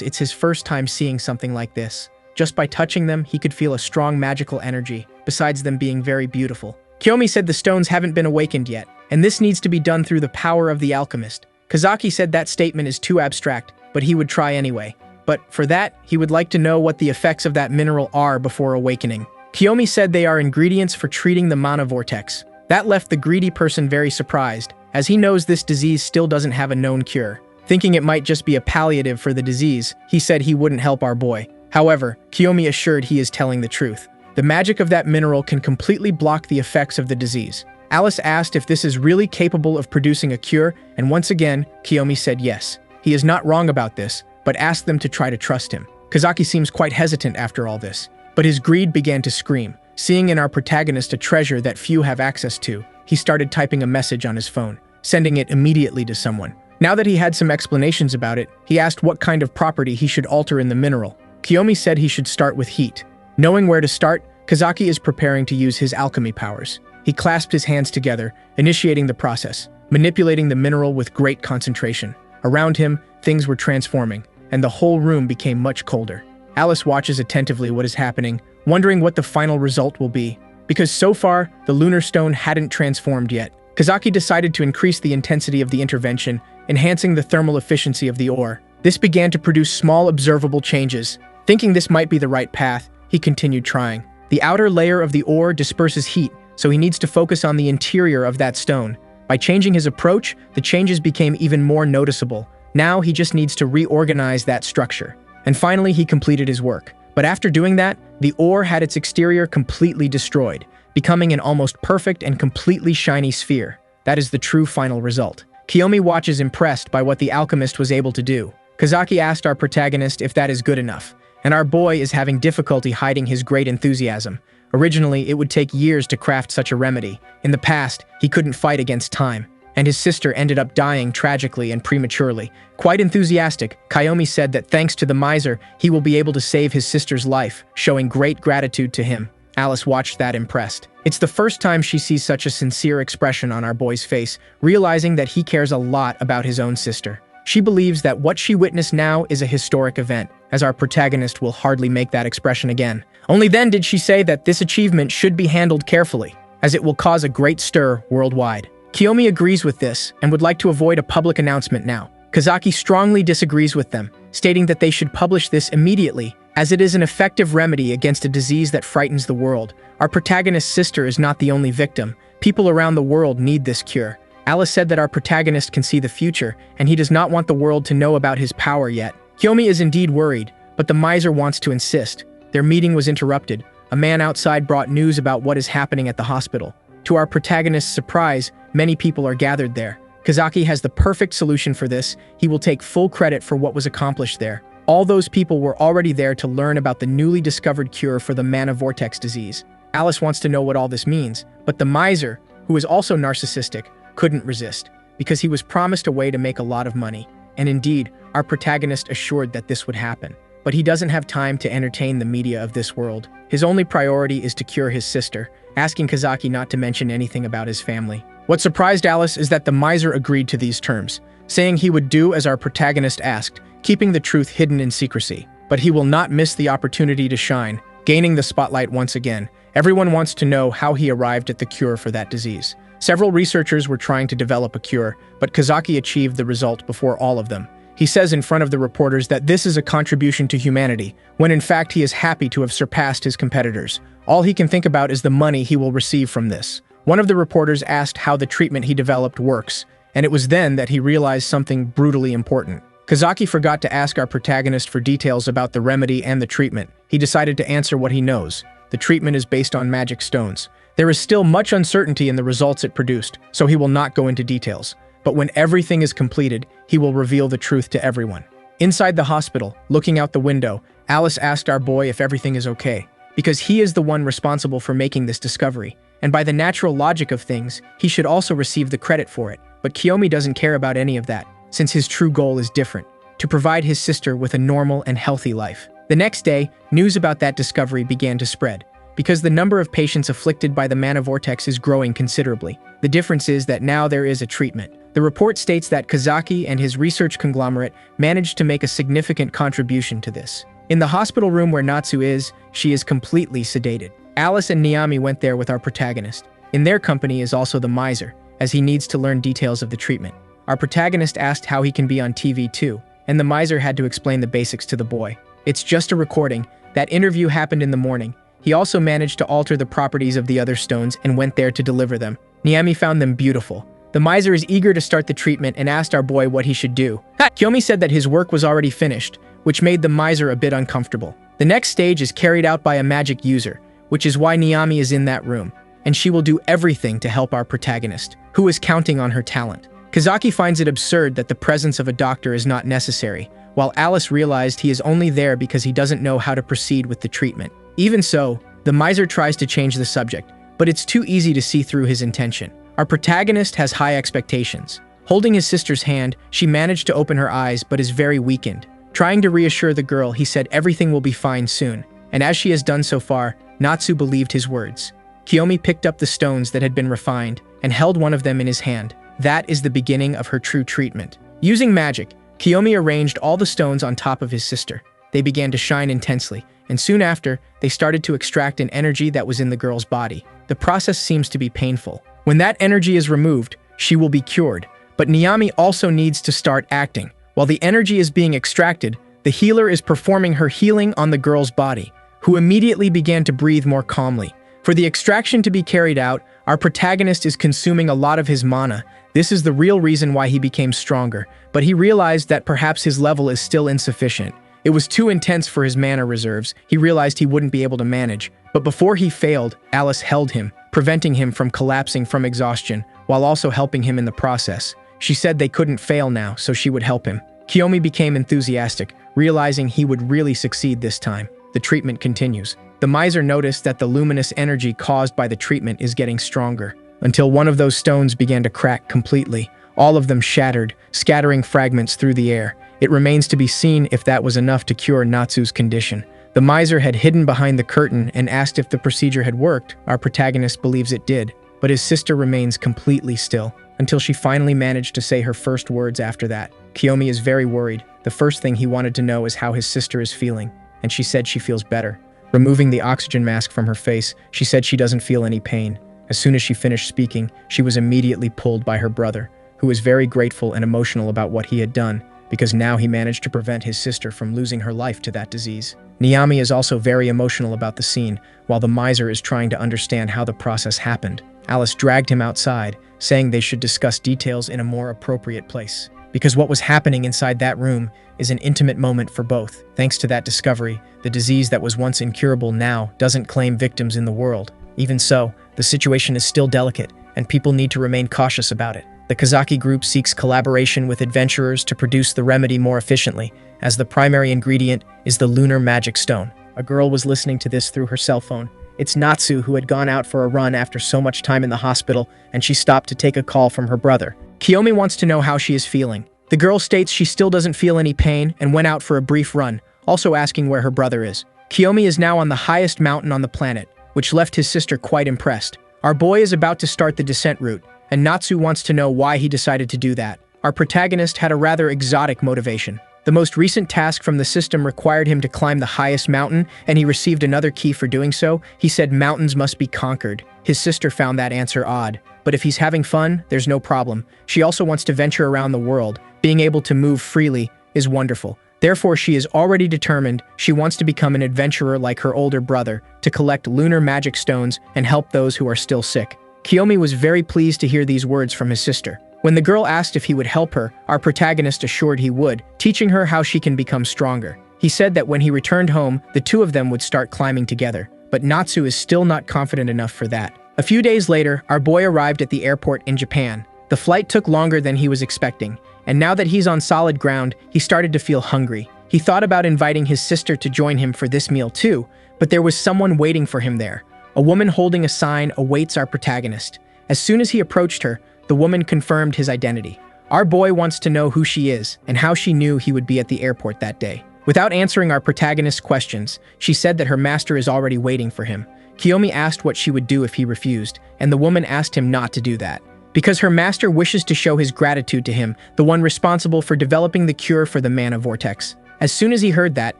it's his first time seeing something like this. Just by touching them, he could feel a strong magical energy, besides them being very beautiful. Kiyomi said the stones haven't been awakened yet, and this needs to be done through the power of the alchemist. Kazaki said that statement is too abstract, but he would try anyway. But for that, he would like to know what the effects of that mineral are before awakening. Kiyomi said they are ingredients for treating the mana vortex. That left the greedy person very surprised, as he knows this disease still doesn't have a known cure. Thinking it might just be a palliative for the disease, he said he wouldn't help our boy. However, Kiyomi assured he is telling the truth. The magic of that mineral can completely block the effects of the disease. Alice asked if this is really capable of producing a cure, and once again, Kiyomi said yes. He is not wrong about this, but asked them to try to trust him. Kazaki seems quite hesitant after all this, but his greed began to scream. Seeing in our protagonist a treasure that few have access to, he started typing a message on his phone, sending it immediately to someone. Now that he had some explanations about it, he asked what kind of property he should alter in the mineral. Kiyomi said he should start with heat. Knowing where to start, Kazaki is preparing to use his alchemy powers. He clasped his hands together, initiating the process, manipulating the mineral with great concentration. Around him, things were transforming, and the whole room became much colder. Alice watches attentively what is happening, wondering what the final result will be, because so far, the lunar stone hadn't transformed yet. Kazaki decided to increase the intensity of the intervention, enhancing the thermal efficiency of the ore. This began to produce small observable changes. Thinking this might be the right path, he continued trying. The outer layer of the ore disperses heat, so he needs to focus on the interior of that stone. By changing his approach, the changes became even more noticeable. Now he just needs to reorganize that structure. And finally, he completed his work. But after doing that, the ore had its exterior completely destroyed, becoming an almost perfect and completely shiny sphere. That is the true final result. Kiyomi watches impressed by what the alchemist was able to do. Kazaki asked our protagonist if that is good enough, and our boy is having difficulty hiding his great enthusiasm. Originally, it would take years to craft such a remedy. In the past, he couldn't fight against time, and his sister ended up dying tragically and prematurely. Quite enthusiastic, Kiyomi said that thanks to the miser, he will be able to save his sister's life, showing great gratitude to him. Alice watched that impressed. It's the first time she sees such a sincere expression on our boy's face, realizing that he cares a lot about his own sister. She believes that what she witnessed now is a historic event, as our protagonist will hardly make that expression again. Only then did she say that this achievement should be handled carefully, as it will cause a great stir worldwide. Kiyomi agrees with this and would like to avoid a public announcement now. Kazaki strongly disagrees with them, stating that they should publish this immediately, as it is an effective remedy against a disease that frightens the world. Our protagonist's sister is not the only victim. People around the world need this cure. Alice said that our protagonist can see the future, and he does not want the world to know about his power yet. Kiyomi is indeed worried, but the miser wants to insist. Their meeting was interrupted. A man outside brought news about what is happening at the hospital. To our protagonist's surprise, many people are gathered there. Kazaki has the perfect solution for this. He will take full credit for what was accomplished there. All those people were already there to learn about the newly discovered cure for the mana vortex disease. Alice wants to know what all this means, but the miser, who is also narcissistic, couldn't resist, because he was promised a way to make a lot of money. And indeed, our protagonist assured that this would happen. But he doesn't have time to entertain the media of this world. His only priority is to cure his sister, asking Kazaki not to mention anything about his family. What surprised Alice is that the miser agreed to these terms, saying he would do as our protagonist asked, keeping the truth hidden in secrecy. But he will not miss the opportunity to shine, gaining the spotlight once again. Everyone wants to know how he arrived at the cure for that disease. Several researchers were trying to develop a cure, but Kazaki achieved the result before all of them. He says in front of the reporters that this is a contribution to humanity, when in fact he is happy to have surpassed his competitors. All he can think about is the money he will receive from this. One of the reporters asked how the treatment he developed works, and it was then that he realized something brutally important. Kazaki forgot to ask our protagonist for details about the remedy and the treatment. He decided to answer what he knows. The treatment is based on magic stones. There is still much uncertainty in the results it produced, so he will not go into details. But when everything is completed, he will reveal the truth to everyone. Inside the hospital, looking out the window, Alice asked our boy if everything is okay, because he is the one responsible for making this discovery, and by the natural logic of things, he should also receive the credit for it. But Kiyomi doesn't care about any of that, since his true goal is different: to provide his sister with a normal and healthy life. The next day, news about that discovery began to spread, because the number of patients afflicted by the mana vortex is growing considerably. The difference is that now there is a treatment. The report states that Kazaki and his research conglomerate managed to make a significant contribution to this. In the hospital room where Natsu is, she is completely sedated. Alice and Niami went there with our protagonist. In their company is also the miser, as he needs to learn details of the treatment. Our protagonist asked how he can be on TV too, and the miser had to explain the basics to the boy. It's just a recording. That interview happened in the morning. He also managed to alter the properties of the other stones and went there to deliver them. Niami found them beautiful. The miser is eager to start the treatment and asked our boy what he should do. Kiyomi said that his work was already finished, which made the miser a bit uncomfortable. The next stage is carried out by a magic user, which is why Niami is in that room, and she will do everything to help our protagonist, who is counting on her talent. Kazaki finds it absurd that the presence of a doctor is not necessary, while Alice realized he is only there because he doesn't know how to proceed with the treatment. Even so, the miser tries to change the subject, but it's too easy to see through his intention. Our protagonist has high expectations. Holding his sister's hand, she managed to open her eyes but is very weakened. Trying to reassure the girl, he said everything will be fine soon, and as she has done so far, Natsu believed his words. Kiyomi picked up the stones that had been refined and held one of them in his hand. That is the beginning of her true treatment. Using magic, Kiyomi arranged all the stones on top of his sister. They began to shine intensely, and soon after, they started to extract an energy that was in the girl's body. The process seems to be painful. When that energy is removed, she will be cured. But Niami also needs to start acting. While the energy is being extracted, the healer is performing her healing on the girl's body, who immediately began to breathe more calmly. For the extraction to be carried out, our protagonist is consuming a lot of his mana. This is the real reason why he became stronger, but he realized that perhaps his level is still insufficient. It was too intense for his mana reserves. He realized he wouldn't be able to manage. But before he failed, Alice held him, preventing him from collapsing from exhaustion, while also helping him in the process. She said they couldn't fail now, so she would help him. Kiyomi became enthusiastic, realizing he would really succeed this time. The treatment continues. The miser noticed that the luminous energy caused by the treatment is getting stronger, until one of those stones began to crack completely. All of them shattered, scattering fragments through the air. It remains to be seen if that was enough to cure Natsu's condition. The miser had hidden behind the curtain and asked if the procedure had worked. Our protagonist believes it did, but his sister remains completely still, until she finally managed to say her first words after that. Kiyomi is very worried. The first thing he wanted to know is how his sister is feeling, and she said she feels better. Removing the oxygen mask from her face, she said she doesn't feel any pain. As soon as she finished speaking, she was immediately pulled by her brother, who was very grateful and emotional about what he had done, because now he managed to prevent his sister from losing her life to that disease. Niami is also very emotional about the scene, while the miser is trying to understand how the process happened. Alice dragged him outside, saying they should discuss details in a more appropriate place, because what was happening inside that room is an intimate moment for both. Thanks to that discovery, the disease that was once incurable now doesn't claim victims in the world. Even so, the situation is still delicate, and people need to remain cautious about it. The Kazaki group seeks collaboration with adventurers to produce the remedy more efficiently, as the primary ingredient is the lunar magic stone. A girl was listening to this through her cell phone. It's Natsu, who had gone out for a run after so much time in the hospital, and she stopped to take a call from her brother. Kiyomi wants to know how she is feeling. The girl states she still doesn't feel any pain and went out for a brief run, also asking where her brother is. Kiyomi is now on the highest mountain on the planet, which left his sister quite impressed. Our boy is about to start the descent route, and Natsu wants to know why he decided to do that. Our protagonist had a rather exotic motivation. The most recent task from the system required him to climb the highest mountain, and he received another key for doing so. He said mountains must be conquered. His sister found that answer odd, but if he's having fun, there's no problem. She also wants to venture around the world. Being able to move freely is wonderful. Therefore, she is already determined she wants to become an adventurer like her older brother, to collect lunar magic stones and help those who are still sick. Kiyomi was very pleased to hear these words from his sister. When the girl asked if he would help her, our protagonist assured he would, teaching her how she can become stronger. He said that when he returned home, the two of them would start climbing together, but Natsu is still not confident enough for that. A few days later, our boy arrived at the airport in Japan. The flight took longer than he was expecting, and now that he's on solid ground, he started to feel hungry. He thought about inviting his sister to join him for this meal too, but there was someone waiting for him there. A woman holding a sign awaits our protagonist. As soon as he approached her, the woman confirmed his identity. Our boy wants to know who she is and how she knew he would be at the airport that day. Without answering our protagonist's questions, she said that her master is already waiting for him. Kiyomi asked what she would do if he refused, and the woman asked him not to do that. Because her master wishes to show his gratitude to him, the one responsible for developing the cure for the mana vortex. As soon as he heard that,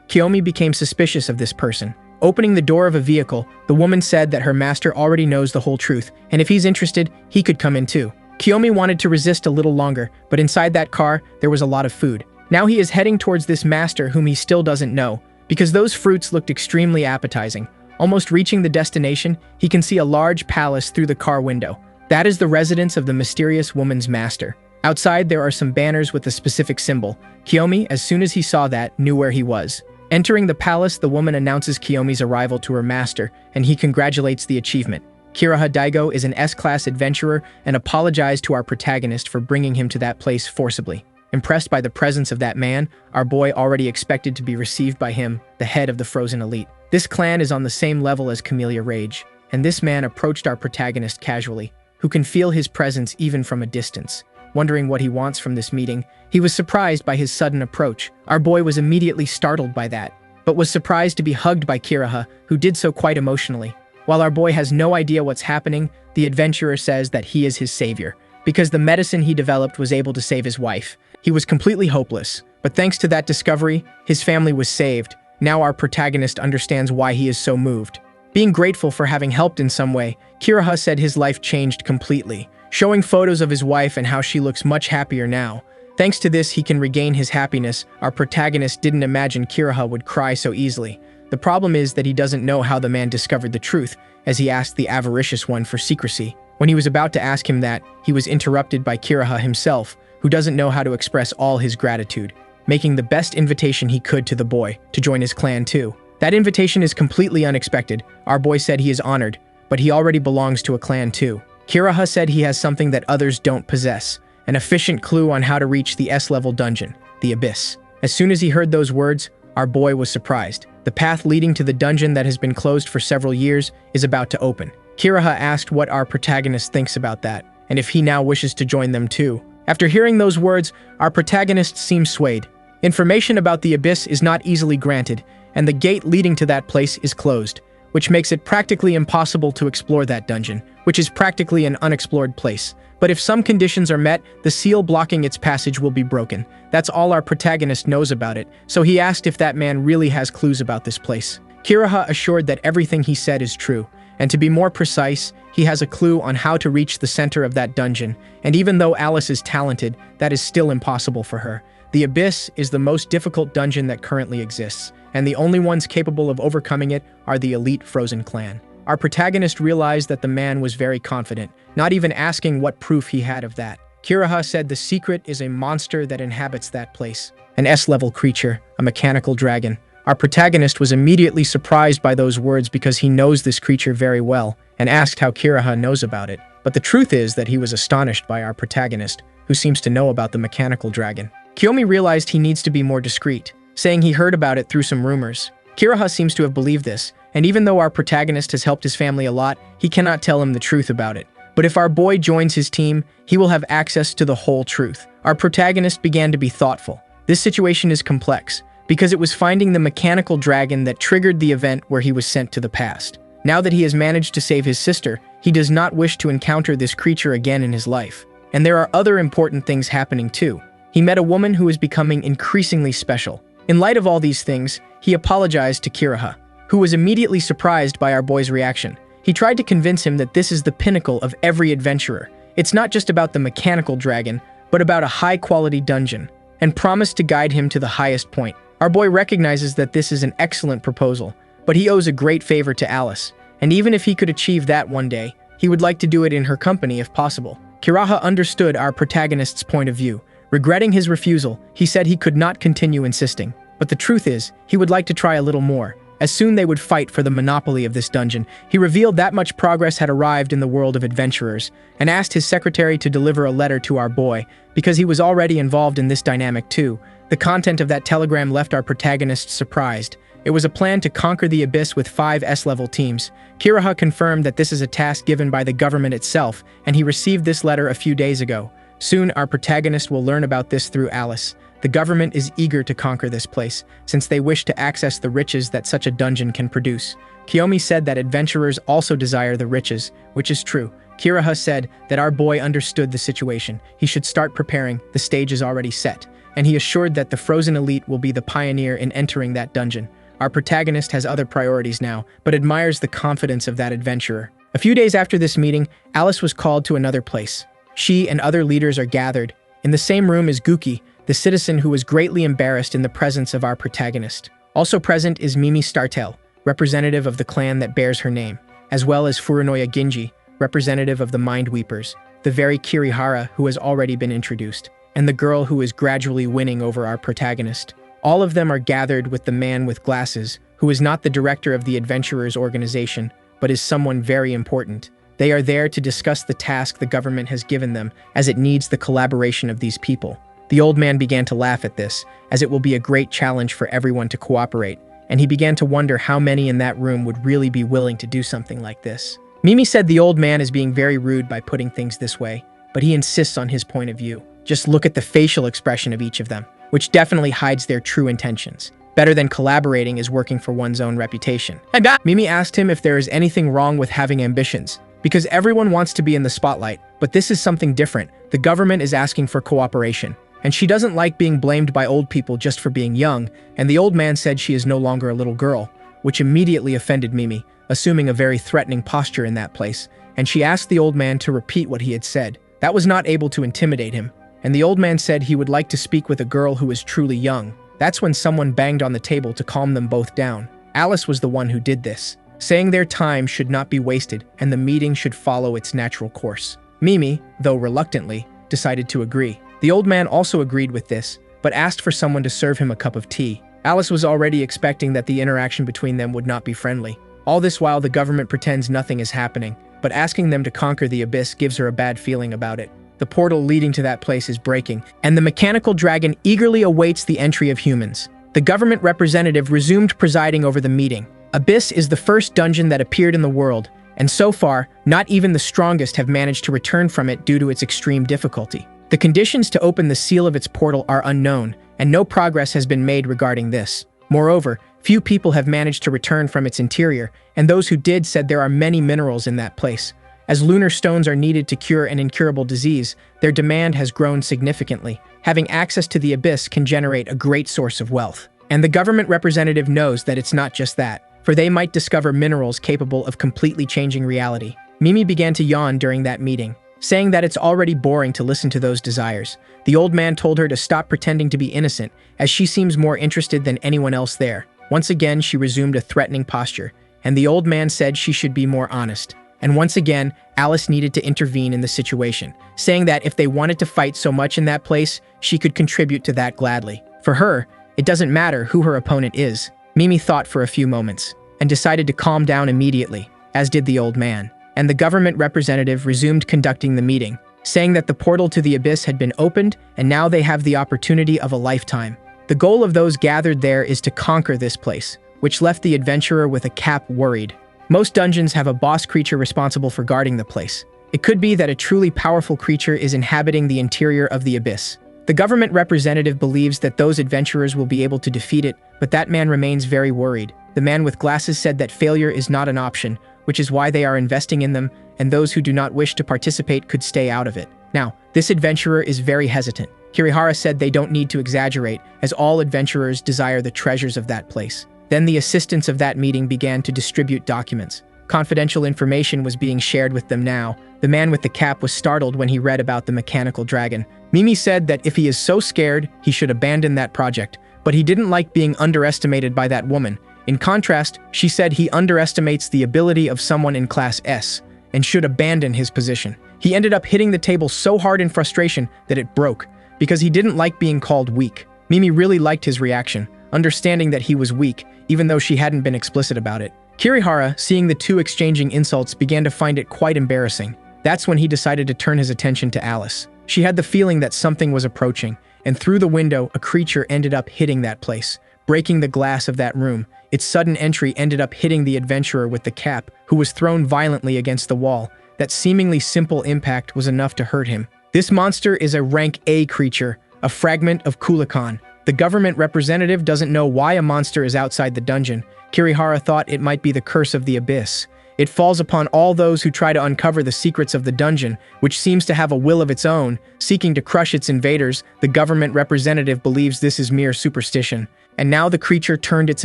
Kiyomi became suspicious of this person. Opening the door of a vehicle, the woman said that her master already knows the whole truth, and if he's interested, he could come in too. Kiyomi wanted to resist a little longer, but inside that car, there was a lot of food. Now he is heading towards this master whom he still doesn't know, because those fruits looked extremely appetizing. Almost reaching the destination, he can see a large palace through the car window. That is the residence of the mysterious woman's master. Outside, there are some banners with a specific symbol. Kiyomi, as soon as he saw that, knew where he was. Entering the palace, the woman announces Kiyomi's arrival to her master, and he congratulates the achievement. Kiraha Daigo is an S-class adventurer and apologized to our protagonist for bringing him to that place forcibly. Impressed by the presence of that man, our boy already expected to be received by him, the head of the Frozen Elite. This clan is on the same level as Camellia Rage, and this man approached our protagonist casually, who can feel his presence even from a distance. Wondering what he wants from this meeting, he was surprised by his sudden approach. Our boy was immediately startled by that, but was surprised to be hugged by Kiraha, who did so quite emotionally. While our boy has no idea what's happening, the adventurer says that he is his savior, because the medicine he developed was able to save his wife. He was completely hopeless, but thanks to that discovery, his family was saved. Now our protagonist understands why he is so moved. Being grateful for having helped in some way, Kiraha said his life changed completely, showing photos of his wife and how she looks much happier now. Thanks to this, he can regain his happiness. Our protagonist didn't imagine Kiraha would cry so easily. The problem is that he doesn't know how the man discovered the truth, as he asked the avaricious one for secrecy. When he was about to ask him that, he was interrupted by Kiraha himself, who doesn't know how to express all his gratitude, making the best invitation he could to the boy, to join his clan too. That invitation is completely unexpected. Our boy said he is honored, but he already belongs to a clan too. Kiraha said he has something that others don't possess, an efficient clue on how to reach the S-level dungeon, the Abyss. As soon as he heard those words, our boy was surprised. The path leading to the dungeon that has been closed for several years is about to open. Kiraha asked what our protagonist thinks about that, and if he now wishes to join them too. After hearing those words, our protagonist seems swayed. Information about the Abyss is not easily granted, and the gate leading to that place is closed, which makes it practically impossible to explore that dungeon, which is practically an unexplored place. But if some conditions are met, the seal blocking its passage will be broken. That's all our protagonist knows about it, so he asked if that man really has clues about this place. Kiraha assured that everything he said is true, and to be more precise, he has a clue on how to reach the center of that dungeon, and even though Alice is talented, that is still impossible for her. The Abyss is the most difficult dungeon that currently exists, and the only ones capable of overcoming it are the elite Frozen clan. Our protagonist realized that the man was very confident, not even asking what proof he had of that. Kiraha said the secret is a monster that inhabits that place, an S-level creature, a mechanical dragon. Our protagonist was immediately surprised by those words because he knows this creature very well, and asked how Kiraha knows about it. But the truth is that he was astonished by our protagonist, who seems to know about the mechanical dragon. Kiyomi realized he needs to be more discreet, saying he heard about it through some rumors. Kiraha seems to have believed this, and even though our protagonist has helped his family a lot, he cannot tell him the truth about it. But if our boy joins his team, he will have access to the whole truth. Our protagonist began to be thoughtful. This situation is complex, because it was finding the mechanical dragon that triggered the event where he was sent to the past. Now that he has managed to save his sister, he does not wish to encounter this creature again in his life. And there are other important things happening too. he met a woman who was becoming increasingly special. In light of all these things, he apologized to Kiraha, who was immediately surprised by our boy's reaction. He tried to convince him that this is the pinnacle of every adventurer. It's not just about the mechanical dragon, but about a high-quality dungeon, and promised to guide him to the highest point. Our boy recognizes that this is an excellent proposal, but he owes a great favor to Alice, and even if he could achieve that one day, he would like to do it in her company if possible. Kiraha understood our protagonist's point of view. Regretting his refusal, he said he could not continue insisting. But the truth is, he would like to try a little more. As soon they would fight for the monopoly of this dungeon, he revealed that much progress had arrived in the world of adventurers, and asked his secretary to deliver a letter to our boy, because he was already involved in this dynamic too. The content of that telegram left our protagonist surprised. It was a plan to conquer the abyss with 5 S-level teams. Kiraha confirmed that this is a task given by the government itself, and he received this letter a few days ago. Soon, our protagonist will learn about this through Alice. The government is eager to conquer this place, since they wish to access the riches that such a dungeon can produce. Kiyomi said that adventurers also desire the riches, which is true. Kiraha said that our boy understood the situation. He should start preparing, the stage is already set, and he assured that the Frozen Elite will be the pioneer in entering that dungeon. Our protagonist has other priorities now, but admires the confidence of that adventurer. A few days after this meeting, Alice was called to another place. She and other leaders are gathered. In the same room is Guki, the citizen who was greatly embarrassed in the presence of our protagonist. Also present is Mimi Startel, representative of the clan that bears her name, as well as Furunoya Ginji, representative of the Mind Weepers, the very Kirihara who has already been introduced, and the girl who is gradually winning over our protagonist. All of them are gathered with the man with glasses, who is not the director of the adventurers organization, but is someone very important. They are there to discuss the task the government has given them, as it needs the collaboration of these people. The old man began to laugh at this, as it will be a great challenge for everyone to cooperate, and he began to wonder how many in that room would really be willing to do something like this. Mimi said the old man is being very rude by putting things this way, but he insists on his point of view. Just look at the facial expression of each of them, which definitely hides their true intentions. Better than collaborating is working for one's own reputation. Mimi asked him if there is anything wrong with having ambitions, because everyone wants to be in the spotlight, but this is something different. The government is asking for cooperation, and she doesn't like being blamed by old people just for being young, and the old man said she is no longer a little girl, which immediately offended Mimi, assuming a very threatening posture in that place, and she asked the old man to repeat what he had said. That was not able to intimidate him, and the old man said he would like to speak with a girl who is truly young. That's when someone banged on the table to calm them both down. Alice was the one who did this, saying their time should not be wasted and the meeting should follow its natural course. Mimi, though reluctantly, decided to agree. The old man also agreed with this, but asked for someone to serve him a cup of tea. Alice was already expecting that the interaction between them would not be friendly. All this while the government pretends nothing is happening, but asking them to conquer the abyss gives her a bad feeling about it. The portal leading to that place is breaking, and the mechanical dragon eagerly awaits the entry of humans. The government representative resumed presiding over the meeting. Abyss is the first dungeon that appeared in the world, and so far, not even the strongest have managed to return from it due to its extreme difficulty. The conditions to open the seal of its portal are unknown, and no progress has been made regarding this. Moreover, few people have managed to return from its interior, and those who did said there are many minerals in that place. As lunar stones are needed to cure an incurable disease, their demand has grown significantly. Having access to the abyss can generate a great source of wealth. And the government representative knows that it's not just that, for they might discover minerals capable of completely changing reality. Mimi began to yawn during that meeting, saying that it's already boring to listen to those desires. The old man told her to stop pretending to be innocent, as she seems more interested than anyone else there. Once again, she resumed a threatening posture, and the old man said she should be more honest. And once again, Alice needed to intervene in the situation, saying that if they wanted to fight so much in that place, she could contribute to that gladly. For her, it doesn't matter who her opponent is. Mimi thought for a few moments, and decided to calm down immediately, as did the old man. And the government representative resumed conducting the meeting, saying that the portal to the abyss had been opened, and now they have the opportunity of a lifetime. The goal of those gathered there is to conquer this place, which left the adventurer with a cap worried. Most dungeons have a boss creature responsible for guarding the place. It could be that a truly powerful creature is inhabiting the interior of the abyss. The government representative believes that those adventurers will be able to defeat it, but that man remains very worried. The man with glasses said that failure is not an option, which is why they are investing in them, and those who do not wish to participate could stay out of it. Now, this adventurer is very hesitant. Kirihara said they don't need to exaggerate, as all adventurers desire the treasures of that place. Then the assistants of that meeting began to distribute documents. Confidential information was being shared with them now. The man with the cap was startled when he read about the mechanical dragon. Mimi said that if he is so scared, he should abandon that project, but he didn't like being underestimated by that woman. In contrast, she said he underestimates the ability of someone in Class S and should abandon his position. He ended up hitting the table so hard in frustration that it broke, because he didn't like being called weak. Mimi really liked his reaction, understanding that he was weak, even though she hadn't been explicit about it. Kirihara, seeing the two exchanging insults, began to find it quite embarrassing. That's when he decided to turn his attention to Alice. She had the feeling that something was approaching, and through the window, a creature ended up hitting that place, breaking the glass of that room. Its sudden entry ended up hitting the adventurer with the cap, who was thrown violently against the wall. That seemingly simple impact was enough to hurt him. This monster is a rank A creature, a fragment of Kulikan. The government representative doesn't know why a monster is outside the dungeon. Kirihara thought it might be the curse of the abyss. It falls upon all those who try to uncover the secrets of the dungeon, which seems to have a will of its own, seeking to crush its invaders. The government representative believes this is mere superstition. And now the creature turned its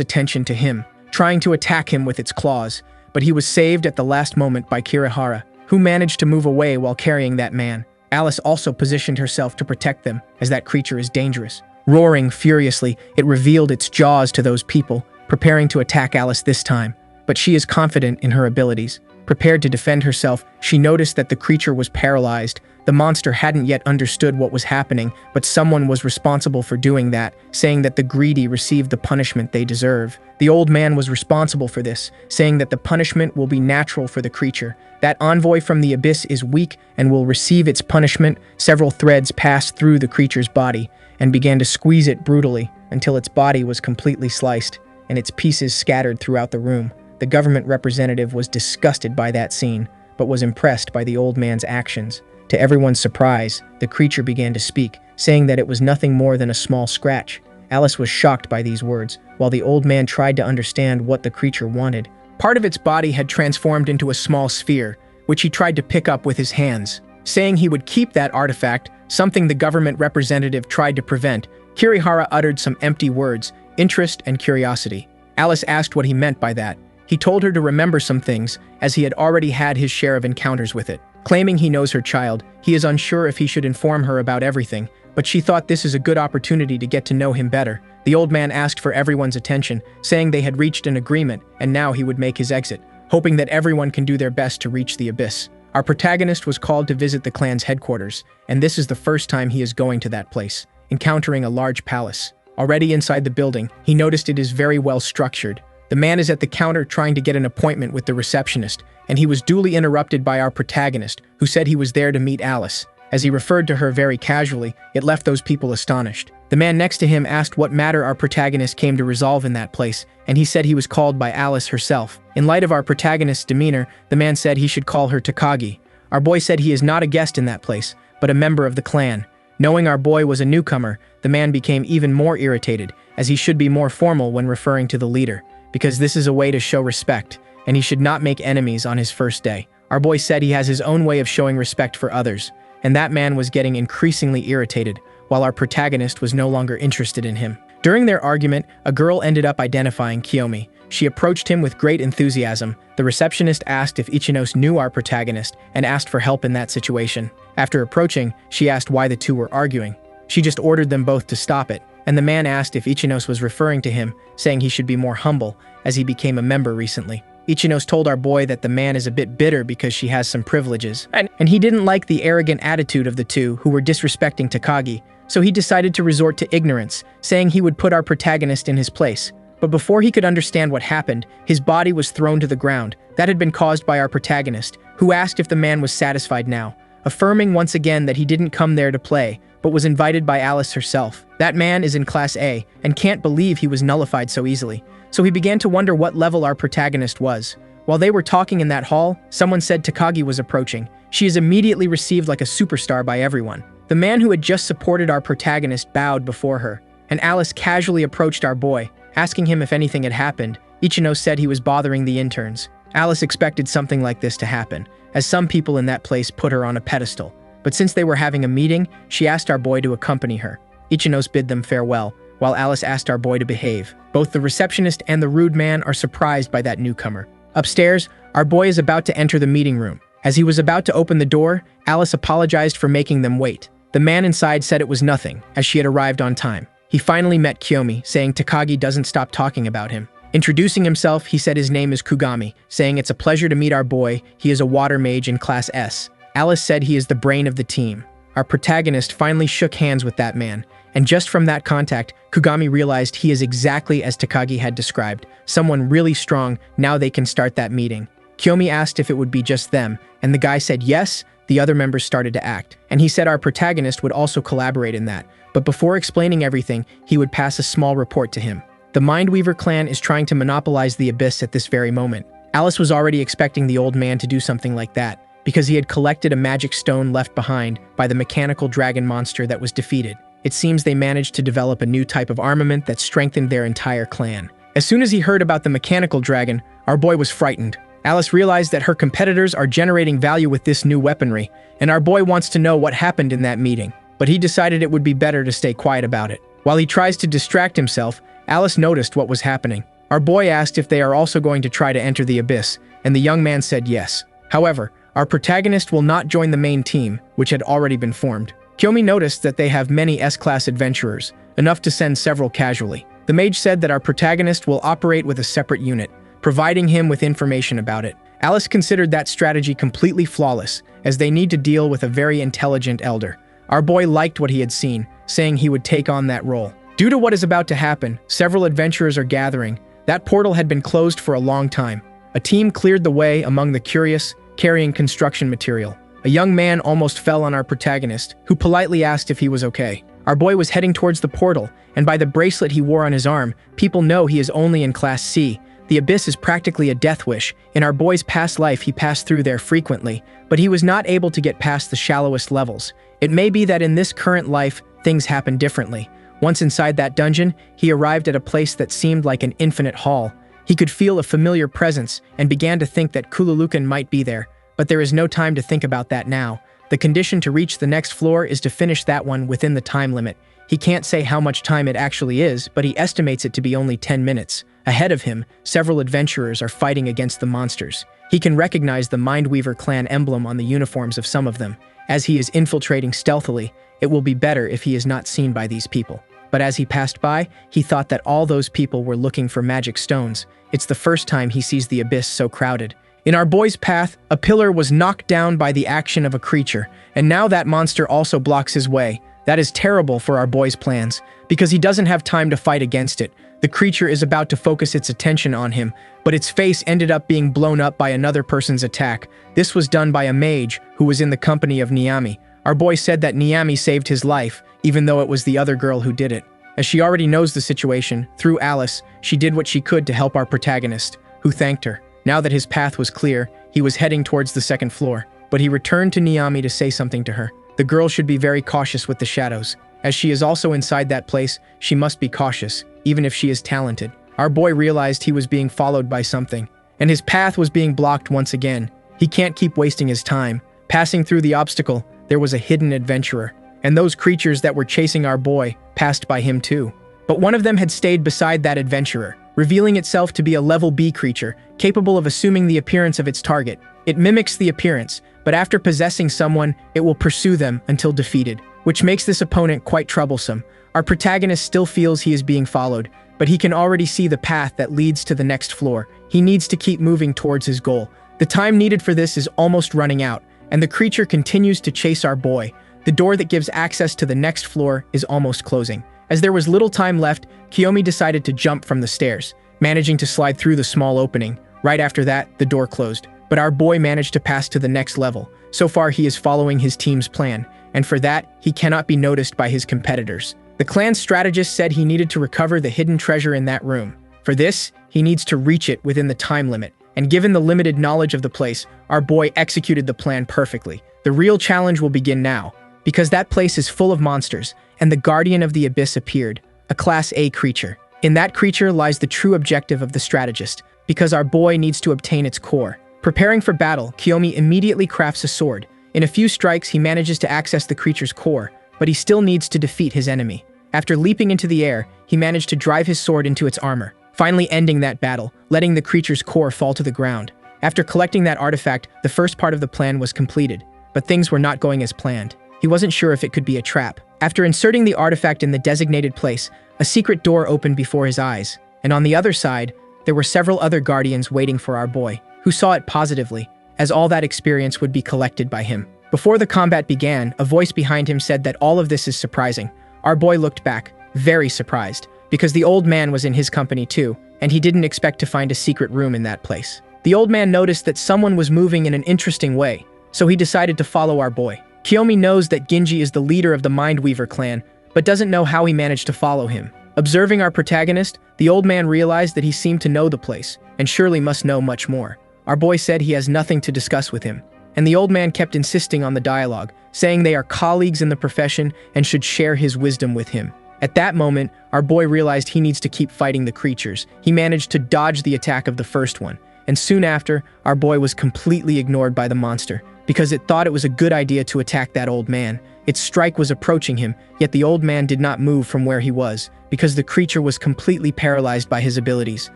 attention to him, trying to attack him with its claws. But he was saved at the last moment by Kirihara, who managed to move away while carrying that man. Alice also positioned herself to protect them, as that creature is dangerous. Roaring furiously, it revealed its jaws to those people, preparing to attack Alice this time. But she is confident in her abilities. Prepared to defend herself, she noticed that the creature was paralyzed. The monster hadn't yet understood what was happening, but someone was responsible for doing that, saying that the greedy received the punishment they deserve. The old man was responsible for this, saying that the punishment will be natural for the creature. That envoy from the abyss is weak and will receive its punishment. Several threads passed through the creature's body and began to squeeze it brutally until its body was completely sliced and its pieces scattered throughout the room. The government representative was disgusted by that scene, but was impressed by the old man's actions. To everyone's surprise, the creature began to speak, saying that it was nothing more than a small scratch. Alice was shocked by these words, while the old man tried to understand what the creature wanted. Part of its body had transformed into a small sphere, which he tried to pick up with his hands, saying he would keep that artifact, something the government representative tried to prevent. Kirihara uttered some empty words, interest and curiosity. Alice asked what he meant by that. He told her to remember some things, as he had already had his share of encounters with it. Claiming he knows her child, he is unsure if he should inform her about everything, but she thought this is a good opportunity to get to know him better. The old man asked for everyone's attention, saying they had reached an agreement, and now he would make his exit, hoping that everyone can do their best to reach the abyss. Our protagonist was called to visit the clan's headquarters, and this is the first time he is going to that place, encountering a large palace. Already inside the building, he noticed it is very well structured. The man is at the counter trying to get an appointment with the receptionist, and he was duly interrupted by our protagonist, who said he was there to meet Alice. As he referred to her very casually, it left those people astonished. The man next to him asked what matter our protagonist came to resolve in that place, and he said he was called by Alice herself. In light of our protagonist's demeanor, the man said he should call her Takagi. Our boy said he is not a guest in that place, but a member of the clan. Knowing our boy was a newcomer, the man became even more irritated, as he should be more formal when referring to the leader, because this is a way to show respect, and he should not make enemies on his first day. Our boy said he has his own way of showing respect for others, and that man was getting increasingly irritated, while our protagonist was no longer interested in him. During their argument, a girl ended up identifying Kiyomi. She approached him with great enthusiasm. The receptionist asked if Ichinos knew our protagonist and asked for help in that situation. After approaching, she asked why the two were arguing. She just ordered them both to stop it, and the man asked if Ichinos was referring to him, saying he should be more humble, as he became a member recently. Ichinos told our boy that the man is a bit bitter because she has some privileges, and he didn't like the arrogant attitude of the two who were disrespecting Takagi, so he decided to resort to ignorance, saying he would put our protagonist in his place. But before he could understand what happened, his body was thrown to the ground. That had been caused by our protagonist, who asked if the man was satisfied now, affirming once again that he didn't come there to play, but was invited by Alice herself. That man is in Class A, and can't believe he was nullified so easily. So he began to wonder what level our protagonist was. While they were talking in that hall, someone said Takagi was approaching. She is immediately received like a superstar by everyone. The man who had just supported our protagonist bowed before her, and Alice casually approached our boy, asking him if anything had happened. Ichino said he was bothering the interns. Alice expected something like this to happen, as some people in that place put her on a pedestal. but since they were having a meeting, she asked our boy to accompany her. Ichinos bid them farewell, while Alice asked our boy to behave. Both the receptionist and the rude man are surprised by that newcomer. Upstairs, our boy is about to enter the meeting room. As he was about to open the door, Alice apologized for making them wait. The man inside said it was nothing, as she had arrived on time. He finally met Kiyomi, saying Takagi doesn't stop talking about him. Introducing himself, he said his name is Kugami, saying it's a pleasure to meet our boy, he is a water mage in Class S. Alice said he is the brain of the team. Our protagonist finally shook hands with that man, and just from that contact, Kugami realized he is exactly as Takagi had described, someone really strong. Now they can start that meeting. Kiyomi asked if it would be just them, and the guy said yes. The other members started to act, and he said our protagonist would also collaborate in that, but before explaining everything, he would pass a small report to him. The Mindweaver clan is trying to monopolize the abyss at this very moment. Alice was already expecting the old man to do something like that, because he had collected a magic stone left behind by the mechanical dragon monster that was defeated. It seems they managed to develop a new type of armament that strengthened their entire clan. As soon as he heard about the mechanical dragon, our boy was frightened. Alice realized that her competitors are generating value with this new weaponry, and our boy wants to know what happened in that meeting, but he decided it would be better to stay quiet about it. While he tries to distract himself, Alice noticed what was happening. Our boy asked if they are also going to try to enter the abyss, and the young man said yes. However, our protagonist will not join the main team, which had already been formed. Kiyomi noticed that they have many S-class adventurers, enough to send several casually. The mage said that our protagonist will operate with a separate unit, providing him with information about it. Alice considered that strategy completely flawless, as they need to deal with a very intelligent elder. Our boy liked what he had seen, saying he would take on that role. Due to what is about to happen, several adventurers are gathering. That portal had been closed for a long time. A team cleared the way among the curious, carrying construction material. A young man almost fell on our protagonist, who politely asked if he was okay. Our boy was heading towards the portal, and by the bracelet he wore on his arm, people know he is only in Class C. The abyss is practically a death wish. In our boy's past life, he passed through there frequently, but he was not able to get past the shallowest levels. It may be that in this current life, things happen differently. Once inside that dungeon, he arrived at a place that seemed like an infinite hall. He could feel a familiar presence and began to think that Kululukan might be there, but there is no time to think about that now. The condition to reach the next floor is to finish that one within the time limit. He can't say how much time it actually is, but he estimates it to be only 10 minutes. Ahead of him, several adventurers are fighting against the monsters. He can recognize the Mindweaver clan emblem on the uniforms of some of them. As he is infiltrating stealthily, it will be better if he is not seen by these people. But as he passed by, he thought that all those people were looking for magic stones. It's the first time he sees the abyss so crowded. In our boy's path, a pillar was knocked down by the action of a creature, and now that monster also blocks his way. That is terrible for our boy's plans, because he doesn't have time to fight against it. The creature is about to focus its attention on him, but its face ended up being blown up by another person's attack. This was done by a mage who was in the company of Niami. Our boy said that Niami saved his life, even though it was the other girl who did it. As she already knows the situation, through Alice, she did what she could to help our protagonist, who thanked her. Now that his path was clear, he was heading towards the second floor, but he returned to Niami to say something to her. The girl should be very cautious with the shadows. As she is also inside that place, she must be cautious, even if she is talented. Our boy realized he was being followed by something, and his path was being blocked once again. He can't keep wasting his time. Passing through the obstacle, there was a hidden adventurer, and those creatures that were chasing our boy passed by him too. But one of them had stayed beside that adventurer, revealing itself to be a level B creature, capable of assuming the appearance of its target. It mimics the appearance, but after possessing someone, it will pursue them until defeated, which makes this opponent quite troublesome. Our protagonist still feels he is being followed, but he can already see the path that leads to the next floor. He needs to keep moving towards his goal. The time needed for this is almost running out, and the creature continues to chase our boy. The door that gives access to the next floor is almost closing. As there was little time left, Kiyomi decided to jump from the stairs, managing to slide through the small opening. Right after that, the door closed, but our boy managed to pass to the next level. So far, he is following his team's plan, and for that, he cannot be noticed by his competitors. The clan's strategist said he needed to recover the hidden treasure in that room. For this, he needs to reach it within the time limit, and given the limited knowledge of the place, our boy executed the plan perfectly. The real challenge will begin now, because that place is full of monsters, and the Guardian of the Abyss appeared, a Class A creature. In that creature lies the true objective of the strategist, because our boy needs to obtain its core. Preparing for battle, Kiyomi immediately crafts a sword. In a few strikes, he manages to access the creature's core, but he still needs to defeat his enemy. After leaping into the air, he managed to drive his sword into its armor, finally ending that battle, letting the creature's core fall to the ground. After collecting that artifact, the first part of the plan was completed, but things were not going as planned. He wasn't sure if it could be a trap. After inserting the artifact in the designated place, a secret door opened before his eyes, and on the other side, there were several other guardians waiting for our boy, who saw it positively, as all that experience would be collected by him. Before the combat began, a voice behind him said that all of this is surprising. Our boy looked back, very surprised, because the old man was in his company too, and he didn't expect to find a secret room in that place. The old man noticed that someone was moving in an interesting way, so he decided to follow our boy. Kiyomi knows that Ginji is the leader of the Mindweaver clan, but doesn't know how he managed to follow him. Observing our protagonist, the old man realized that he seemed to know the place, and surely must know much more. Our boy said he has nothing to discuss with him, and the old man kept insisting on the dialogue, saying they are colleagues in the profession and should share his wisdom with him. At that moment, our boy realized he needs to keep fighting the creatures. He managed to dodge the attack of the first one, and soon after, our boy was completely ignored by the monster, because it thought it was a good idea to attack that old man. Its strike was approaching him, yet the old man did not move from where he was, because the creature was completely paralyzed by his abilities.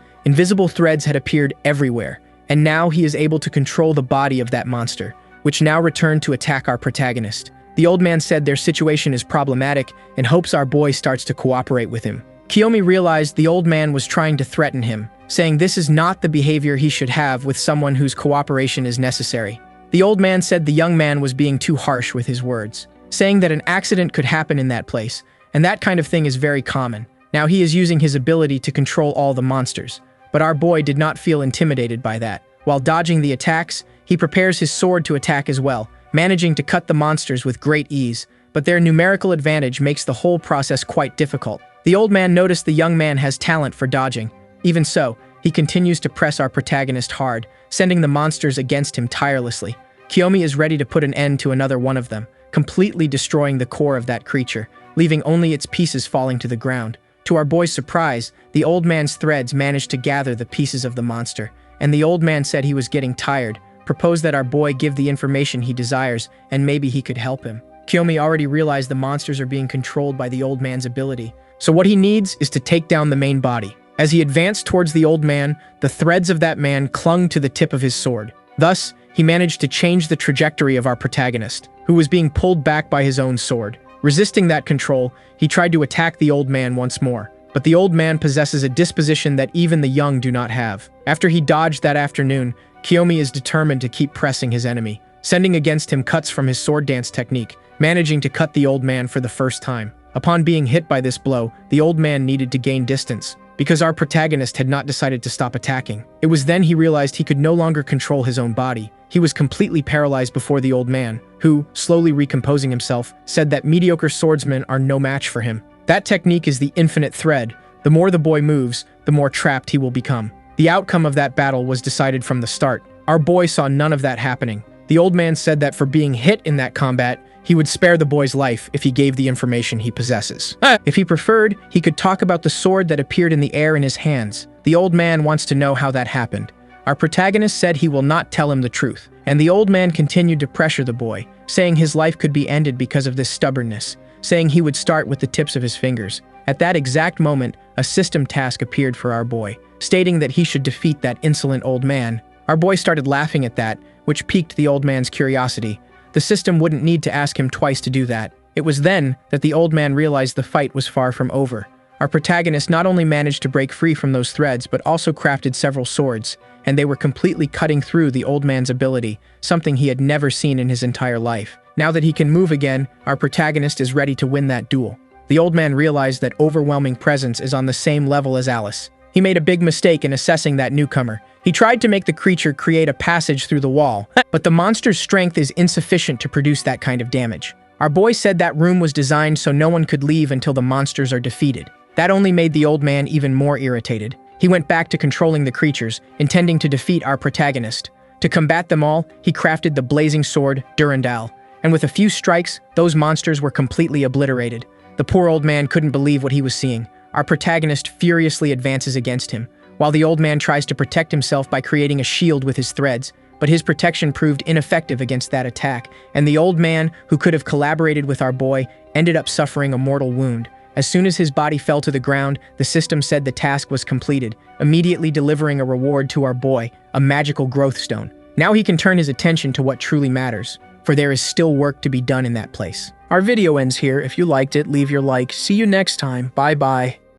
Invisible threads had appeared everywhere, and now he is able to control the body of that monster, which now returned to attack our protagonist. The old man said their situation is problematic and hopes our boy starts to cooperate with him. Kiyomi realized the old man was trying to threaten him, saying this is not the behavior he should have with someone whose cooperation is necessary. The old man said the young man was being too harsh with his words, saying that an accident could happen in that place, and that kind of thing is very common. Now he is using his ability to control all the monsters, but our boy did not feel intimidated by that. While dodging the attacks, he prepares his sword to attack as well, managing to cut the monsters with great ease, but their numerical advantage makes the whole process quite difficult. The old man noticed the young man has talent for dodging. Even so, he continues to press our protagonist hard, sending the monsters against him tirelessly. Kiyomi is ready to put an end to another one of them, completely destroying the core of that creature, leaving only its pieces falling to the ground. To our boy's surprise, the old man's threads managed to gather the pieces of the monster, and the old man said he was getting tired, proposed that our boy give the information he desires, and maybe he could help him. Kiyomi already realized the monsters are being controlled by the old man's ability, so what he needs is to take down the main body. As he advanced towards the old man, the threads of that man clung to the tip of his sword. Thus, he managed to change the trajectory of our protagonist, who was being pulled back by his own sword. Resisting that control, he tried to attack the old man once more, but the old man possesses a disposition that even the young do not have. After he dodged that afternoon, Kiyomi is determined to keep pressing his enemy, sending against him cuts from his sword dance technique, managing to cut the old man for the first time. Upon being hit by this blow, the old man needed to gain distance, because our protagonist had not decided to stop attacking. It was then he realized he could no longer control his own body. He was completely paralyzed before the old man, who, slowly recomposing himself, said that mediocre swordsmen are no match for him. That technique is the infinite thread. The more the boy moves, the more trapped he will become. The outcome of that battle was decided from the start. Our boy saw none of that happening. The old man said that for being hit in that combat, he would spare the boy's life if he gave the information he possesses. If he preferred, he could talk about the sword that appeared in the air in his hands. The old man wants to know how that happened. Our protagonist said he will not tell him the truth, and the old man continued to pressure the boy, saying his life could be ended because of this stubbornness, saying he would start with the tips of his fingers. At that exact moment, a system task appeared for our boy, stating that he should defeat that insolent old man. Our boy started laughing at that, which piqued the old man's curiosity. The system wouldn't need to ask him twice to do that. It was then that the old man realized the fight was far from over. Our protagonist not only managed to break free from those threads, but also crafted several swords, and they were completely cutting through the old man's ability, something he had never seen in his entire life. Now that he can move again, our protagonist is ready to win that duel. The old man realized that overwhelming presence is on the same level as Alice. He made a big mistake in assessing that newcomer. He tried to make the creature create a passage through the wall, but the monster's strength is insufficient to produce that kind of damage. Our boy said that room was designed so no one could leave until the monsters are defeated. That only made the old man even more irritated. He went back to controlling the creatures, intending to defeat our protagonist. To combat them all, he crafted the blazing sword, Durandal, and with a few strikes, those monsters were completely obliterated. The poor old man couldn't believe what he was seeing. Our protagonist furiously advances against him, while the old man tries to protect himself by creating a shield with his threads, but his protection proved ineffective against that attack, and the old man, who could have collaborated with our boy, ended up suffering a mortal wound. As soon as his body fell to the ground, the system said the task was completed, immediately delivering a reward to our boy, a magical growth stone. Now he can turn his attention to what truly matters, for there is still work to be done in that place. Our video ends here. If you liked it, leave your like. See you next time. Bye-bye.